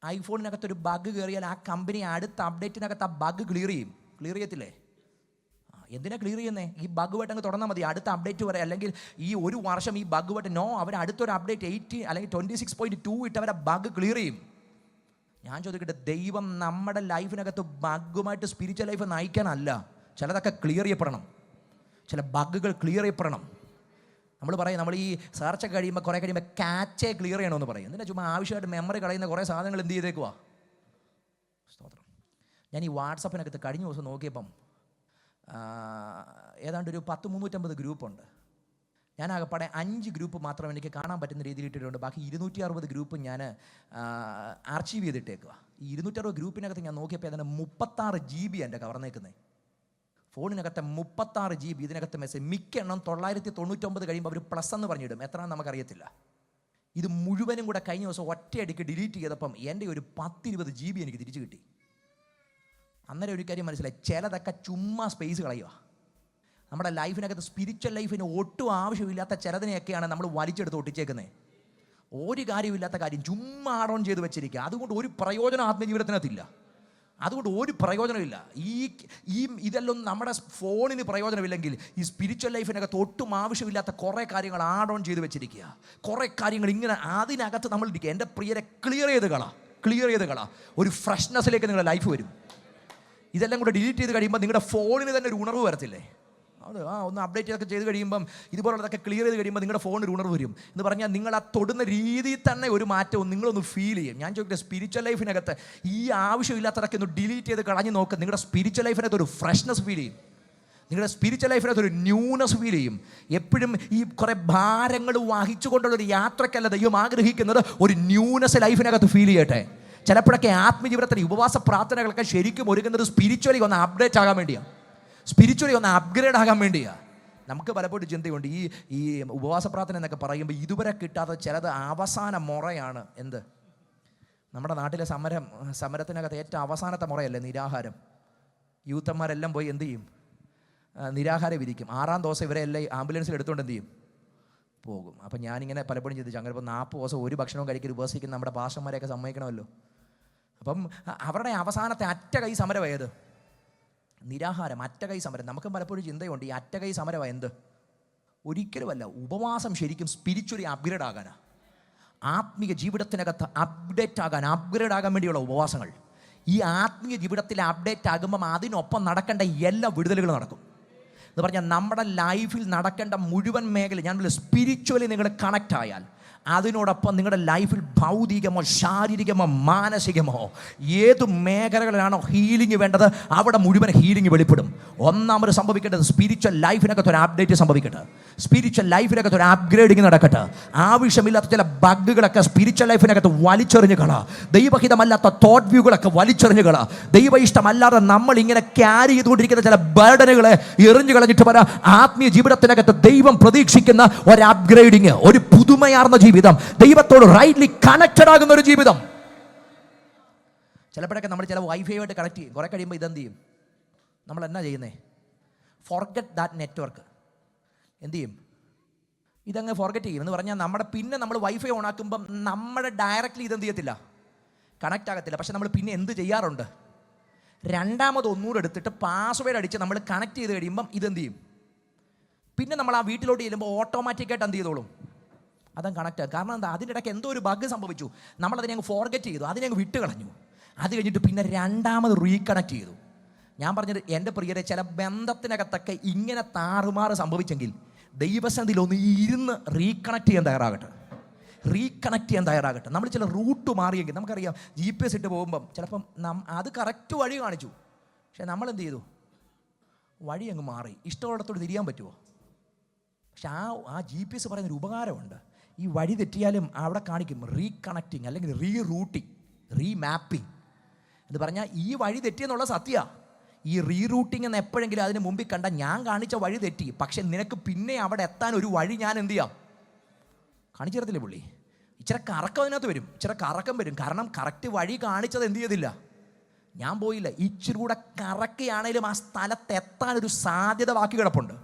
Speaker 1: ഐഫോണിനകത്തൊരു ബഗ് കയറിയാൽ ആ കമ്പനി അടുത്ത അപ്ഡേറ്റിനകത്ത് ആ ബഗ് ക്ലിയർ ചെയ്യത്തില്ലേ? എന്തിനാ ക്ലിയർ ചെയ്യുന്നേ? ഈ ബഗ് വെട്ടങ്ങ് തുടർന്നാൽ മതി, അടുത്ത അപ്ഡേറ്റ് വരെ. അല്ലെങ്കിൽ ഈ ഒരു വർഷം ഈ ബഗ് വെട്ട് അവർ അടുത്തൊരു അപ്ഡേറ്റ് 18 അല്ലെങ്കിൽ 26.2 ഇട്ട് അവരെ ബഗ് ക്ലിയർ ചെയ്യും. ഞാൻ ചോദിക്കട്ടെ, ദൈവം നമ്മുടെ ലൈഫിനകത്ത് ബഗ്ഗുമായിട്ട് സ്പിരിച്വൽ ലൈഫ് നയിക്കാനല്ല. ചിലതൊക്കെ ക്ലിയർ ചെയ്യപ്പെടണം, ചില ബഗ്ഗുകൾ ക്ലിയർ ചെയ്യപ്പെടണം. നമ്മൾ പറയും, നമ്മൾ ഈ സെർച്ചൊക്കെ കഴിയുമ്പോൾ കുറേ കഴിയുമ്പോൾ ക്യാച്ചേ ക്ലിയർ ചെയ്യണമെന്ന് പറയും. എന്തിനാ ചുമ്മാ ആവശ്യമായിട്ട് മെമ്മറി കളയുന്ന കുറേ സാധനങ്ങൾ എന്ത് ചെയ്തേക്കുവാ? സ്തോത്രം. ഞാൻ ഈ വാട്സപ്പിനകത്ത് കഴിഞ്ഞ ദിവസം നോക്കിയപ്പം ഏതാണ്ട് ഒരു 350 ഗ്രൂപ്പുണ്ട്. ഞാൻ ആകെപ്പാടെ 5 ഗ്രൂപ്പ് മാത്രം എനിക്ക് കാണാൻ പറ്റുന്ന രീതിയിൽ ഇട്ടിട്ടുണ്ട്. ബാക്കി 260 ഗ്രൂപ്പ് ഞാൻ ആർച്ചീവ് ചെയ്തിട്ടേക്കുക. ഈ 260 ഗ്രൂപ്പിനകത്ത് ഞാൻ നോക്കിയപ്പോൾ ഏതാണ്ട് 36 GB എൻ്റെ കവർന്നേക്കുന്നത്. ഫോണിനകത്തെ 36 GB, ഇതിനകത്ത് മെസ്സേജ്. മിക്ക എണ്ണം 999 കഴിയുമ്പോൾ അവർ പ്ലസ് എന്ന് പറഞ്ഞിടും. എത്രയാണെന്ന് നമുക്കറിയത്തില്ല. ഇത് മുഴുവനും കൂടെ കഴിഞ്ഞ ദിവസം ഒറ്റയടിക്ക് ഡിലീറ്റ് ചെയ്തപ്പം എൻ്റെ ഒരു 10-20 GB എനിക്ക് തിരിച്ചു കിട്ടി. അന്നേരം ഒരു കാര്യം മനസ്സിലായി, ചിലതൊക്കെ ചുമ്മാ സ്പേസ് കളയുക. നമ്മുടെ ലൈഫിനകത്ത് സ്പിരിച്വൽ ലൈഫിന് ഒട്ടും ആവശ്യമില്ലാത്ത ചിലതിനെയൊക്കെയാണ് നമ്മൾ വലിച്ചെടുത്ത് ഒട്ടിച്ചേക്കുന്നത്. ഒരു കാര്യമില്ലാത്ത കാര്യം ചുമ്മാ ആഡ് ഓൺ ചെയ്ത് വെച്ചിരിക്കുക. അതുകൊണ്ട് ഒരു പ്രയോജനം ആത്മജീവിതത്തിനകത്തില്ല. അതുകൊണ്ട് ഒരു പ്രയോജനമില്ല. ഇതെല്ലാം നമ്മുടെ ഫോണിന് പ്രയോജനമില്ലെങ്കിൽ ഈ സ്പിരിച്വൽ ലൈഫിനകത്ത് ഒട്ടും ആവശ്യമില്ലാത്ത കുറേ കാര്യങ്ങൾ ആഡ് ഓൺ ചെയ്ത് വെച്ചിരിക്കുക. കുറേ കാര്യങ്ങൾ ഇങ്ങനെ അതിനകത്ത് നമ്മൾ ഇരിക്കുക. എൻ്റെ പ്രിയരെ ക്ലിയർ ചെയ്ത് കള. ഒരു ഫ്രഷ്നെസ്സിലേക്ക് നിങ്ങളുടെ ലൈഫ് വരും. ഇതെല്ലാം കൂടെ ഡിലീറ്റ് ചെയ്ത് കഴിയുമ്പോൾ നിങ്ങളുടെ ഫോണിന് തന്നെ ഒരു ഉണർവ് വരത്തില്ലേ? അത് ഒന്ന് അപ്ഡേറ്റ് ഒക്കെ ചെയ്ത് കഴിയുമ്പം, ഇതുപോലുള്ളതൊക്കെ ക്ലിയർ ചെയ്ത് കഴിയുമ്പോൾ നിങ്ങളുടെ ഫോണിൽ ഉണർവ് വരും. എന്ന് പറഞ്ഞാൽ നിങ്ങൾ ആ തൊടുന്ന രീതിയിൽ തന്നെ ഒരു മാറ്റവും നിങ്ങളൊന്ന് ഫീൽ ചെയ്യും. ഞാൻ ചോദിക്കട്ടെ, സ്പിരിച്വൽ ലൈഫിനകത്ത് ഈ ആവശ്യമില്ലാത്തതൊക്കെ ഒന്ന് ഡിലീറ്റ് ചെയ്ത് കളഞ്ഞ് നോക്കുക. നിങ്ങളുടെ സ്പിരിച്വൽ ലൈഫിനകത്ത് ഒരു ഫ്രഷ്നെസ് ഫീൽ ചെയ്യും. നിങ്ങളുടെ സ്പിരിച്വൽ ലൈഫിനകത്ത് ഒരു ന്യൂനെസ് ഫീൽ ചെയ്യും. എപ്പോഴും ഈ കുറേ ഭാരങ്ങൾ വഹിച്ചുകൊണ്ടുള്ളൊരു യാത്രയ്ക്കല്ല ദൈവം ആഗ്രഹിക്കുന്നത്, ഒരു ന്യൂനെസ് ലൈഫിനകത്ത് ഫീൽ ചെയ്യട്ടെ. ചിലപ്പോഴൊക്കെ ആത്മജീവിതത്തിൽ ഉപവാസ പ്രാർത്ഥനകളൊക്കെ ശരിക്കും ഒരുങ്ങുന്നത് സ്പിരിച്വലി ഒന്ന് അപ്ഡേറ്റ് ആകാൻ വേണ്ടിയാണ്, സ്പിരിച്വലി ഒന്ന് അപ്ഗ്രേഡ് ആകാൻ വേണ്ടിയാണ്. നമുക്ക് പലപ്പോഴും ചിന്തയുണ്ട്, ഈ ഉപവാസ പ്രാർത്ഥന എന്നൊക്കെ പറയുമ്പോൾ ഇതുവരെ കിട്ടാത്ത ചിലത് അവസാന മുറയാണ്. എന്ത്? നമ്മുടെ നാട്ടിലെ സമരത്തിനകത്ത് ഏറ്റവും അവസാനത്തെ മുറയല്ലേ നിരാഹാരം. യൂത്തന്മാരെല്ലാം പോയി എന്ത് ചെയ്യും? നിരാഹാരം ഇരിക്കും. 6-ാം ദിവസം ഇവരെല്ലാം ആംബുലൻസിൽ എടുത്തുകൊണ്ട് എന്ത് ചെയ്യും? പോകും. അപ്പം ഞാനിങ്ങനെ പലപ്പോഴും ചിന്തിച്ചു, അങ്ങനെ ഇപ്പോൾ 40 ദിവസം ഒരു ഭക്ഷണവും കഴിക്കൽ ഉപവസിക്കുന്ന നമ്മുടെ പാസ്റ്റർമാരെയൊക്കെ സമ്മതിക്കണമല്ലോ. അപ്പം അവരുടെ അവസാനത്തെ അറ്റ കൈ സമരം ഏത്? നിരാഹാരം, അറ്റകൈ സമരം. നമുക്ക് പലപ്പോഴും ചിന്തയുണ്ട് ഈ അറ്റകൈ സമരമാണ് എന്ത്? ഒരിക്കലുമല്ല. ഉപവാസം ശരിക്കും സ്പിരിച്വലി അപ്ഗ്രേഡ് ആകാനാണ്. ആത്മീയ ജീവിതത്തിനകത്ത് അപ്ഡേറ്റ് ആകാൻ, അപ്ഗ്രേഡ് ആകാൻ വേണ്ടിയുള്ള ഉപവാസങ്ങൾ. ഈ ആത്മീയ ജീവിതത്തിൽ അപ്ഡേറ്റ് ആകുമ്പം അതിനൊപ്പം നടക്കേണ്ട എല്ലാ വിടുതലുകളും നടക്കും. എന്ന് പറഞ്ഞാൽ നമ്മുടെ ലൈഫിൽ നടക്കേണ്ട മുഴുവൻ മേഖല, ഞാൻ സ്പിരിച്വലി നിങ്ങൾ കണക്റ്റ് ആയാൽ അതിനോടൊപ്പം നിങ്ങളുടെ ലൈഫിൽ ഭൗതികമോ ശാരീരികമോ മാനസികമോ ഏത് മേഖലകളിലാണോ ഹീലിംഗ് വേണ്ടത് അവിടെ മുഴുവൻ ഹീലിംഗ് വെളിപ്പെടും. ഒന്നാമത് സംഭവിക്കേണ്ടത് സ്പിരിച്വൽ ലൈഫിനകത്ത് ഒരു അപ്ഡേറ്റ് സംഭവിക്കട്ടെ. സ്പിരിച്വൽ ലൈഫിനകത്ത് ഒരു അപ്ഗ്രേഡിങ് നടക്കട്ടെ. ആവശ്യമില്ലാത്ത ചില ബഗ്ഗുകളൊക്കെ സ്പിരിച്വൽ ലൈഫിനകത്ത് വലിച്ചെറിഞ്ഞ് കള. ദൈവഹിതമല്ലാത്ത തോട്ട് വ്യൂകളൊക്കെ വലിച്ചെറിഞ്ഞ് കള. ദൈവ ഇഷ്ടമല്ലാതെ നമ്മൾ ഇങ്ങനെ ക്യാരി ചെയ്തുകൊണ്ടിരിക്കുന്ന ചില ബർഡനുകളെ എറിഞ്ഞു കളഞ്ഞിട്ട് വരാം. ആത്മീയ ജീവിതത്തിനകത്ത് ദൈവം പ്രതീക്ഷിക്കുന്ന ഒരു അപ്ഗ്രേഡിങ്, ഒരു പുതുമയാർന്ന ജീവിതം, ദൈവത്തോട് റൈറ്റ്ലി കണക്റ്റഡ് ആകുന്ന ഒരു ജീവിതം. ചിലപ്പോഴൊക്കെ നമ്മൾ ചില വൈഫൈയായിട്ട് കണക്ട് ചെയ്യും. കുറെ കഴിയുമ്പോൾ ഇതെന്ത് ചെയ്യും? നമ്മൾ എന്നാ ചെയ്യുന്നേ? Forget that network. എന്ത് ചെയ്യും? ഇതങ്ങ് ഫോർഗെറ്റ് ചെയ്യും. എന്ന് പറഞ്ഞാൽ നമ്മൾ വൈഫൈ ഓൺ ആക്കുമ്പം നമ്മുടെ ഡയറക്റ്റ്ലി ഇതെന്ത് ചെയ്യത്തില്ല, കണക്റ്റ് ആകത്തില്ല. പക്ഷെ നമ്മൾ പിന്നെ എന്ത് ചെയ്യാറുണ്ട്? രണ്ടാമത് ഒന്നുകൂടെ എടുത്തിട്ട് പാസ്വേഡ് അടിച്ച് നമ്മൾ കണക്ട് ചെയ്ത് കഴിയുമ്പം ഇതെന്ത് ചെയ്യും? പിന്നെ നമ്മൾ ആ വീട്ടിലോട്ട് ചെല്ലുമ്പോൾ ഓട്ടോമാറ്റിക്കായിട്ട് എന്ത് ചെയ്തോളും? അതങ്ങ് കണക്റ്റ് ആകും. കാരണം എന്താ? അതിൻ്റെ ഇടയ്ക്ക് എന്തോ ഒരു ബഗ് സംഭവിച്ചു. നമ്മളതിനെ അങ്ങ് ഫോർഗെറ്റ് ചെയ്തു, അതിനെ അങ്ങ് വിട്ട് കളഞ്ഞു. അത് കഴിഞ്ഞിട്ട് പിന്നെ രണ്ടാമത് റീകണക്ട് ചെയ്തു. ഞാൻ പറഞ്ഞത് എൻ്റെ പ്രിയരെ, ചില ബന്ധത്തിനകത്തൊക്കെ ഇങ്ങനെ താറുമാറ് സംഭവിച്ചെങ്കിൽ ദൈവസന്നിധിയിൽ ഒന്ന് ഇരുന്ന് റീകണക്ട് ചെയ്യാൻ തയ്യാറാകട്ടെ. നമ്മൾ ചില റൂട്ട് മാറിയെങ്കിൽ നമുക്കറിയാം, GPS ഇട്ട് പോകുമ്പം ചിലപ്പം അത് കറക്റ്റ് വഴി കാണിച്ചു, പക്ഷെ നമ്മൾ എന്ത് ചെയ്തു? വഴി അങ്ങ് മാറി. ഇഷ്ടമുള്ളടത്തോട് തിരിയാൻ പറ്റുമോ? പക്ഷെ ആ GPS പറയുന്നൊരു ഉപകാരമുണ്ട്. ഈ വഴി തെറ്റിയാലും അവിടെ കാണിക്കും റീകണക്റ്റിങ്, അല്ലെങ്കിൽ റീറൂട്ടിങ്, റീമാപ്പിംഗ് എന്ന് പറഞ്ഞാൽ ഈ വഴി തെറ്റിയെന്നുള്ള സത്യമാണ്. ഈ റീറൂട്ടിങ് എന്ന് എപ്പോഴെങ്കിലും അതിന് മുമ്പിൽ കണ്ട ഞാൻ കാണിച്ച വഴി തെറ്റി, പക്ഷെ നിനക്ക് പിന്നെ അവിടെ എത്താൻ ഒരു വഴി ഞാൻ എന്ത് ചെയ്യാം? കാണിച്ചു തരത്തില്ലേ പുള്ളി? ഇച്ചിരി കറക്കം അതിനകത്ത് വരും, കാരണം കറക്റ്റ് വഴി കാണിച്ചത് എന്ത് ചെയ്തില്ല, ഞാൻ പോയില്ല. ഇച്ചിരി കൂടെ കറക്കുകയാണേലും ആ സ്ഥലത്ത് എത്താനൊരു സാധ്യത ബാക്കി കിടപ്പുണ്ട്.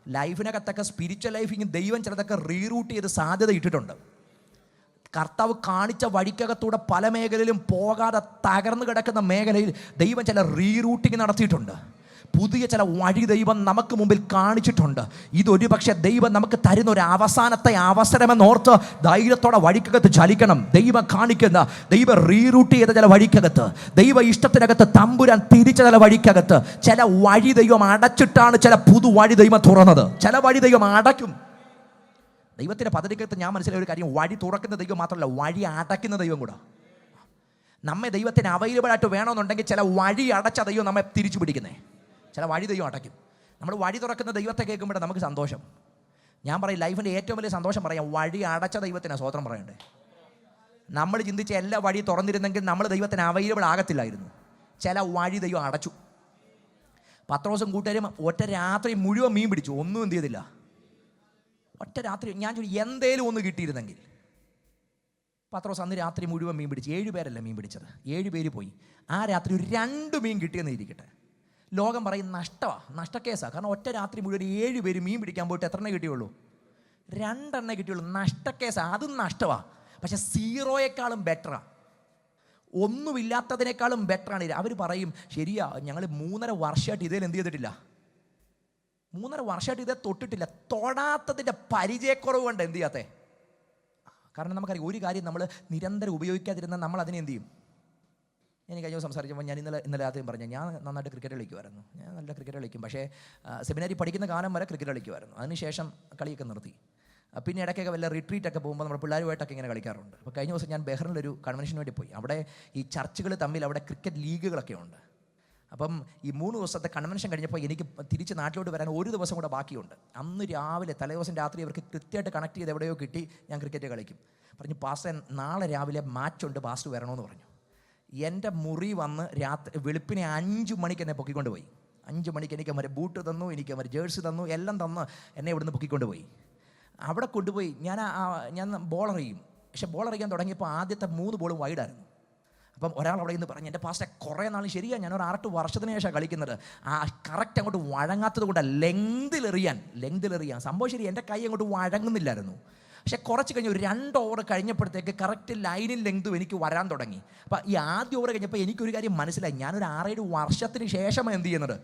Speaker 1: ലൈഫിനകത്തൊക്കെ സ്പിരിച്വൽ ലൈഫിങ് ദൈവം ചിലതൊക്കെ റീറൂട്ട് ചെയ്ത് സാധ്യത ഇട്ടിട്ടുണ്ട്. കർത്താവ് കാണിച്ച വഴിക്കകത്തൂടെ പല മേഖലയിലും പോകാതെ തകർന്നു കിടക്കുന്ന മേഖലയിൽ ദൈവം ചില റീറൂട്ടിങ് നടത്തിയിട്ടുണ്ട്. പുതിയ ചില വഴി ദൈവം നമുക്ക് മുമ്പിൽ കാണിച്ചിട്ടുണ്ട്. ഇതൊരു പക്ഷേ ദൈവം നമുക്ക് തരുന്ന ഒരു അവസാനത്തെ അവസരമെന്നോർത്ത് ധൈര്യത്തോടെ വഴിക്കകത്ത് ചലിക്കണം. ദൈവം കാണിക്കുന്ന, ദൈവം റീറൂട്ട് ചെയ്ത ചില വഴിക്കകത്ത്, ദൈവ ഇഷ്ടത്തിനകത്ത് തമ്പുരാൻ തിരിച്ച ചില വഴിക്കകത്ത് ചില വഴി ദൈവം അടച്ചിട്ടാണ് ചില പുതു വഴി ദൈവം തുറന്നത്. ചില വഴി ദൈവം അടയ്ക്കും. ദൈവത്തിൻ്റെ പദ്ധതിക്കകത്ത് ഞാൻ മനസ്സിലായ ഒരു കാര്യം, വഴി തുറക്കുന്ന ദൈവം മാത്രമല്ല, വഴി അടയ്ക്കുന്ന ദൈവം കൂടെ. നമ്മെ ദൈവത്തിന് അവൈലബിൾ ആയിട്ട് വേണമെന്നുണ്ടെങ്കിൽ ചില വഴി അടച്ച ദൈവം നമ്മെ തിരിച്ചു പിടിക്കുന്നേ. ചില വഴി ദൈവം അടയ്ക്കും. നമ്മൾ വഴി തുറക്കുന്ന ദൈവത്തെ കേൾക്കുമ്പോഴേ നമുക്ക് സന്തോഷം. ഞാൻ പറയും, ലൈഫിൻ്റെ ഏറ്റവും വലിയ സന്തോഷം പറയാം, വഴി അടച്ച ദൈവത്തിന് സ്വതന്ത്രം പറയണ്ടേ. നമ്മൾ ചിന്തിച്ച എല്ലാ വഴി തുറന്നിരുന്നെങ്കിൽ നമ്മൾ ദൈവത്തിന് അവൈലബിൾ ആകത്തില്ലായിരുന്നു. ചില വഴി ദൈവം അടച്ചു. പത്രോസും കൂട്ടുകാരും ഒറ്റ രാത്രി മുഴുവൻ മീൻ പിടിച്ചു, ഒന്നും എന്ത് ചെയ്തില്ല. ഒറ്റ രാത്രി ഞാൻ എന്തേലും ഒന്ന് കിട്ടിയിരുന്നെങ്കിൽ. പത്രോസ് അന്ന് രാത്രി മുഴുവൻ മീൻ പിടിച്ചു. 7 പേരല്ല മീൻ പിടിച്ചത്, 7 പേര് പോയി. ആ രാത്രി ഒരു 2 മീൻ കിട്ടിയെന്ന് ഇരിക്കട്ടെ, ലോകം പറയും നഷ്ടക്കേസാണ്. കാരണം ഒറ്റ രാത്രി മുഴുവൻ 7 പേര് മീൻ പിടിക്കാൻ പോയിട്ട് എത്ര കിട്ടിയുള്ളൂ? 2 കിട്ടിയുള്ളൂ. നഷ്ടക്കേസാണ്, അതും നഷ്ടമാണ്. പക്ഷെ 0യേക്കാളും ബെറ്ററാണ്, ഒന്നുമില്ലാത്തതിനേക്കാളും ബെറ്ററാണ്. അവർ പറയും, ശരിയാ, ഞങ്ങൾ 3.5 വർഷമായിട്ട് ഇതേ എന്ത് ചെയ്തിട്ടില്ല, 3.5 വർഷമായിട്ട് ഇതേ തൊട്ടിട്ടില്ല. തൊടാത്തതിൻ്റെ പരിചയക്കുറവ് കൊണ്ട് എന്ത് ചെയ്യാത്തേ? കാരണം നമുക്കറിയാം, ഒരു കാര്യം നമ്മൾ നിരന്തരം ഉപയോഗിക്കാതിരുന്നാൽ നമ്മൾ അതിനെ എന്ത് ചെയ്യും? ഞാൻ കഴിഞ്ഞ സംസാരിച്ചപ്പോൾ ഞാൻ ഇന്നലെ ആദ്യം പറഞ്ഞു, ഞാൻ നന്നായിട്ട് ക്രിക്കറ്റ് കളിക്കുമായിരുന്നു. ഞാൻ നല്ല ക്രിക്കറ്റ് കളിക്കും, പക്ഷേ സെമിനാരി പഠിക്കുന്ന കാലം വരെ ക്രിക്കറ്റ് കളിക്കുമായിരുന്നു. അതിനുശേഷം കളിയൊക്കെ നിർത്തി. പിന്നെ ഇടയ്ക്കൊക്കെ വല്ല റിട്രീറ്റൊക്കെ പോകുമ്പോൾ നമ്മൾ പിള്ളേരുമായിട്ടൊക്കെ ഇങ്ങനെ കളിക്കാറുണ്ട്. അപ്പോൾ കഴിഞ്ഞ ദിവസം ഞാൻ ബഹ്റിനിലൊരു കൺവെൻഷന് വേണ്ടി പോയി. അവിടെ ഈ ചർച്ചുകൾ തമ്മിൽ അവിടെ ക്രിക്കറ്റ് ലീഗുകളൊക്കെ ഉണ്ട്. അപ്പം ഈ 3 ദിവസത്തെ കൺവെൻഷൻ കഴിഞ്ഞപ്പോൾ എനിക്ക് തിരിച്ച് നാട്ടിലോട്ട് വരാൻ 1 ദിവസം കൂടെ ബാക്കിയുണ്ട്. അന്ന് രാവിലെ തലേദിവസം രാത്രി അവർക്ക് കൃത്യമായിട്ട് കണക്ട് ചെയ്ത് എവിടെയോ കിട്ടി, ഞാൻ ക്രിക്കറ്റ് കളിക്കും. പറഞ്ഞു, പാസ്റ്റർ നാളെ രാവിലെ മാച്ചുണ്ട്, പാസ്റ്റർ വരണമെന്ന് പറഞ്ഞു. എൻ്റെ മുറി വന്ന് രാത്രി വെളുപ്പിനെ 5 മണിക്ക് എന്നെ പൊക്കിക്കൊണ്ട് പോയി. 5 മണിക്ക് എനിക്ക് അവരെ ബൂട്ട് തന്നു, എനിക്ക് അവർ ജേഴ്സി തന്നു, എല്ലാം തന്ന് എന്നെ ഇവിടുന്ന് പൊക്കിക്കൊണ്ട് പോയി. അവിടെ കൊണ്ടുപോയി ഞാൻ ബോളർ ചെയ്യും. പക്ഷെ ബോളർ ചെയ്യാൻ തുടങ്ങിയപ്പോൾ ആദ്യത്തെ 3 ബോളും വൈഡായിരുന്നു. അപ്പം ഒരാൾ അവിടെ നിന്ന് പറഞ്ഞു, എൻ്റെ പാസ്റ്റർ കുറേ നാൾ ശരിയാണ്, ഞാൻ ഒരു 6-8 വർഷത്തിന് ശേഷം കളിക്കുന്നത്, ആ കറക്റ്റ് അങ്ങോട്ട് വഴങ്ങാത്തത് കൊണ്ടാണ് ലെങ്തിലെറിയാൻ സംഭവം ശരി, എൻ്റെ കൈ അങ്ങോട്ട് വഴങ്ങുന്നില്ലായിരുന്നു. പക്ഷെ കുറച്ച് കഴിഞ്ഞ് ഒരു 2 ഓവർ കഴിഞ്ഞപ്പോഴത്തേക്ക് കറക്റ്റ് ലൈനിൽ ലെങ്തും എനിക്ക് വരാൻ തുടങ്ങി. അപ്പോൾ ഈ ആദ്യ ഓവർ കഴിഞ്ഞപ്പോൾ എനിക്കൊരു കാര്യം മനസ്സിലായി. ഞാനൊരു 6-7 വർഷത്തിന് ശേഷമാണ് എന്ത് ചെയ്യുന്നത്,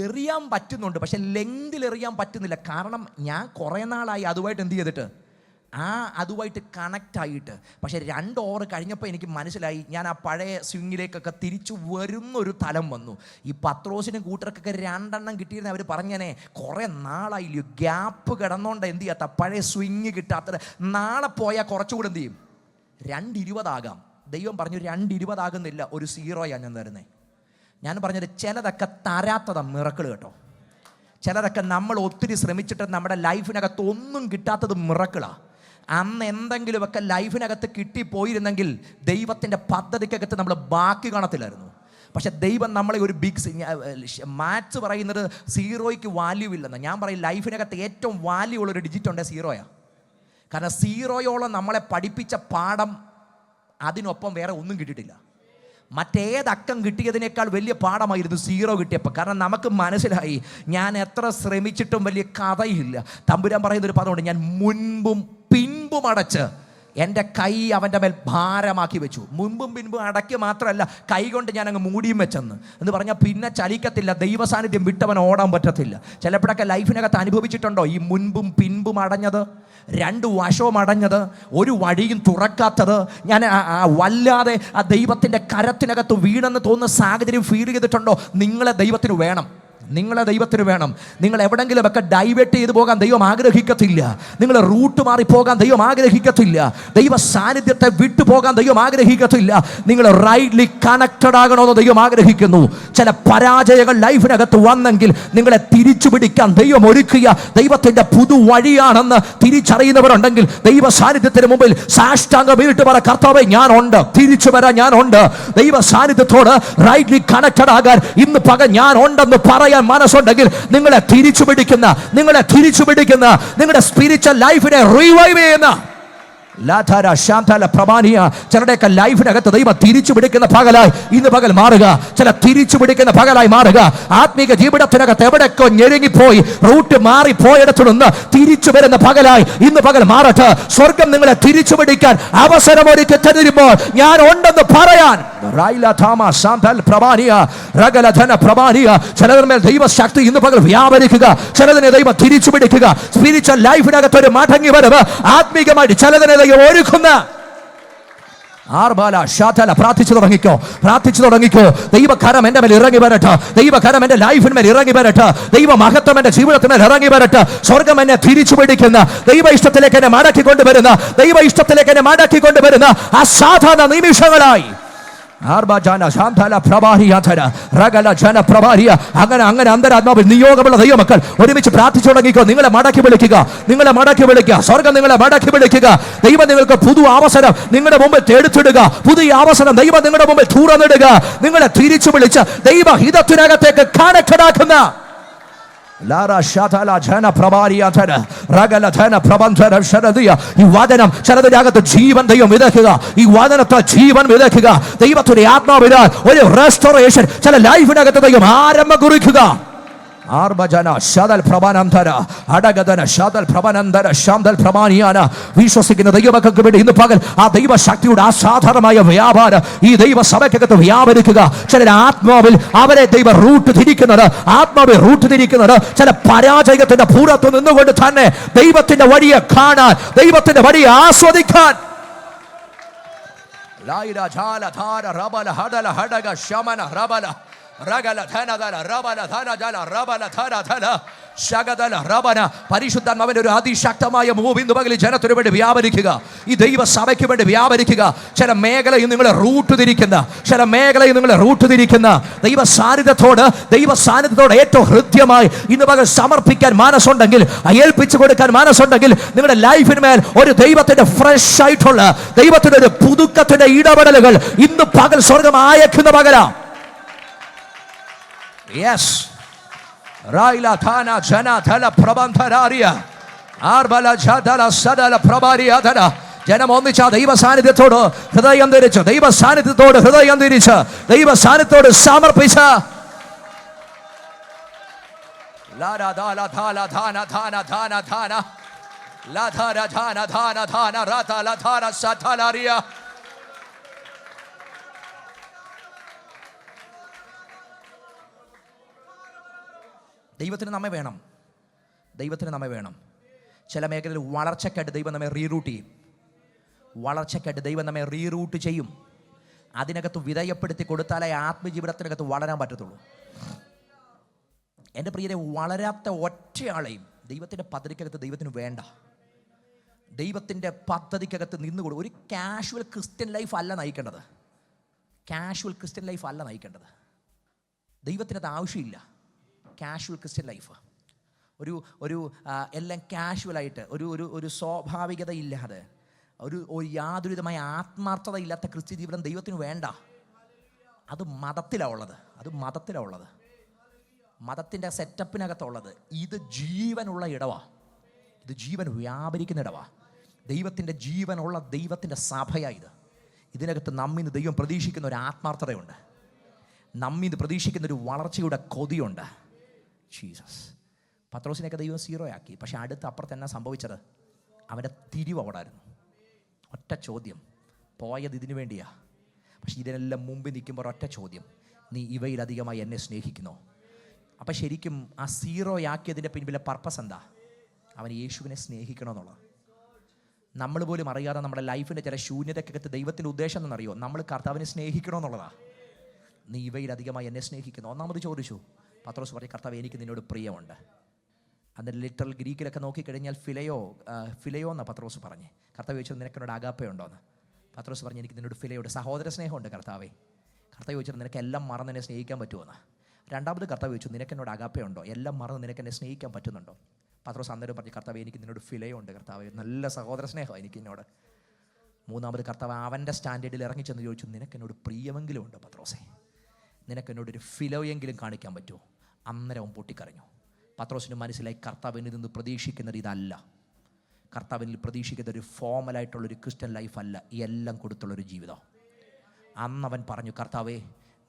Speaker 1: എറിയാൻ പറ്റുന്നുണ്ട്, പക്ഷെ ലെങ്തിൽ എറിയാൻ പറ്റുന്നില്ല. കാരണം ഞാൻ കുറേ നാളായി അതുമായിട്ട് എന്ത് ചെയ്തിട്ട്, അതുമായിട്ട് കണക്റ്റ് ആയിട്ട്. പക്ഷേ 2 ഓവർ കഴിഞ്ഞപ്പോൾ എനിക്ക് മനസ്സിലായി, ഞാൻ ആ പഴയ സ്വിങ്ങിലേക്കൊക്കെ തിരിച്ചു വരുന്നൊരു തലം വന്നു. ഈ പത്രോസിനും കൂട്ടർക്കൊക്കെ 2 എണ്ണം കിട്ടിയിരുന്ന അവർ പറഞ്ഞേനെ, കുറേ നാളായില്ലയോ ഗ്യാപ്പ് കിടന്നോണ്ട് എന്ത് ചെയ്യാത്ത പഴയ സ്വിങ് കിട്ടാത്തത്, നാളെ പോയാൽ കുറച്ചുകൂടെ എന്ത് ചെയ്യും, 2:20 ആകാം. ദൈവം പറഞ്ഞു 2:20 ആകുന്നില്ല, ഒരു 0 ഞാൻ തരുന്നത്. ഞാൻ പറഞ്ഞത് ചിലതൊക്കെ തരാത്തതാണ് മിറക്കിൾ കേട്ടോ. ചിലതൊക്കെ നമ്മൾ ഒത്തിരി ശ്രമിച്ചിട്ട് നമ്മുടെ ലൈഫിനകത്ത് ഒന്നും കിട്ടാത്തത് മിറക്കിളാണ്. അന്ന് എന്തെങ്കിലുമൊക്കെ ലൈഫിനകത്ത് കിട്ടിപ്പോയിരുന്നെങ്കിൽ ദൈവത്തിൻ്റെ പദ്ധതിക്കകത്ത് നമ്മൾ ബാക്കി കാണത്തില്ലായിരുന്നു. പക്ഷെ ദൈവം നമ്മളെ ഒരു ബിഗ് മാത്സ് പറയുന്നത് 0യ്ക്ക് വാല്യൂ ഇല്ലെന്ന്. ഞാൻ പറയും ലൈഫിനകത്ത് ഏറ്റവും വാല്യൂ ഉള്ളൊരു ഡിജിറ്റ് ഉണ്ട് 0. കാരണം 0യോളം നമ്മളെ പഠിപ്പിച്ച പാഠം അതിനൊപ്പം വേറെ ഒന്നും കിട്ടിയിട്ടില്ല. മറ്റേതക്കം കിട്ടിയതിനേക്കാൾ വലിയ പാഠമായിരുന്നു 0 കിട്ടിയപ്പോൾ. കാരണം നമുക്ക് മനസ്സിലായി ഞാൻ എത്ര ശ്രമിച്ചിട്ടും വലിയ കഥയില്ല. തമ്പുരാൻ പറയുന്നൊരു പദമുണ്ട്, ഞാൻ മുൻപും പിൻപും അടച്ച് എൻ്റെ കൈ അവൻ്റെ മേൽ ഭാരമാക്കി വെച്ചു. മുൻപും പിൻപും അടക്കി മാത്രമല്ല, കൈ കൊണ്ട് ഞാൻ അങ്ങ് മൂടിയും വെച്ചെന്ന് എന്ന് പറഞ്ഞാൽ പിന്നെ ചലിക്കത്തില്ല. ദൈവസാന്നിധ്യം വിട്ടവൻ ഓടാൻ പറ്റത്തില്ല. ചിലപ്പോഴൊക്കെ ലൈഫിനകത്ത് അനുഭവിച്ചിട്ടുണ്ടോ ഈ മുൻപും പിൻപും അടഞ്ഞത്, 2 വശവും അടഞ്ഞത്, ഒരു വഴിയും തുറക്കാത്തത്? ഞാൻ വല്ലാതെ ആ ദൈവത്തിൻ്റെ കരത്തിനകത്ത് വീണെന്ന് തോന്നുന്ന സാഹചര്യം ഫീൽ ചെയ്തിട്ടുണ്ടോ? നിങ്ങളെ ദൈവത്തിന് വേണം, നിങ്ങളെ ദൈവത്തിന് വേണം. നിങ്ങൾ എവിടെങ്കിലുമൊക്കെ ഡൈവേർട്ട് ചെയ്ത് പോകാൻ ദൈവം ആഗ്രഹിക്കത്തില്ല. നിങ്ങൾ റൂട്ട് മാറിപ്പോകാൻ ദൈവം ആഗ്രഹിക്കത്തില്ല. ദൈവ സാന്നിധ്യത്തെ വിട്ടുപോകാൻ ദൈവം ആഗ്രഹിക്കത്തില്ല. നിങ്ങൾ റൈറ്റ്ലി കണക്റ്റഡ് ആകണമെന്ന് ദൈവം ആഗ്രഹിക്കുന്നു. ചില പരാജയങ്ങൾ ലൈഫിനകത്ത് വന്നെങ്കിൽ നിങ്ങളെ തിരിച്ചു പിടിക്കാൻ ദൈവം ഒരുക്കിയ ദൈവത്തിൻ്റെ പുതുവഴിയാണെന്ന് തിരിച്ചറിയുന്നവരുണ്ടെങ്കിൽ ദൈവ സാന്നിധ്യത്തിന് മുമ്പിൽ സാഷ്ടാംഗം വീട്ട് പറ, കർത്താവേ ഞാനുണ്ട്, തിരിച്ചു വരാൻ ഞാനുണ്ട്. ദൈവ സാന്നിധ്യത്തോട് റൈറ്റ്ലി കണക്റ്റഡ് ആകാൻ ഇന്ന് പകൽ ഞാൻ ഉണ്ടെന്ന് പറയാൻ മനസ്സുണ്ടെങ്കിൽ നിങ്ങളെ തിരിച്ചു പിടിക്കുന്ന നിങ്ങളുടെ സ്പിരിച്വൽ ലൈഫിനെ റിവൈവ് ചെയ്യുന്ന ചിലരുടെയൊക്കെ ലൈഫിനകത്ത് ദൈവം തിരിച്ചു പിടിക്കുന്ന പകലായി ഇന്ന് പകൽ മാറുക. ചില തിരിച്ചു പിടിക്കുന്ന പകലായി മാറുക. ആത്മീക ജീവിതത്തിനകത്ത് എവിടെയൊക്കെ ഞെരുങ്ങിപ്പോയി റൂട്ട് മാറിപ്പോയിടത്തു നിന്ന് തിരിച്ചു വരുന്ന പകലായി ഇന്ന് പകൽ മാറട്ടെ. സ്വർഗം നിങ്ങളെ തിരിച്ചു പിടിക്കാൻ അവസരമൊരുക്കി തരുമ്പോൾ ഞാൻ ഉണ്ടെന്ന് പറയാൻ ചിലതിന്മേൽ ദൈവശക്തി ഇന്ന് പകൽ വ്യാപരിക്കുക. ചിലതിനെ ദൈവം തിരിച്ചു പിടിക്കുക. സ്പിരിച്വൽ ലൈഫിനകത്ത് ഒരു മടങ്ങി വരവ് ആത്മീകമായിട്ട് ചിലതിനെ ഒരുക്കുന്ന പ്രാർത്ഥിച്ചു തുടങ്ങിക്കോ. ദൈവകരം എൻ്റെ മേൽ ഇറങ്ങി വരട്ടെ. ദൈവകരം എൻ്റെ ലൈഫിന്മേൽ ഇറങ്ങി വരട്ടെ. ദൈവ മഹത്വം എൻ്റെ ജീവിതത്തിന്മേൽ ഇറങ്ങി വരട്ടെ. സ്വർഗം എന്നെ തിരിച്ചു പിടിക്കുന്ന, ദൈവ ഇഷ്ടത്തിലേക്ക് എന്നെ മടക്കി കൊണ്ടുവരുന്ന അസാധാരണ നിമിഷങ്ങളായി അങ്ങനെ അന്തരാത്മാവിൽ നിയോഗമുള്ള ദൈവമക്കൾ ഒരുമിച്ച് പ്രാർത്ഥിച്ചു തുടങ്ങിക്കോ. നിങ്ങളെ മടക്കി വിളിക്കുക. സ്വർഗം നിങ്ങളെ മടക്കി വിളിക്കുക. ദൈവം നിങ്ങൾക്ക് പുതു അവസരം നിങ്ങളുടെ മുമ്പിൽ തേടിച്ചിടുക. പുതിയ അവസരം ദൈവം നിങ്ങളുടെ മുമ്പിൽ തുറന്നിടുക. നിങ്ങളെ തിരിച്ചു വിളിച്ച് ദൈവഹിതത്തിനകത്തേക്ക് കണക്റ്റഡ് ആക്കുന്ന ഈ വചനം ചിലതിനകത്ത് ജീവൻ ദൈവം വിതയ്ക്കുക. ഈ വചനത്തെ ജീവൻ വിതയ്ക്കുക. ദൈവത്തിന്റെ ആത്മാവിനാൽ ഒരു റെസ്റ്റോറേഷൻ ചില ലൈഫിനകത്ത് ദൈവം ആരംഭം കുറിക്കുക. വിശ്വസിക്കുന്ന ദൈവമക്കൾക്ക് വേണ്ടി ഇന്ന് പകൽ ആ ദൈവശക്തിയുടെ അസാധാരണമായ വ്യാപാരം ഈ ദൈവസഭയ്ക്കകത്ത് വ്യാപരിക്കുക. ചില ആത്മാവിൽ അവരെ ദൈവ റൂട്ട് തിരിക്കുന്നത് ചില പരാജയത്തിന്റെ പൂരത്ത് നിന്നുകൊണ്ട് തന്നെ ദൈവത്തിന്റെ വഴിയെ കാണാൻ, ദൈവത്തിന്റെ വഴിയെ ആസ്വദിക്കാൻ പരിശുദ്ധാത്മാവിന്റെ ഒരു അതിശക്തമായ മൂവ് ഇന്ന് പകൽ ജനത്തിനു വേണ്ടി വ്യാപരിക്കുക. ഈ ദൈവസഭയ്ക്ക് വേണ്ടി വ്യാപരിക്കുക. ചില മേഖലയിൽ നിങ്ങളെ റൂട്ട് തിരിക്കുന്ന ദൈവ സാന്നിധ്യത്തോട് ഏറ്റവും ഹൃദ്യമായി ഇന്ന് പകൽ സമർപ്പിക്കാൻ മനസ്സുണ്ടെങ്കിൽ, ഏൽപ്പിച്ചു കൊടുക്കാൻ മനസ്സുണ്ടെങ്കിൽ, നിങ്ങളുടെ ലൈഫിന്മേൽ ഒരു ദൈവത്തിന്റെ ഫ്രഷ് ആയിട്ടുള്ള ദൈവത്തിന്റെ ഒരു പുതുക്കത്തിന്റെ ഇടപെടലുകൾ ഇന്ന് പകൽ സ്വർഗം അയക്കുന്ന പകലാ. Yes. Raila thana jana thala prabandhararia arbala jadala sadala prabaria thana ജനം ഒന്നിച്ച ദൈവ സാന്നിധ്യത്തോട് ഹൃദയം തിരിച്ച് ദൈവ സാന്നിധ്യത്തോട് സമർപ്പിച്ച ലധര ധാന ധാന ധാന രഥ ലധര സഥലറിയ. ദൈവത്തിന് നമ്മെ വേണം. ദൈവത്തിന് നമ്മെ വേണം. ചില മേഖലയിൽ വളർച്ചയ്ക്കായിട്ട് ദൈവം നമ്മെ റീറൂട്ട് ചെയ്യും. വളർച്ചയ്ക്കായിട്ട് ദൈവം നമ്മെ റീറൂട്ട് ചെയ്യും. അതിനകത്ത് വിധേയപ്പെടുത്തി കൊടുത്താലേ ആത്മജീവിതത്തിനകത്ത് വളരാൻ പറ്റത്തുള്ളൂ. എൻ്റെ പ്രിയരെ, വളരാത്ത ഒറ്റയാളെയും ദൈവത്തിൻ്റെ പദ്ധതിക്കകത്ത് ദൈവത്തിന് വേണ്ട. ദൈവത്തിൻ്റെ പദ്ധതിക്കകത്ത് നിന്നുകൂടും. ഒരു കാഷ്വൽ ക്രിസ്ത്യൻ ലൈഫ് അല്ല നയിക്കേണ്ടത്. കാഷ്വൽ ക്രിസ്ത്യൻ ലൈഫ് അല്ല നയിക്കേണ്ടത്. ദൈവത്തിനത് ആവശ്യമില്ല. കാഷ്വൽ ക്രിസ്ത്യൻ ലൈഫ് ഒരു എല്ലാം കാഷ്വലായിട്ട് ഒരു സ്വാഭാവികത ഇല്ലാതെ ഒരു യാതൊരുവിധമായ ആത്മാർത്ഥത ഇല്ലാത്ത ക്രിസ്ത്യ ജീവിതം ദൈവത്തിന് വേണ്ട. അത് മതത്തിലാണ് ഉള്ളത്. മതത്തിൻ്റെ സെറ്റപ്പിനകത്തുള്ളത്. ഇത് ജീവനുള്ള ഇടവാ. ഇത് ജീവൻ വ്യാപരിക്കുന്ന ഇടവാ. ദൈവത്തിൻ്റെ ജീവനുള്ള ദൈവത്തിൻ്റെ സഭയായത്. ഇതിനകത്ത് നമ്മിന്ന് ദൈവം പ്രതീക്ഷിക്കുന്ന ഒരു ആത്മാർത്ഥതയുണ്ട്. നമ്മിന്ന് പ്രതീക്ഷിക്കുന്നൊരു വളർച്ചയുടെ കൊതിയുണ്ട്. ജീസസ്. പത്രോസിനെയൊക്കെ ദൈവം 0 ആക്കി. പക്ഷെ അപ്പുറത്ത് എന്നാ സംഭവിച്ചത്? അവൻ്റെ തിരിവ് അവിടായിരുന്നു. ഒറ്റ ചോദ്യം. പോയത് ഇതിനു വേണ്ടിയാ. പക്ഷെ ഇതിനെല്ലാം മുമ്പിൽ നിൽക്കുമ്പോൾ ഒറ്റ ചോദ്യം: നീ ഇവയിലധികമായി എന്നെ സ്നേഹിക്കുന്നോ? അപ്പം ശരിക്കും ആ 0 ആക്കിയതിൻ്റെ പിൻപിലെ പർപ്പസ് എന്താ? അവൻ യേശുവിനെ സ്നേഹിക്കണമെന്നുള്ളത്. നമ്മൾ പോലും അറിയാതെ നമ്മുടെ ലൈഫിൻ്റെ ചില ശൂന്യതക്കകത്ത് ദൈവത്തിൻ്റെ ഉദ്ദേശം എന്നറിയോ? നമ്മൾ കർത്താവിനെ സ്നേഹിക്കണമെന്നുള്ളതാണ്. നീ ഇവയിലധികമായി എന്നെ സ്നേഹിക്കുന്നു. ഒന്നാമത് ചോദിച്ചു പത്രോസ് പറഞ്ഞു, കർത്താവ് എനിക്ക് നിന്നോട് പ്രിയമുണ്ട്. അതിൻ്റെ ലിറ്ററൽ ഗ്രീക്കിലൊക്കെ നോക്കിക്കഴിഞ്ഞാൽ ഫിലയോ എന്നാണ് പത്രോസ് പറഞ്ഞ്. കർത്താവ് ചോദിച്ചത് നിനക്കെന്നോട് അഗാപ്പയുണ്ടോയെന്ന്. പത്രോസ് പറഞ്ഞു, എനിക്ക് നിന്നോട് ഫിലയോട് സഹോദര സ്നേഹമുണ്ട് കർത്താവേ. കർത്താവ് ചോദിച്ചത് നിനക്ക് എല്ലാം മറന്ന് എന്നെ സ്നേഹിക്കാൻ പറ്റുമെന്ന്. രണ്ടാമത് കർത്താവ് ചോദിച്ചു, നിനക്കെന്നോട് അഗാപ്പയുണ്ടോ? എല്ലാം മറന്ന് നിനക്ക് എന്നെ സ്നേഹിക്കാൻ പറ്റുന്നുണ്ടോ? പത്രോസ് അന്നേരം പറഞ്ഞു, കർത്താവേ എനിക്ക് നിന്നോട് ഫിലയുണ്ട് കർത്താവേ, നല്ല സഹോദര സ്നേഹമാണ് എനിക്ക് എന്നോട്. മൂന്നാമത് കർത്താവ് അവൻ്റെ സ്റ്റാൻഡേർഡിൽ ഇറങ്ങിച്ചെന്ന് ചോദിച്ചു, നിനക്കെന്നോട് പ്രിയമെങ്കിലും ഉണ്ട് പത്രോസേ, നിനക്കെന്നോടൊരു ഫിലോയെങ്കിലും കാണിക്കാൻ പറ്റുമോ? അന്നേരം അവൻ പൊട്ടിക്കരഞ്ഞു. പത്രോസിന് മനസ്സിലായി കർത്താവിനിൽ നിന്ന് പ്രതീക്ഷിക്കുന്നത് ഇതല്ല. കർത്താവിനിൽ പ്രതീക്ഷിക്കുന്ന ഒരു ഫോമലായിട്ടുള്ളൊരു ക്രിസ്ത്യൻ ലൈഫല്ല, എല്ലാം കൊടുത്തുള്ളൊരു ജീവിതം. അന്നവൻ പറഞ്ഞു, കർത്താവേ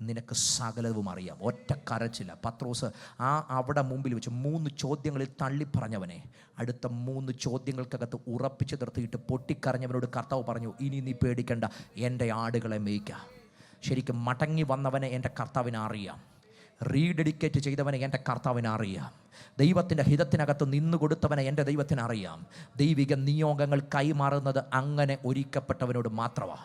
Speaker 1: നിനക്ക് സകലവും അറിയാം. ഒറ്റ കരച്ചില്ല. പത്രോസ് അവിടെ മുമ്പിൽ വെച്ച് 3 ചോദ്യങ്ങളിൽ തള്ളിപ്പറഞ്ഞവനെ അടുത്ത 3 ചോദ്യങ്ങൾക്കകത്ത് ഉറപ്പിച്ച് നിർത്തിയിട്ട് പൊട്ടിക്കരഞ്ഞവനോട് കർത്താവ് പറഞ്ഞു, ഇനി നീ പേടിക്കണ്ട, എൻ്റെ ആടുകളെ മേയ്ക്കുക. ശരിക്കും മടങ്ങി വന്നവനെ എൻ്റെ കർത്താവിനെ അറിയാം. റീഡെഡിക്കേറ്റ് ചെയ്തവനെ എൻ്റെ കർത്താവിനെ അറിയാം. ദൈവത്തിൻ്റെ ഹിതത്തിനകത്ത് നിന്നുകൊടുത്തവനെ എൻ്റെ ദൈവത്തിന് അറിയാം. ദൈവിക നിയോഗങ്ങൾ കൈമാറുന്നത് അങ്ങനെ ഒരുക്കപ്പെട്ടവനോട് മാത്രമാണ്.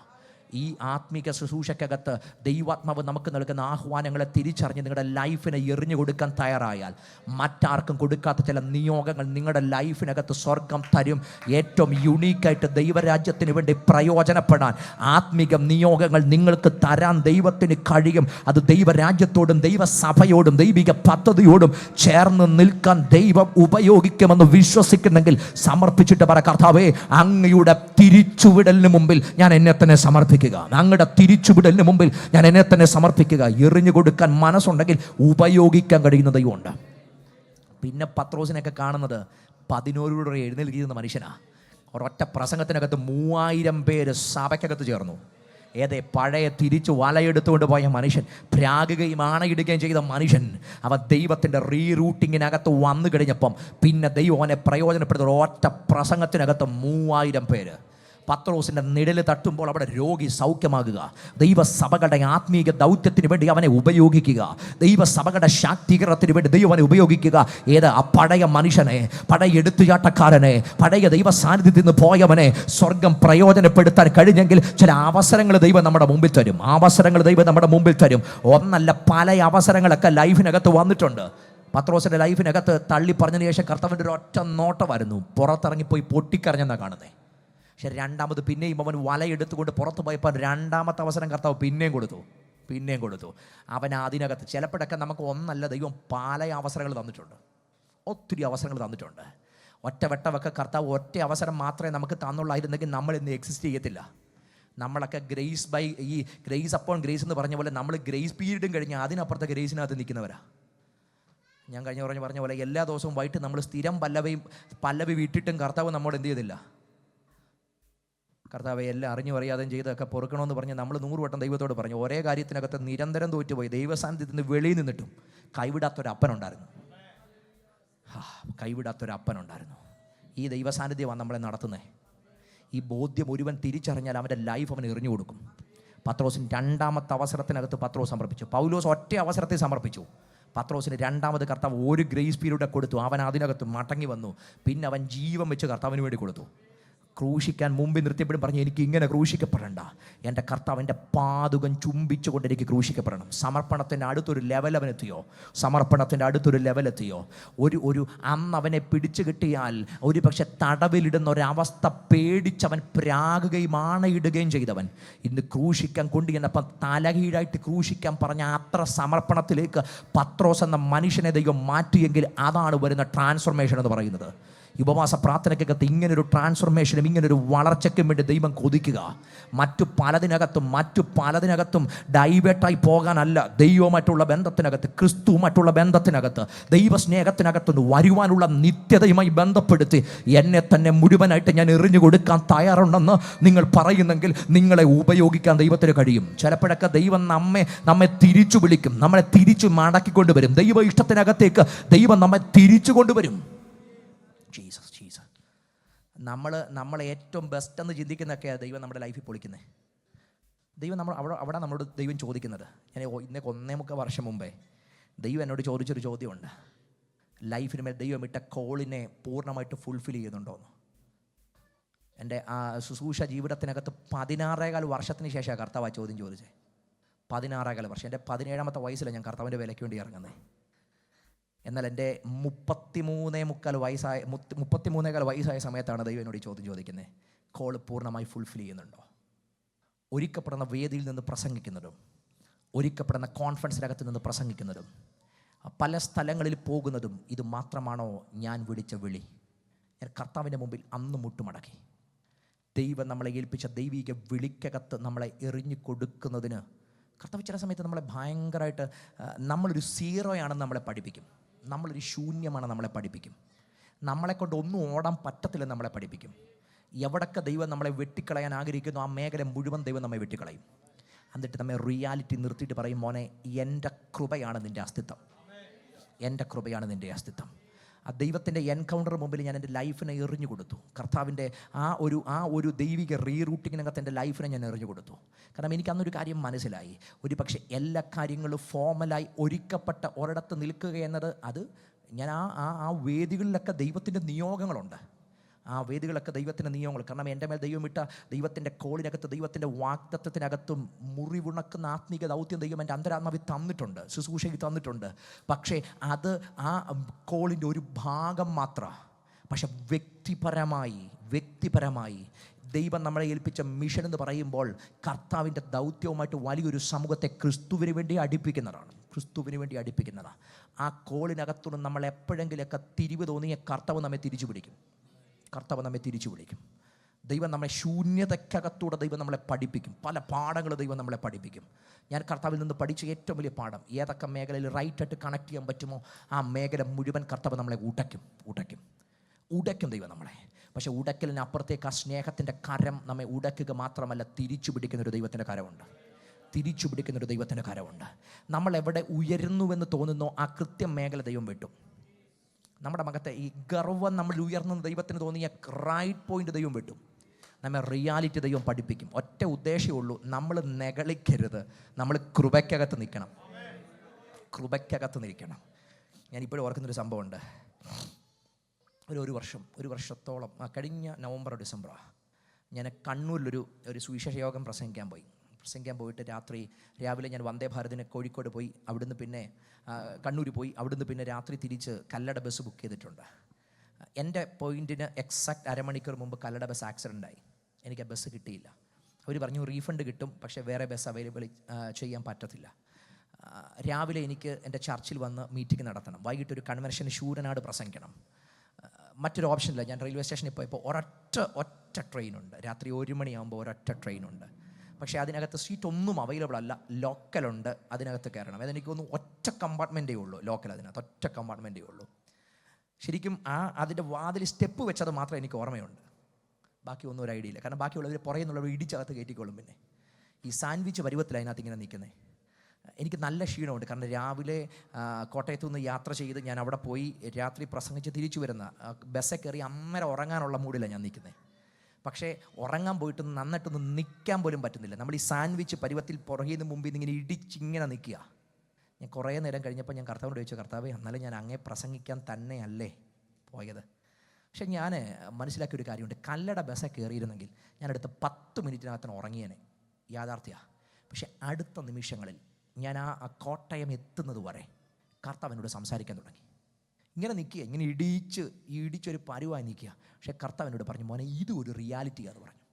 Speaker 1: ഈ ആത്മീക ശുശ്രൂഷക്കകത്ത് ദൈവാത്മാവ് നമുക്ക് നൽകുന്ന ആഹ്വാനങ്ങളെ തിരിച്ചറിഞ്ഞ് നിങ്ങളുടെ ലൈഫിനെ എറിഞ്ഞു കൊടുക്കാൻ തയ്യാറായാൽ മറ്റാർക്കും കൊടുക്കാത്ത ചില നിയോഗങ്ങൾ നിങ്ങളുടെ ലൈഫിനകത്ത് സ്വർഗം തരും. ഏറ്റവും യുണീക്കായിട്ട് ദൈവരാജ്യത്തിന് വേണ്ടി പ്രയോജനപ്പെടാൻ ആത്മീക നിയോഗങ്ങൾ നിങ്ങൾക്ക് തരാൻ ദൈവത്തിന് കഴിയും. അത് ദൈവരാജ്യത്തോടും ദൈവസഭയോടും ദൈവിക പദ്ധതിയോടും ചേർന്ന് നിൽക്കാൻ ദൈവം ഉപയോഗിക്കുമെന്ന് വിശ്വസിക്കുന്നെങ്കിൽ സമർപ്പിച്ചിട്ട് പറ, കർത്താവേ അങ്ങയുടെ തിരിച്ചുവിടലിന് മുമ്പിൽ ഞാൻ എന്നെ തന്നെ സമർപ്പിക്കും. അങ്ങയുടെ തിരിച്ചുവിടലിന് മുമ്പിൽ ഞാൻ എന്നെ തന്നെ സമർപ്പിക്കുക. എറിഞ്ഞു കൊടുക്കാൻ മനസ്സുണ്ടെങ്കിൽ ഉപയോഗിക്കാൻ കഴിയുന്ന ദൈവമുണ്ട്. പിന്നെ പത്രോസിനൊക്കെ കാണുന്നത് 11 എഴുന്നേൽക്കുന്ന മനുഷ്യനാ. ഒരൊറ്റ പ്രസംഗത്തിനകത്ത് 3000 പേര് സഭയ്ക്കകത്ത് ചേർന്നു. പഴയ തിരിച്ചു വലയെടുത്തുകൊണ്ട് പോയ മനുഷ്യൻ, പ്രാകുകയും ആണയിടുകയും ചെയ്ത മനുഷ്യൻ, അവൻ ദൈവത്തിൻ്റെ റീറൂട്ടിങ്ങിനകത്ത് വന്നു കഴിഞ്ഞപ്പം പിന്നെ ദൈവം അവനെ പ്രയോജനപ്പെടുത്തുന്ന ഒറ്റ പ്രസംഗത്തിനകത്ത് 3000 പേര്. പത്രോസിൻ്റെ നിഴല് തട്ടുമ്പോൾ അവിടെ രോഗി സൗഖ്യമാകുക. ദൈവസഭകളുടെ ആത്മീക ദൗത്യത്തിന് വേണ്ടി അവനെ ഉപയോഗിക്കുക. ദൈവസഭകളുടെ ശാക്തീകരണത്തിന് വേണ്ടി ദൈവം അവനെ ഉപയോഗിക്കുക. ആ പഴയ മനുഷ്യനെ, പഴയ എടുത്തുചാട്ടക്കാരനെ, പഴയ ദൈവ സാന്നിധ്യത്തിൽ നിന്ന് പോയവനെ സ്വർഗം പ്രയോജനപ്പെടുത്താൻ കഴിഞ്ഞെങ്കിൽ ചില അവസരങ്ങൾ ദൈവം നമ്മുടെ മുമ്പിൽ തരും. ഒന്നല്ല, പല അവസരങ്ങളൊക്കെ ലൈഫിനകത്ത് വന്നിട്ടുണ്ട്. പത്രോസിൻ്റെ ലൈഫിനകത്ത് തള്ളി പറഞ്ഞതിന് ശേഷം കർത്താവിൻ്റെ ഒരു ഒറ്റ നോട്ടമായിരുന്നു. പുറത്തിറങ്ങിപ്പോയി പൊട്ടിക്കരഞ്ഞെന്നാണ് കാണുന്നത്. പക്ഷെ രണ്ടാമത് പിന്നെയും അവൻ വലയെടുത്തുകൊണ്ട് പുറത്ത് പോയപ്പോൾ രണ്ടാമത്തെ അവസരം കർത്താവ് പിന്നെയും കൊടുത്തു. അവൻ അതിനകത്ത് ചിലപ്പോഴൊക്കെ നമുക്ക് ഒന്നല്ല, ദൈവം പല അവസരങ്ങൾ തന്നിട്ടുണ്ട്. ഒത്തിരി അവസരങ്ങൾ തന്നിട്ടുണ്ട്. ഒറ്റവട്ടമൊക്കെ കർത്താവ് ഒറ്റ അവസരം മാത്രമേ നമുക്ക് തന്നുള്ളായിരുന്നെങ്കിൽ നമ്മൾ ഇന്ന് എക്സിസ്റ്റ് ചെയ്യത്തില്ല. നമ്മളൊക്കെ ഗ്രേസ് അപ്പോൺ ഗ്രേസ് എന്ന് പറഞ്ഞ പോലെ നമ്മൾ ഗ്രേസ് പീരീഡും കഴിഞ്ഞ് അതിനപ്പുറത്തെ ഗ്രേസിനകത്ത് നിൽക്കുന്നവരാ. ഞാൻ പറഞ്ഞ പോലെ എല്ലാ ദിവസവും വൈകിട്ട് നമ്മൾ സ്ഥിരം പല്ലവി വിട്ടിട്ടും കർത്താവ് നമ്മോട് എന്ത് ചെയ്തില്ല? കർത്താവെ എല്ലാം അറിഞ്ഞു അറിയാതെയും ചെയ്തൊക്കെ പൊറുക്കണമെന്ന് പറഞ്ഞ് നമ്മൾ 100 വട്ടം ദൈവത്തോട് പറഞ്ഞു. ഒരേ കാര്യത്തിനകത്ത് നിരന്തരം തോറ്റുപോയി. ദൈവസാന്നിധ്യത്തിൽ നിന്ന് വെളിയിൽ നിന്നിട്ടും കൈവിടാത്തൊരപ്പനുണ്ടായിരുന്നു. ഈ ദൈവസാന്നിധ്യമാണ് നമ്മളെ നടത്തുന്നത്. ഈ ബോധ്യം ഒരുവൻ തിരിച്ചറിഞ്ഞാൽ അവൻ്റെ ലൈഫ് അവൻ എറിഞ്ഞു കൊടുക്കും. പത്രോസിന് രണ്ടാമത്തെ അവസരത്തിനകത്ത് പത്രോസ് സമർപ്പിച്ചു. പൗലോസ് ഒറ്റ അവസരത്തിൽ സമർപ്പിച്ചു. പത്രോസിന് രണ്ടാമത് കർത്താവ് ഒരു ഗ്രേസ് പീരീഡ് കൊടുത്തു. അവൻ അതിനകത്ത് മടങ്ങി വന്നു. പിന്നെ അവൻ ജീവൻ വെച്ച് കർത്താവിന് വേണ്ടി കൊടുത്തു. ക്രൂശിക്കാൻ മുമ്പിൽ നിർത്തിയപ്പോഴും പറഞ്ഞു, എനിക്ക് ഇങ്ങനെ ക്രൂശിക്കപ്പെടണ്ട, എൻ്റെ കർത്താവ് എൻ്റെ പാതുകം ചുംബിച്ചുകൊണ്ട് എനിക്ക് ക്രൂശിക്കപ്പെടണം. സമർപ്പണത്തിൻ്റെ അടുത്തൊരു ലെവലെത്തിയോ? സമർപ്പണത്തിൻ്റെ അടുത്തൊരു ലെവലെത്തിയോ? ഒരു അന്ന് അവനെ പിടിച്ചു കിട്ടിയാൽ ഒരു പക്ഷെ തടവിലിടുന്ന ഒരവസ്ഥ പേടിച്ചവൻ പ്രാകുകയും ആണയിടുകയും ചെയ്തവൻ ഇന്ന് ക്രൂശിക്കാൻ കൊണ്ടുചെന്നപ്പം തലകീഴായിട്ട് ക്രൂശിക്കാൻ പറഞ്ഞ അത്ര സമർപ്പണത്തിലേക്ക് പത്രോസ് എന്ന മനുഷ്യനെ ദൈവം മാറ്റിയെങ്കിൽ അതാണ് വരുന്ന ട്രാൻസ്ഫോർമേഷൻ എന്ന് പറയുന്നത്. ഉപവാസ പ്രാർത്ഥനയ്ക്കകത്ത് ഇങ്ങനൊരു ട്രാൻസ്ഫോർമേഷനും ഇങ്ങനൊരു വളർച്ചയ്ക്കും വേണ്ടി ദൈവം കൊതിക്കുക. മറ്റു പലതിനകത്തും ഡൈവേർട്ടായി പോകാനല്ല, ദൈവവുമായിട്ടുള്ള ബന്ധത്തിനകത്ത്, ക്രിസ്തുവുമായിട്ടുള്ള ബന്ധത്തിനകത്ത്, ദൈവസ്നേഹത്തിനകത്തുനിന്ന് വരുവാനുള്ള നിത്യതയുമായി ബന്ധപ്പെടുത്തി എന്നെ തന്നെ മുഴുവനായിട്ട് ഞാൻ എറിഞ്ഞു കൊടുക്കാൻ തയ്യാറുണ്ടെന്ന് നിങ്ങൾ പറയുന്നെങ്കിൽ നിങ്ങളെ ഉപയോഗിക്കാൻ ദൈവത്തിന് കഴിയും. ചിലപ്പോഴൊക്കെ ദൈവം നമ്മെ തിരിച്ചു വിളിക്കും, നമ്മളെ തിരിച്ചു മടക്കിക്കൊണ്ടുവരും. ദൈവ ഇഷ്ടത്തിനകത്തേക്ക് ദൈവം നമ്മെ തിരിച്ചു കൊണ്ടുവരും. ജീസസ്. നമ്മൾ ഏറ്റവും ബെസ്റ്റ് എന്ന് ചിന്തിക്കുന്നതൊക്കെയാണ് ദൈവം നമ്മുടെ ലൈഫിൽ പൊളിക്കുന്നത്. ദൈവം അവിടെ നമ്മളോട് ദൈവം ചോദിക്കുന്നത്, ഞാൻ ഇന്നേക്ക് 1.25 വർഷം മുമ്പേ ദൈവം എന്നോട് ചോദിച്ചൊരു ചോദ്യമുണ്ട്. ലൈഫിന് മേൽ ദൈവം ഇട്ട കോളിനെ പൂർണ്ണമായിട്ട് ഫുൾഫിൽ ചെയ്യുന്നുണ്ടോയെന്ന്. എൻ്റെ ആ ശുശ്രൂഷ ജീവിതത്തിനകത്ത് 16.25 വർഷത്തിന് ശേഷമാണ് കർത്താവ് ആ ചോദ്യം ചോദിച്ചത്. 16.25 വർഷം. എൻ്റെ 17ാമത്തെ വയസ്സിലാണ് ഞാൻ കർത്താവിൻ്റെ വിലയ്ക്ക് വേണ്ടി ഇറങ്ങുന്നത്. എന്നാൽ എൻ്റെ 33.25 വയസ്സായ സമയത്താണ് ദൈവം എന്നോട് ഈ ചോദ്യം ചോദിക്കുന്നത്, കോൾ പൂർണ്ണമായി ഫുൾഫിൽ ചെയ്യുന്നുണ്ടോ? ഒരുക്കപ്പെടുന്ന വേദിയിൽ നിന്ന് പ്രസംഗിക്കുന്നതും, ഒരുക്കപ്പെടുന്ന കോൺഫറൻസിനകത്ത് നിന്ന് പ്രസംഗിക്കുന്നതും, പല സ്ഥലങ്ങളിൽ പോകുന്നതും ഇത് മാത്രമാണോ ഞാൻ വിളിച്ച വിളി? ഞാൻ കർത്താവിൻ്റെ മുമ്പിൽ അന്ന് മുട്ടുമടക്കി. ദൈവം നമ്മളെ ഏൽപ്പിച്ച ദൈവിക വിളിക്കകത്ത് നമ്മളെ എറിഞ്ഞു കൊടുക്കുന്നതിന് കർത്താവ് ചില സമയത്ത് നമ്മളെ ഭയങ്കരമായിട്ട്, നമ്മളൊരു സീറോയാണെന്ന് നമ്മളെ പഠിപ്പിക്കും, നമ്മളൊരു ശൂന്യമാണ് നമ്മളെ പഠിപ്പിക്കും, നമ്മളെക്കൊണ്ട് ഒന്നും ഓടാൻ പറ്റത്തില്ലെന്ന് നമ്മളെ പഠിപ്പിക്കും. എവിടൊക്കെ ദൈവം നമ്മളെ വെട്ടിക്കളയാൻ ആഗ്രഹിക്കുന്നു ആ മേഖല മുഴുവൻ ദൈവം നമ്മെ വെട്ടിക്കളയും. എന്നിട്ട് നമ്മെ റിയാലിറ്റി നിർത്തിയിട്ട് പറയും, മോനെ എൻ്റെ കൃപയാണ് നിൻ്റെ അസ്തിത്വം, എൻ്റെ കൃപയാണ് നിൻ്റെ അസ്തിത്വം. ആ ദൈവത്തിൻ്റെ എൻകൗണ്ടർ മുമ്പിൽ ഞാൻ എൻ്റെ ലൈഫിനെ എറിഞ്ഞു കൊടുത്തു. കർത്താവിൻ്റെ ആ ഒരു ദൈവിക റീറൂട്ടിങ്ങിനകത്ത് എൻ്റെ ലൈഫിനെ ഞാൻ എറിഞ്ഞു കൊടുത്തു. കാരണം എനിക്ക് അന്നൊരു കാര്യം മനസ്സിലായി, ഒരു പക്ഷേ എല്ലാ കാര്യങ്ങളും ഫോമലായി ഒരുക്കപ്പെട്ട ഒരിടത്ത് നിൽക്കുക എന്നത്, അത് ഞാൻ ആ വേദികളിലൊക്കെ ദൈവത്തിൻ്റെ നിയോഗങ്ങളുണ്ട്. ആ വേദികളൊക്കെ ദൈവത്തിൻ്റെ നിയമങ്ങൾ. കാരണം എൻ്റെ മേൽ ദൈവം ഇട്ട ദൈവത്തിൻ്റെ കോളിനകത്ത്, ദൈവത്തിൻ്റെ വാഗ്ദത്തത്തിനകത്തും മുറിവുണക്കുന്ന ആത്മീക ദൗത്യം ദൈവം എൻ്റെ അന്തരാത്മാവിൽ തന്നിട്ടുണ്ട്, ശുശ്രൂഷയിൽ തന്നിട്ടുണ്ട്. പക്ഷേ അത് ആ കോളിൻ്റെ ഒരു ഭാഗം മാത്രമാണ്. പക്ഷെ വ്യക്തിപരമായി ദൈവം നമ്മളെ ഏൽപ്പിച്ച മിഷൻ എന്ന് പറയുമ്പോൾ കർത്താവിൻ്റെ ദൗത്യവുമായിട്ട് വലിയൊരു സമൂഹത്തെ ക്രിസ്തുവിന് വേണ്ടി അടുപ്പിക്കുന്നതാണ്. ആ കോളിനകത്തുനിന്ന് നമ്മൾ എപ്പോഴെങ്കിലൊക്കെ തിരിവ് തോന്നിയ കർത്താവ് നമ്മെ തിരിച്ചു വിളിക്കും. ദൈവം നമ്മളെ ശൂന്യതയ്ക്കകത്തൂടെ ദൈവം നമ്മളെ പഠിപ്പിക്കും. പല പാഠങ്ങൾ ദൈവം നമ്മളെ പഠിപ്പിക്കും. ഞാൻ കർത്താവിൽ നിന്ന് പഠിച്ച ഏറ്റവും വലിയ പാഠം, ഏതൊക്കെ മേഖലയിൽ റൈറ്റായിട്ട് കണക്ട് ചെയ്യാൻ പറ്റുമോ ആ മേഖല മുഴുവൻ കർത്താവ് നമ്മളെ ഉടയ്ക്കും ദൈവം നമ്മളെ. പക്ഷേ ഉടയ്ക്കലിന് അപ്പുറത്തേക്ക് ആ സ്നേഹത്തിൻ്റെ കരം നമ്മെ ഉടയ്ക്കുക മാത്രമല്ല, തിരിച്ചു പിടിക്കുന്നൊരു ദൈവത്തിൻ്റെ കരമുണ്ട്. നമ്മൾ എവിടെ ഉയരുന്നുവെന്ന് തോന്നുന്നോ ആ കൃത്യം മേഖല ദൈവം വെട്ടും. നമ്മുടെ മകത്തെ ഈ ഗർവം നമ്മൾ ഉയർന്ന ദൈവത്തിന് തോന്നിയ റൈറ്റ് പോയിന്റ് ദൈവം വെട്ടും. നമ്മെ റിയാലിറ്റി ദൈവം പഠിപ്പിക്കും. ഒറ്റ ഉദ്ദേശമേ ഉള്ളൂ, നമ്മൾ നെകളിക്കരുത്, നമ്മൾ കൃപയ്ക്കകത്ത് നിൽക്കണം. ഞാനിപ്പോഴും ഓർക്കുന്നൊരു സംഭവമുണ്ട്. ഒരു വർഷത്തോളം കഴിഞ്ഞ നവംബർ ഡിസംബറാണ്, ഞാൻ കണ്ണൂരിലൊരു സുവിശേഷ യോഗം പ്രസംഗിക്കാൻ പോയിട്ട് രാവിലെ ഞാൻ വന്ദേ ഭാരതിന് കോഴിക്കോട് പോയി, അവിടുന്ന് പിന്നെ കണ്ണൂർ പോയി, അവിടുന്ന് പിന്നെ രാത്രി തിരിച്ച് കല്ലട ബസ് ബുക്ക് ചെയ്തിട്ടുണ്ട്. എൻ്റെ പോയിൻറ്റിന് എക്സാക്റ്റ് അരമണിക്കൂർ മുമ്പ് കല്ലട ബസ് ആക്സിഡൻ്റായി. എനിക്ക് ആ ബസ് കിട്ടിയില്ല. അവർ പറഞ്ഞു റീഫണ്ട് കിട്ടും, പക്ഷേ വേറെ ബസ് അവൈലബിൾ ചെയ്യാൻ പറ്റത്തില്ല. രാവിലെ എനിക്ക് എൻ്റെ ചർച്ചിൽ വന്ന് മീറ്റിംഗ് നടത്തണം, വൈകിട്ടൊരു കൺവെൻഷന് ശൂരനാട് പ്രസംഗിക്കണം. മറ്റൊരു ഓപ്ഷനില്ല. ഞാൻ റെയിൽവേ സ്റ്റേഷനിൽ പോയപ്പോൾ ഒറ്റ ട്രെയിനുണ്ട്, രാത്രി 1 മണിയാകുമ്പോൾ ഒരൊറ്റ ട്രെയിനുണ്ട്. പക്ഷേ അതിനകത്ത് സീറ്റ് ഒന്നും അവൈലബിൾ അല്ല, ലോക്കലുണ്ട്, അതിനകത്ത് കയറണം. അതെനിക്കൊന്നും ഒറ്റ കമ്പാർട്ട്മെൻറ്റേ ഉള്ളൂ, ലോക്കൽ, അതിനകത്ത് ഒറ്റ കമ്പാർട്ട്മെൻറ്റേ ഉള്ളൂ. ശരിക്കും അതിൻ്റെ വാതിൽ സ്റ്റെപ്പ് വെച്ചത് മാത്രമേ എനിക്ക് ഓർമ്മയുണ്ട്, ബാക്കി ഒന്നും ഒരു ഐഡിയ ഇല്ല. കാരണം ബാക്കിയുള്ളവർ പുറകെ നിന്നുള്ളവർ ഇടിച്ചകത്ത് കയറ്റിക്കോളും. പിന്നെ ഈ സാൻഡ്വിച്ച് പരുവത്തിൽ അതിനകത്ത് ഇങ്ങനെ നിൽക്കുന്നത്. എനിക്ക് നല്ല ക്ഷീണമുണ്ട്. കാരണം രാവിലെ കോട്ടയത്തു നിന്ന് യാത്ര ചെയ്ത് ഞാൻ അവിടെ പോയി രാത്രി പ്രസംഗിച്ച് തിരിച്ചു വരുന്ന ബസ്സിൽ കയറി അന്നേരം ഉറങ്ങാനുള്ള മൂഡിലാണ് ഞാൻ നിൽക്കുന്നത്. പക്ഷേ ഉറങ്ങാൻ പോയിട്ട് നന്നായിട്ടൊന്ന് നിൽക്കാൻ പോലും പറ്റുന്നില്ല. നമ്മൾ ഈ സാൻഡ്വിച്ച് പരുവത്തിൽ പുറകിൽ നിന്ന് മുമ്പിൽ നിന്ന് ഇങ്ങനെ ഇടിച്ചിങ്ങനെ നിൽക്കുക. ഞാൻ കുറേ നേരം കഴിഞ്ഞപ്പോൾ ഞാൻ കർത്താവിനോട് ചോദിച്ചു, കർത്താവേ, എന്നാലും ഞാൻ അങ്ങേ പ്രസംഗിക്കാൻ തന്നെയല്ലേ പോയത്? പക്ഷേ ഞാൻ മനസ്സിലാക്കിയ ഒരു കാര്യമുണ്ട്, കല്ലട ബസ്സിൽ കയറിയിരുന്നെങ്കിൽ ഞാനടുത്ത് 10 മിനിറ്റിനകത്തിന് ഉറങ്ങിയേനെ. യാഥാർത്ഥ്യമാണ്. പക്ഷേ അടുത്ത നിമിഷങ്ങളിൽ ഞാൻ ആ കോട്ടയം എത്തുന്നത് വരെ കർത്താവ് എന്നോട് സംസാരിക്കാൻ തുടങ്ങി. ഇങ്ങനെ നിൽക്കുക, ഇങ്ങനെ ഇടിച്ചൊരു പരുവായി നിൽക്കുക. പക്ഷേ കർത്താവ് എന്നോട് പറഞ്ഞു, മോനെ, ഇതും ഒരു റിയാലിറ്റിയാണെന്ന് പറഞ്ഞു.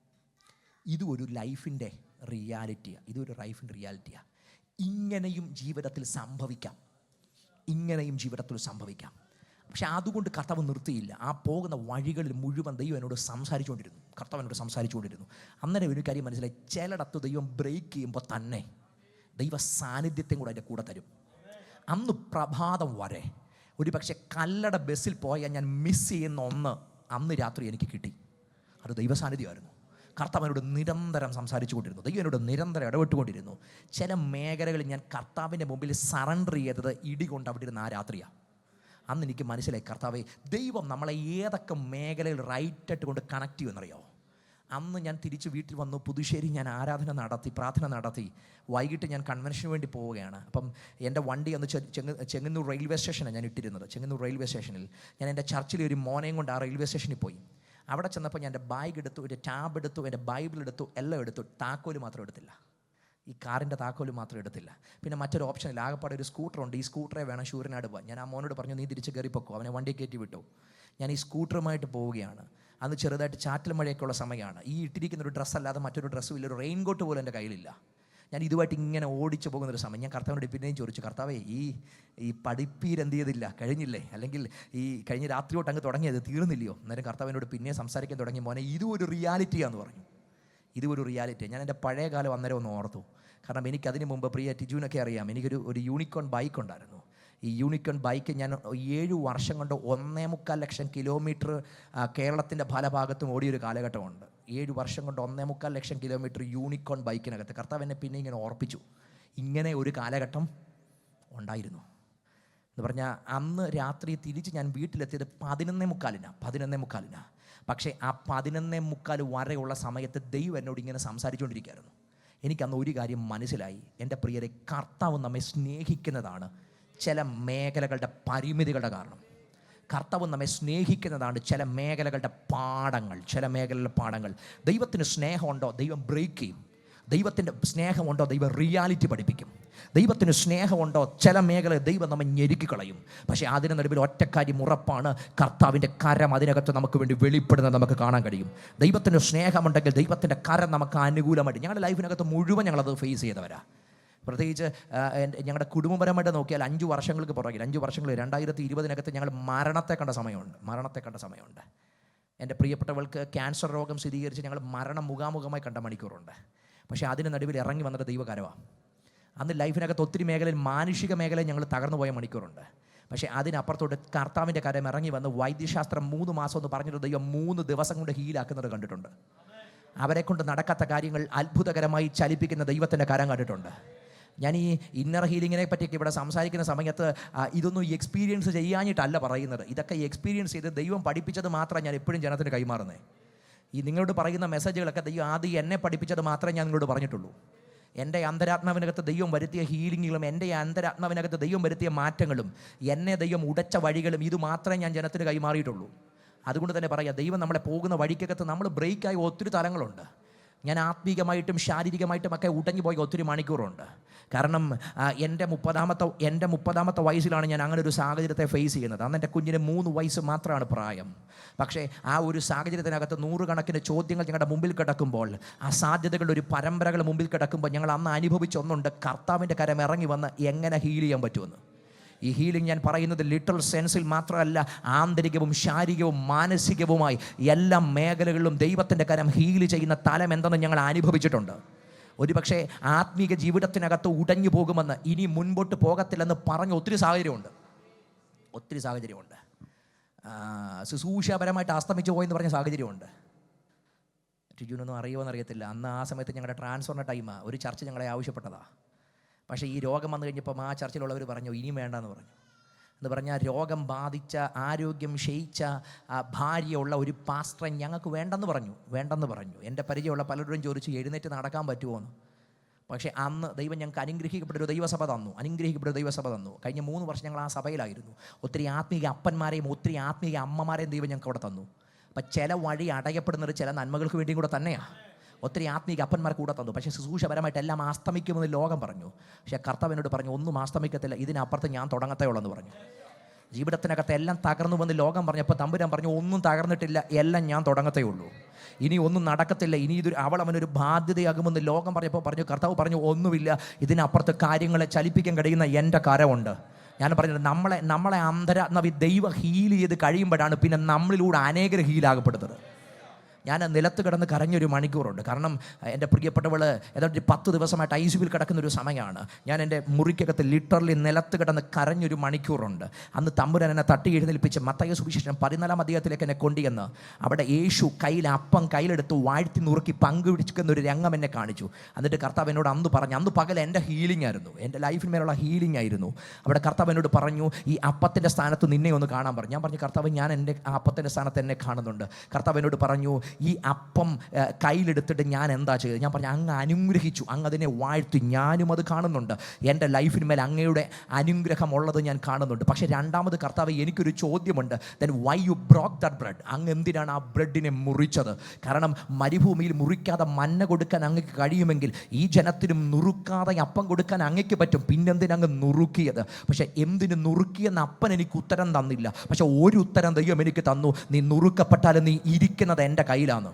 Speaker 1: ഇതും ഒരു ലൈഫിൻ്റെ റിയാലിറ്റിയാണ്. ഇതൊരു ലൈഫിൻ്റെ റിയാലിറ്റിയാണ്. ഇങ്ങനെയും ജീവിതത്തിൽ സംഭവിക്കാം. പക്ഷേ അതുകൊണ്ട് കർത്താവ് നിർത്തിയില്ല. ആ പോകുന്ന വഴികളിൽ മുഴുവൻ ദൈവം എന്നോട് സംസാരിച്ചുകൊണ്ടിരുന്നു. അന്നേരം ഒരു കാര്യം മനസ്സിലായി, ചിലയിടത്ത് ദൈവം ബ്രേക്ക് ചെയ്യുമ്പോൾ തന്നെ ദൈവ സാന്നിധ്യത്തെയും കൂടെ അതിൻ്റെ കൂടെ തരും. അന്ന് പ്രഭാതം വരെ ഒരു പക്ഷേ കല്ലട ബസ്സിൽ പോയാൽ ഞാൻ മിസ് ചെയ്യുന്ന ഒന്ന് അന്ന് രാത്രി എനിക്ക് കിട്ടി. അത് ദൈവ സാന്നിധ്യമായിരുന്നു. കർത്താവ് എന്നോട് നിരന്തരം സംസാരിച്ചു കൊണ്ടിരുന്നു. ദൈവം എന്നോട് നിരന്തരം ഇടപെട്ടുകൊണ്ടിരുന്നു. ചില മേഖലകളിൽ ഞാൻ കർത്താവിൻ്റെ മുമ്പിൽ സറണ്ടർ ചെയ്തത് ഇടികൊണ്ട് അവിടെ ഇരുന്ന ആ രാത്രിയാണ്. അന്ന് എനിക്ക് മനസ്സിലായി, കർത്താവേ, ദൈവം നമ്മളെ ഏതൊക്കെ മേഖലയിൽ റൈറ്റായിട്ട് കൊണ്ട് കണക്ട് ചെയ്യുമെന്നറിയോ? അന്ന് ഞാൻ തിരിച്ച് വീട്ടിൽ വന്നു. പുതുശ്ശേരി ഞാൻ പ്രാർത്ഥന നടത്തി. വൈകിട്ട് ഞാൻ കൺവെൻഷന് വേണ്ടി പോവുകയാണ്. അപ്പം എൻ്റെ വണ്ടി അന്ന് ചെങ്ങന്നൂർ റെയിൽവേ സ്റ്റേഷനാണ് ഞാൻ ഇട്ടിരുന്നത്. ചെങ്ങന്നൂർ റെയിൽവേ സ്റ്റേഷനിൽ ഞാൻ എൻ്റെ ചർച്ചിലെ ഒരു മോനെയും കൊണ്ട് ആ റെയിൽവേ സ്റ്റേഷനിൽ പോയി. അവിടെ ചെന്നപ്പോൾ ഞാൻ എൻ്റെ ബാഗ് എടുത്തു, ഒരു ടാബ് എടുത്തു, എൻ്റെ ബൈബിൾ എടുത്തു, എല്ലാം എടുത്തു. താക്കോല് മാത്രം എടുത്തില്ല. ഈ കാറിൻ്റെ താക്കോല് മാത്രം എടുത്തില്ല. പിന്നെ മറ്റൊരു ഓപ്ഷനിൽ ആകെപ്പാടെ ഒരു സ്കൂട്ടറുണ്ട്. ഈ സ്കൂട്ടറെ വേണം ശൂരനാട് പോകാൻ. ഞാൻ ആ മോനോട് പറഞ്ഞു, നീ തിരിച്ച് കയറിപ്പോക്കോ. അവനെ വണ്ടി കയറ്റി വിട്ടു. ഞാൻ ഈ സ്കൂട്ടറുമായിട്ട് പോവുകയാണ്. അന്ന് ചെറുതായിട്ട് ചാറ്റൽ മഴയൊക്കെയുള്ള സമയമാണ്. ഈ ഇട്ടിരിക്കുന്നൊരു ഡ്രസ്സല്ലാതെ മറ്റൊരു ഡ്രസ്സും ഇല്ല. ഒരു റെയിൻകോട്ട് പോലും എൻ്റെ കയ്യിലില്ല. ഞാൻ ഇതുമായിട്ട് ഇങ്ങനെ ഓടിച്ചു പോകുന്നൊരു സമയം. ഞാൻ കർത്താവിനോട് പിന്നെയും ചോദിച്ചു, കർത്താവേ, ഈ പഠിപ്പീരെന്ത് ചെയ്തില്ല, കഴിഞ്ഞില്ലേ? അല്ലെങ്കിൽ ഈ കഴിഞ്ഞ രാത്രി തൊട്ട് അങ്ങ് തുടങ്ങിയത് തീർന്നില്ലയോ? അന്നേരം കർത്താവിനോട് പിന്നെ സംസാരിക്കാൻ തുടങ്ങി, മോനെ, ഇതും ഒരു റിയാലിറ്റിയാന്ന് പറഞ്ഞു. ഇതൊരു റിയാലിറ്റി. ഞാൻ എൻ്റെ പഴയ കാലം അന്നേരം ഒന്ന് ഓർത്തു. കാരണം എനിക്കതിന് മുമ്പ് പ്രിയ ടിജുവിനൊക്കെ അറിയാം, എനിക്കൊരു യൂണിക്കോൺ ബൈക്ക് ഉണ്ടായിരുന്നു. ഈ യൂണിക്കോൺ ബൈക്ക് ഞാൻ 7 വർഷം കൊണ്ട് 1.25 ലക്ഷം കിലോമീറ്റർ കേരളത്തിൻ്റെ പല ഭാഗത്തും ഓടിയൊരു കാലഘട്ടമുണ്ട്. 7 വർഷം കൊണ്ട് 1.25 ലക്ഷം കിലോമീറ്റർ യൂണിക്കോൺ ബൈക്കിനകത്ത്. കർത്താവ് എന്നെ പിന്നെ ഇങ്ങനെ ഓർപ്പിച്ചു, ഇങ്ങനെ ഒരു കാലഘട്ടം ഉണ്ടായിരുന്നു എന്ന് പറഞ്ഞാൽ. അന്ന് രാത്രി തിരിച്ച് ഞാൻ വീട്ടിലെത്തിയത് 11:45. പക്ഷേ ആ 11:45 വരെയുള്ള സമയത്ത് ദൈവം എന്നോട് ഇങ്ങനെ സംസാരിച്ചുകൊണ്ടിരിക്കുകയായിരുന്നു. എനിക്കന്ന് ഒരു കാര്യം മനസ്സിലായി, എൻ്റെ പ്രിയരെ, കർത്താവ് നമ്മെ സ്നേഹിക്കുന്നതാണ് ചില മേഖലകളുടെ പരിമിതികളുടെ കാരണം. കർത്താവ് നമ്മെ സ്നേഹിക്കുന്നതാണ് ചില മേഖലകളുടെ പാഠങ്ങൾ. ദൈവത്തിന് സ്നേഹമുണ്ടോ, ദൈവം ബ്രേക്ക് ചെയ്യും. ദൈവത്തിൻ്റെ സ്നേഹമുണ്ടോ, ദൈവം റിയാലിറ്റി പഠിപ്പിക്കും. ദൈവത്തിന് സ്നേഹമുണ്ടോ, ചില മേഖല ദൈവം നമ്മെ ഞെരുക്കിക്കളയും. പക്ഷേ അതിന് നടുവിൽ ഒറ്റക്കാര്യം ഉറപ്പാണ്, കർത്താവിൻ്റെ കരം അതിനകത്ത് നമുക്ക് വേണ്ടി വെളിപ്പെടുന്നത് നമുക്ക് കാണാൻ കഴിയും. ദൈവത്തിന് സ്നേഹമുണ്ടെങ്കിൽ ദൈവത്തിൻ്റെ കരം നമുക്ക് അനുകൂലമായിട്ട്, ഞങ്ങളുടെ ലൈഫിനകത്ത് മുഴുവൻ ഞങ്ങളത് ഫേസ് ചെയ്തവരാ. പ്രത്യേകിച്ച് ഞങ്ങളുടെ കുടുംബപരമായിട്ട് നോക്കിയാൽ 5 വർഷങ്ങൾക്ക് പുറകിൽ 2020 ഞങ്ങൾ മരണത്തെ കണ്ട സമയമുണ്ട്. എൻ്റെ പ്രിയപ്പെട്ടവൾക്ക് ക്യാൻസർ രോഗം സ്ഥിരീകരിച്ച് ഞങ്ങൾ മരണം മുഖാമുഖമായി കണ്ട മണിക്കൂറുണ്ട്. പക്ഷേ അതിന് നടുവിൽ ഇറങ്ങി വന്നിട്ട് ദൈവകരമാണ്. അന്ന് ലൈഫിനകത്ത് ഒത്തിരി മേഖലയിൽ, മാനുഷിക മേഖലയിൽ ഞങ്ങൾ തകർന്നു പോയ മണിക്കൂറുണ്ട്. പക്ഷേ അതിനപ്പുറത്തോട്ട് കർത്താവിൻ്റെ കരം ഇറങ്ങി വന്ന് വൈദ്യശാസ്ത്രം 3 മാസം എന്ന് പറഞ്ഞിട്ട് ദൈവം 3 ദിവസം കൊണ്ട് ഹീലാക്കുന്നത് കണ്ടിട്ടുണ്ട്. അവരെ കൊണ്ട് നടക്കാത്ത കാര്യങ്ങൾ അത്ഭുതകരമായി ചലിപ്പിക്കുന്ന ദൈവത്തിൻ്റെ കരം കണ്ടിട്ടുണ്ട്. ഞാൻ ഈ ഇന്നർ ഹീലിങ്ങിനെ പറ്റിയൊക്കെ ഇവിടെ സംസാരിക്കുന്ന സമയത്ത് ഇതൊന്നും എക്സ്പീരിയൻസ് ചെയ്യാഞ്ഞിട്ടല്ല പറയുന്നത്. ഇതൊക്കെ എക്സ്പീരിയൻസ് ചെയ്ത് ദൈവം പഠിപ്പിച്ചത് മാത്രമേ ഞാൻ എപ്പോഴും ജനത്തിന് കൈമാറുന്നത്. ഈ നിങ്ങളോട് പറയുന്ന മെസ്സേജുകളൊക്കെ ദൈവം ആദ്യം എന്നെ പഠിപ്പിച്ചത് മാത്രമേ ഞാൻ നിങ്ങളോട് പറഞ്ഞിട്ടുള്ളൂ. എൻ്റെ അന്തരാത്മാവിനകത്ത് ദൈവം വരുത്തിയ ഹീലിങ്ങുകളും എൻ്റെ അന്തരാത്മാവിനകത്ത് ദൈവം വരുത്തിയ മാറ്റങ്ങളും എന്നെ ദൈവം ഉടച്ച വഴികളും ഇത് മാത്രമേ ഞാൻ ജനത്തിന് കൈമാറിയിട്ടുള്ളൂ. അതുകൊണ്ട് തന്നെ പറയാം, ദൈവം നമ്മളെ പോകുന്ന വഴിക്കകത്ത് നമ്മൾ ബ്രേക്കായി ഒത്തിരി തലങ്ങളുണ്ട്. ഞാൻ ആത്മീകമായിട്ടും ശാരീരികമായിട്ടും ഒക്കെ ഉടഞ്ഞു പോയ ഒത്തിരി മണിക്കൂറുണ്ട്. കാരണം എൻ്റെ 30ാമത്തെ വയസ്സിലാണ് ഞാൻ അങ്ങനെ ഒരു സാഹചര്യത്തെ ഫേസ് ചെയ്യുന്നത്. അന്ന് എൻ്റെ കുഞ്ഞിന് 3 വയസ്സ് മാത്രമാണ് പ്രായം. പക്ഷേ ആ ഒരു സാഹചര്യത്തിനകത്ത് 100 കണക്കിന് ചോദ്യങ്ങൾ ഞങ്ങളുടെ മുമ്പിൽ കിടക്കുമ്പോൾ, ആ സാധ്യതകളുടെ ഒരു പരമ്പരകൾ മുമ്പിൽ കിടക്കുമ്പോൾ, ഞങ്ങൾ അന്ന് അനുഭവിച്ചൊന്നുണ്ട്, കർത്താവിൻ്റെ കരം ഇറങ്ങി വന്ന് എങ്ങനെ ഹീൽ ചെയ്യാൻ പറ്റുമെന്ന്. ഈ ഹീലിംഗ് ഞാൻ പറയുന്നത് ലിറ്ററൽ സെൻസിൽ മാത്രമല്ല, ആന്തരികവും ശാരീരികവും മാനസികവുമായി എല്ലാ മേഖലകളിലും ദൈവത്തിൻ്റെ കരം ഹീൽ ചെയ്യുന്ന തലം എന്തെന്ന് ഞങ്ങൾ അനുഭവിച്ചിട്ടുണ്ട്. ഒരുപക്ഷെ ആത്മീക ജീവിതത്തിനകത്ത് ഉടഞ്ഞു പോകുമെന്ന്, ഇനി മുൻപോട്ട് പോകത്തില്ലെന്ന് പറഞ്ഞ ഒത്തിരി സാഹചര്യമുണ്ട്. ശുശ്രൂഷാപരമായിട്ട് അസ്തമിച്ചു പോയെന്ന് പറഞ്ഞ സാഹചര്യമുണ്ട്. ടിജുനൊന്നും അറിയുമോയെന്ന് അറിയത്തില്ല. അന്ന് ആ സമയത്ത് ഞങ്ങളുടെ ട്രാൻസ്ഫറിൻ്റെ ടൈമാണ്. ഒരു ചർച്ച ഞങ്ങളെ ആവശ്യപ്പെട്ടതാണ്. പക്ഷേ ഈ രോഗം വന്നു കഴിഞ്ഞപ്പം ആ ചർച്ചിലുള്ളവർ പറഞ്ഞു ഇനിയും വേണ്ടെന്ന് പറഞ്ഞു. എന്ന് പറഞ്ഞാൽ രോഗം ബാധിച്ച, ആരോഗ്യം ക്ഷയിച്ച ഭാര്യയുള്ള ഒരു പാസ്റ്ററെ ഞങ്ങൾക്ക് വേണ്ടെന്ന് പറഞ്ഞു. എൻ്റെ പരിചയമുള്ള പലരോടും ചോദിച്ചു എഴുന്നേറ്റ് നടക്കാൻ പറ്റുമോ എന്ന്. പക്ഷേ അന്ന് ദൈവം ഞങ്ങൾക്ക് അനുഗ്രഹിക്കപ്പെട്ടൊരു ദൈവസഭ തന്നു. കഴിഞ്ഞ 3 വർഷം ഞങ്ങൾ ആ സഭയിലായിരുന്നു. ഒത്തിരി ആത്മീയ അപ്പന്മാരെയും ഒത്തിരി ആത്മീയ അമ്മമാരെയും ദൈവം ഞങ്ങൾക്ക് അവിടെ തന്നു. അപ്പം ചില വഴി അടയപ്പെടുന്നത് ചില നന്മകൾക്ക് വേണ്ടിയും കൂടെ തന്നെയാണ്. ഒത്തിരി ആത്മീയ അപ്പന്മാർ കൂടെ തന്നു. പക്ഷേ ശുശ്രൂഷപരമായിട്ട് എല്ലാം അസ്തമിക്കുമെന്ന് ലോകം പറഞ്ഞു. പക്ഷേ കർത്താവിനോട് പറഞ്ഞു ഒന്നും അസ്തമിക്കത്തില്ല, ഇതിനപ്പുറത്ത് ഞാൻ തുടങ്ങത്തേ ഉള്ളെന്ന് പറഞ്ഞു. ജീവിതത്തിനകത്ത് എല്ലാം തകർന്നുവെന്ന് ലോകം പറഞ്ഞപ്പോൾ തമ്പുരാൻ പറഞ്ഞു ഒന്നും തകർന്നിട്ടില്ല, എല്ലാം ഞാൻ തുടങ്ങത്തേ ഉള്ളൂ, ഇനി ഒന്നും നടക്കത്തില്ല, ഇനി അവനൊരു ബാധ്യതയാകുമെന്ന് ലോകം പറഞ്ഞു. കർത്താവ് പറഞ്ഞു ഒന്നുമില്ല, ഇതിനപ്പുറത്ത് കാര്യങ്ങളെ ചലിപ്പിക്കാൻ കഴിയുന്ന എൻ്റെ കരമുണ്ട്. ഞാൻ പറഞ്ഞത് നമ്മളെ അന്തരാത്മാവി ദൈവ ഹീൽ ചെയ്ത് കഴിയുമ്പോഴാണ് പിന്നെ നമ്മളിലൂടെ അനേകർ ഹീലാകപ്പെടുന്നത്. ഞാൻ നിലത്ത് കിടന്ന് കരഞ്ഞൊരു മണിക്കൂറുണ്ട്. കാരണം എൻ്റെ പ്രിയപ്പെട്ടവൾ ഏതാണ്ട് 10 ദിവസമായിട്ട് ICUവിൽ കിടക്കുന്നൊരു സമയമാണ്. ഞാൻ എൻ്റെ മുറിക്കകത്ത് ലിറ്ററലി നിലത്ത് കിടന്ന് കരഞ്ഞൊരു മണിക്കൂറുണ്ട്. അന്ന് തമ്പുരാൻ എന്നെ തട്ടി എഴുന്നേൽപ്പിച്ച് മത്തായി സുവിശേഷം 14-ാം അധ്യായത്തിലേക്ക് എന്നെ കൊണ്ടുവന്ന് അവിടെ യേശു അപ്പം കയ്യിലെടുത്ത് വാഴ്ത്തി നുറുക്കി പങ്കുപിടിക്കുന്ന ഒരു രംഗം എന്നെ കാണിച്ചു. എന്നിട്ട് കർത്താവ് എന്നോട് അന്ന് പകൽ എൻ്റെ ഹീലിംഗ് ആയിരുന്നു, എൻ്റെ ലൈഫിന്മേലുള്ള ഹീലിംഗ് ആയിരുന്നു. അവിടെ കർത്താവ് എന്നോട് പറഞ്ഞു ഈ അപ്പത്തിൻ്റെ സ്ഥാനത്ത് നിന്നെ ഒന്ന് കാണാൻ പറഞ്ഞു. ഞാൻ പറഞ്ഞു കർത്താവ് ഞാൻ എൻ്റെ അപ്പത്തിൻ്റെ സ്ഥാനത്ത് എന്നെ കാണുന്നുണ്ട്. കർത്താവ് എന്നോട് പറഞ്ഞു ഈ അപ്പം കയ്യിലെടുത്തിട്ട് ഞാൻ എന്താ ചെയ്തത്? ഞാൻ പറഞ്ഞു അങ്ങ് അനുഗ്രഹിച്ചു, അങ്ങ് അതിനെ വാഴ്ത്തി, ഞാനും അത് കാണുന്നുണ്ട്, എൻ്റെ ലൈഫിന്മേൽ അങ്ങയുടെ അനുഗ്രഹം ഉള്ളത് ഞാൻ കാണുന്നുണ്ട്. പക്ഷേ രണ്ടാമത് കർത്താവ് എനിക്കൊരു ചോദ്യമുണ്ട്, then why you broke that bread? അങ്ങ് എന്തിനാണ് ആ ബ്രെഡിനെ മുറിച്ചത്? കാരണം മരുഭൂമിയിൽ മുറിക്കാതെ മന്ന കൊടുക്കാൻ അങ്ങക്ക് കഴിയുമെങ്കിൽ ഈ ജനത്തിനും നുറുക്കാതെ അപ്പം കൊടുക്കാൻ അങ്ങക്ക് പറ്റും, പിന്നെന്തിനങ്ങ് നുറുക്കിയത്? പക്ഷേ എന്തിന് നുറുക്കിയെന്ന് അപ്പൻ എനിക്ക് ഉത്തരം തന്നില്ല. പക്ഷെ ഒരു ഉത്തരം ദൈവം എനിക്ക് തന്നു, നീ നുറുക്കപ്പെട്ടാലും നീ ഇരിക്കുന്നത് എൻ്റെ കയ്യിലാണ്.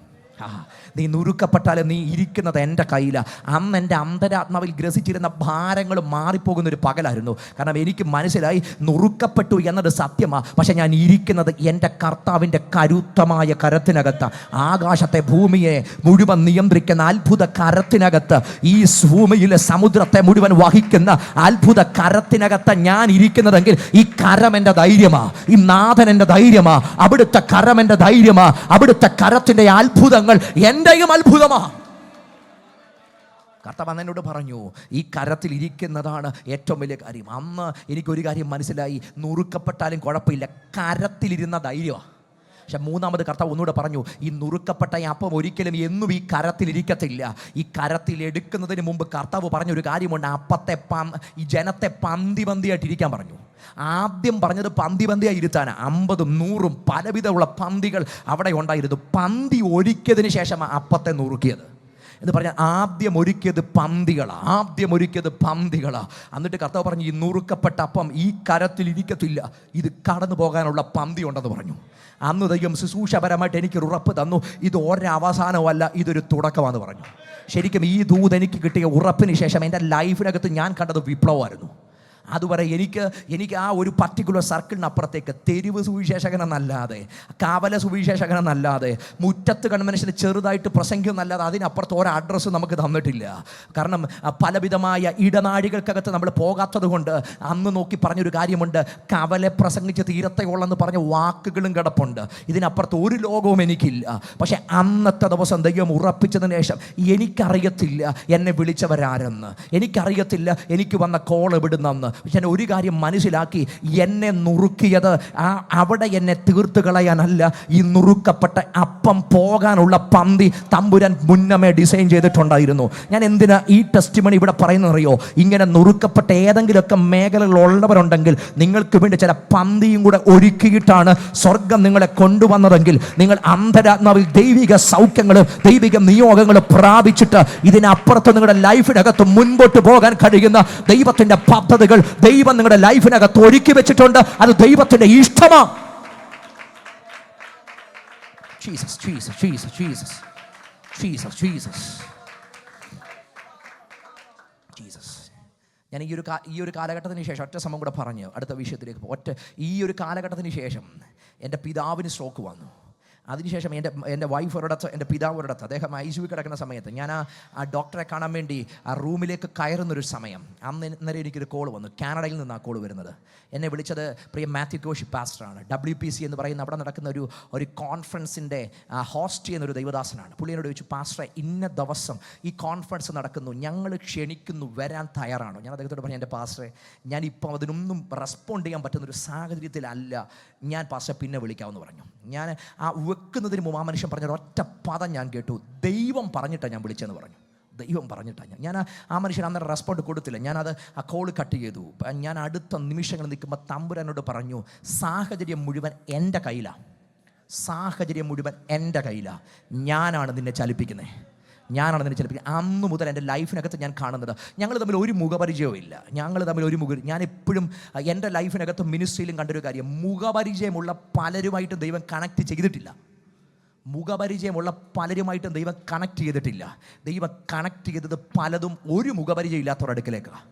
Speaker 1: നീ നുറുക്കപ്പെട്ടാലും നീ ഇരിക്കുന്നത് എൻ്റെ കയ്യിലാണ്. അന്ന് എൻ്റെ അന്തരാത്മാവിൽ ഗ്രസിച്ചിരുന്ന ഭാരങ്ങൾ മാറിപ്പോകുന്നൊരു പകലായിരുന്നു. കാരണം എനിക്ക് മനസ്സിലായി നുറുക്കപ്പെട്ടു എന്നത് സത്യമാണ്, പക്ഷെ ഞാൻ ഇരിക്കുന്നത് എൻ്റെ കർത്താവിൻ്റെ കരുത്തമായ കരത്തിനകത്ത്, ആകാശത്തെ ഭൂമിയെ മുഴുവൻ നിയന്ത്രിക്കുന്ന അത്ഭുത കരത്തിനകത്ത്, ഈ ഭൂമിയിലെ സമുദ്രത്തെ മുഴുവൻ വഹിക്കുന്ന അത്ഭുത കരത്തിനകത്ത് ഞാൻ ഇരിക്കുന്നതെങ്കിൽ ഈ കരം എൻ്റെ ധൈര്യമാണ്, ഈ നാഥൻ എൻ്റെ ധൈര്യമാണ്, അവിടുത്തെ കരം എൻ്റെ ധൈര്യമാണ്, അവിടുത്തെ കരത്തിൻ്റെ അത്ഭുതങ്ങൾ എന്റെയും അത്ഭുതമാണ്. കർത്താവ് എന്നോട് പറഞ്ഞു ഈ കരത്തിൽ ഇരിക്കുന്നതാണ് ഏറ്റവും വലിയ കാര്യം. അന്ന് എനിക്കൊരു കാര്യം മനസ്സിലായി, നുറുക്കപ്പെട്ടാലും കുഴപ്പമില്ല, കരത്തിലിരുന്ന ധൈര്യമാണ്. പക്ഷെ മൂന്നാമത് കർത്താവ് ഒന്നുകൂടെ പറഞ്ഞു, ഈ നുറുക്കപ്പെട്ട ഈ അപ്പം ഒരിക്കലും എന്നും ഈ കരത്തിലിരിക്കത്തില്ല. ഈ കരത്തിൽ എടുക്കുന്നതിന് മുമ്പ് കർത്താവ് പറഞ്ഞൊരു കാര്യമുണ്ട്, അപ്പത്തെ ഈ ജനത്തെ പന്തിയായിട്ട് ഇരിക്കാൻ പറഞ്ഞു. ആദ്യം പറഞ്ഞത് പന്തിയായി ഇരുത്താനാണ്. 50ഉം 100ഉം പലവിധമുള്ള പന്തികൾ അവിടെ ഉണ്ടായിരുന്നു. പന്തി ഒരുക്കിയതിന് ശേഷം അപ്പത്തെ നുറുക്കിയത് എന്ന് പറഞ്ഞാൽ ആദ്യം ഒരുക്കിയത് പന്തികളാ. എന്നിട്ട് കർത്താവ് പറഞ്ഞു ഈ നുറുക്കപ്പെട്ട അപ്പം ഈ കരത്തിൽ ഇരിക്കത്തില്ല, ഇത് കടന്നു പോകാനുള്ള പന്തി ഉണ്ടെന്ന് പറഞ്ഞു. അന്ന് ദൈവം ശുശ്രൂഷപരമായിട്ട് എനിക്കൊരു ഉറപ്പ് തന്നു, ഇത് ഒരവസാനമല്ല, ഇതൊരു തുടക്കമാണെന്ന് പറഞ്ഞു. ശരിക്കും ഈ ദൂത് എനിക്ക് കിട്ടിയ ഉറപ്പിന് ശേഷം എൻ്റെ ലൈഫിനകത്ത് ഞാൻ കണ്ടത് വിപ്ലവമായിരുന്നു. അതുവരെ എനിക്ക് ആ ഒരു പർട്ടിക്കുലർ സർക്കിളിനപ്പുറത്തേക്ക് തെരുവ് സുവിശേഷകനെന്നല്ലാതെ, കാവല സുവിശേഷകനെന്നല്ലാതെ, മുറ്റത്ത് കൺവെൻഷന് ചെറുതായിട്ട് പ്രസംഗിക്കുന്നല്ലാതെ അതിനപ്പുറത്ത് ഒരു അഡ്രസ്സ് നമുക്ക് തന്നിട്ടില്ല. കാരണം പലവിധമായ ഇടനാഴികൾക്കകത്ത് നമ്മൾ പോകാത്തത് കൊണ്ട് അന്ന് നോക്കി പറഞ്ഞൊരു കാര്യമുണ്ട്, കവലെ പ്രസംഗിച്ച് തീരത്തെ ഉള്ളെന്ന് പറഞ്ഞ വാക്കുകളും കിടപ്പുണ്ട്, ഇതിനപ്പുറത്ത് ഒരു ലോകവും എനിക്കില്ല. പക്ഷെ അന്നത്തെ ദിവസം ദൈവം ഉറപ്പിച്ചതിന് ശേഷം എനിക്കറിയത്തില്ല എന്നെ വിളിച്ചവരാരെന്ന്, എനിക്കറിയത്തില്ല എനിക്ക് വന്ന കോൾ എവിടുന്നെന്ന്. ഞാൻ ഒരു കാര്യം മനസ്സിലാക്കി, എന്നെ നുറുക്കിയത് അവിടെ എന്നെ തീർത്ത് കളയാനല്ല, ഈ നുറുക്കപ്പെട്ട അപ്പം പോകാനുള്ള പന്തി തമ്പുരാൻ മുന്നമേ ഡിസൈൻ ചെയ്തിട്ടുണ്ടായിരുന്നു. ഞാൻ എന്തിനാ ഈ ടെസ്റ്റിമണി ഇവിടെ പറയുന്നറിയോ? ഇങ്ങനെ നുറുക്കപ്പെട്ട ഏതെങ്കിലുമൊക്കെ മേഖലകളുള്ളവരുണ്ടെങ്കിൽ നിങ്ങൾക്ക് വേണ്ടി ചില പന്തിയും കൂടെ ഒരുക്കിയിട്ടാണ് സ്വർഗം നിങ്ങളെ കൊണ്ടുവന്നതെങ്കിൽ നിങ്ങൾ അന്തരാത്മാവിൽ ദൈവിക സൗഖ്യങ്ങളും ദൈവിക നിയോഗങ്ങളും പ്രാപിച്ചിട്ട് ഇതിനപ്പുറത്ത് നിങ്ങളുടെ ലൈഫിനകത്ത് മുൻപോട്ട് പോകാൻ കഴിയുന്ന ദൈവത്തിന്റെ പദ്ധതികൾ ദൈവം നിങ്ങളുടെ ലൈഫിനകത്ത് ഒരുക്കി വെച്ചിട്ടുണ്ട്. അത് ദൈവത്തിന്റെ ഇഷ്ടമാണ്. Jesus Jesus Jesus Jesus Jesus Jesus Jesus. ഞാൻ ഈ ഒരു കാലഘട്ടത്തിന് ശേഷം ഒറ്റ സംഭവം കൂടെ പറഞ്ഞു അടുത്ത വിഷയത്തിലേക്ക് ഈ ഒരു കാലഘട്ടത്തിന് ശേഷം എൻ്റെ പിതാവിന് സ്ട്രോക്ക് വന്നു. അതിനുശേഷം എൻ്റെ വൈഫ് ഒരിടത്ത്, എൻ്റെ പിതാവ് ഒരിടത്ത്, അദ്ദേഹം ICU കിടക്കുന്ന സമയത്ത് ഞാൻ ആ ഡോക്ടറെ കാണാൻ വേണ്ടി ആ റൂമിലേക്ക് കയറുന്നൊരു സമയം, അന്നേരം എനിക്കൊരു കോൾ വന്നു. കാനഡയിൽ നിന്ന് ആ കോൾ വരുന്നത്. എന്നെ വിളിച്ചത് പ്രിയ മാത്യു കോശി പാസ്റ്ററാണ്. WPC എന്ന് പറയുന്ന അവിടെ നടക്കുന്ന ഒരു കോൺഫറൻസിൻ്റെ ഹോസ്റ്റ് ചെയ്യുന്നൊരു ദൈവദാസനാണ്. പുള്ളി എന്നോട് ചോദിച്ചു, പാസ്റ്ററെ ഇന്ന ദിവസം ഈ കോൺഫറൻസ് നടക്കുന്നു, ഞങ്ങൾ ക്ഷണിക്കുന്നു, വരാൻ തയ്യാറാണോ? ഞാൻ അദ്ദേഹത്തോട് പറഞ്ഞു, എൻ്റെ പാസ്റ്ററെ ഞാനിപ്പോൾ അതിനൊന്നും റെസ്പോണ്ട് ചെയ്യാൻ പറ്റുന്നൊരു സാഹചര്യത്തിലല്ല, ഞാൻ പാസ്റ്ററെ പിന്നെ വിളിക്കാമെന്ന് പറഞ്ഞു. ഞാൻ ആ വെക്കുന്നതിന് മുമ്പ് ആ മനുഷ്യൻ പറഞ്ഞ ഒറ്റ പദം ഞാൻ കേട്ടു, ദൈവം പറഞ്ഞിട്ടാണ് ഞാൻ വിളിച്ചതെന്ന് പറഞ്ഞു. ദൈവം പറഞ്ഞിട്ടാണ് ഞാൻ ആ മനുഷ്യൻ അന്നേരം റെസ്പോണ്ട് കൊടുത്തില്ല. ഞാനത് ആ കോള് കട്ട് ചെയ്തു. ഞാൻ അടുത്ത നിമിഷങ്ങൾ നിൽക്കുമ്പോൾ തമ്പുരാനോട് പറഞ്ഞു, സാഹചര്യം മുഴുവൻ എൻ്റെ കയ്യിലാണ്, സാഹചര്യം മുഴുവൻ എൻ്റെ കയ്യിലാണ്, ഞാനാണ് നിന്നെ ചലിപ്പിക്കുന്നത്, ഞാനാണ് നിന്നെ ചലിപ്പിക്കുന്നത്. അന്ന് മുതൽ എൻ്റെ ലൈഫിനകത്ത് ഞാൻ കാണുന്നത്, ഞങ്ങൾ തമ്മിൽ ഒരു മുഖപരിചയവും ഇല്ല, ഞങ്ങൾ തമ്മിൽ ഒരു ഞാൻ എപ്പോഴും എൻ്റെ ലൈഫിനകത്ത് മിനിസ്ട്രിയിലും കണ്ടൊരു കാര്യം, മുഖപരിചയമുള്ള പലരുമായിട്ടും ദൈവം കണക്ട് ചെയ്തിട്ടില്ല. മുഖപരിചയമുള്ള പലരുമായിട്ടും ദൈവം കണക്ട് ചെയ്തിട്ടില്ല. ദൈവം കണക്ട് ചെയ്തത് പലതും ഒരു മുഖപരിചയം ഇല്ലാത്തവരുടെ അടുക്കലേക്കാണ്.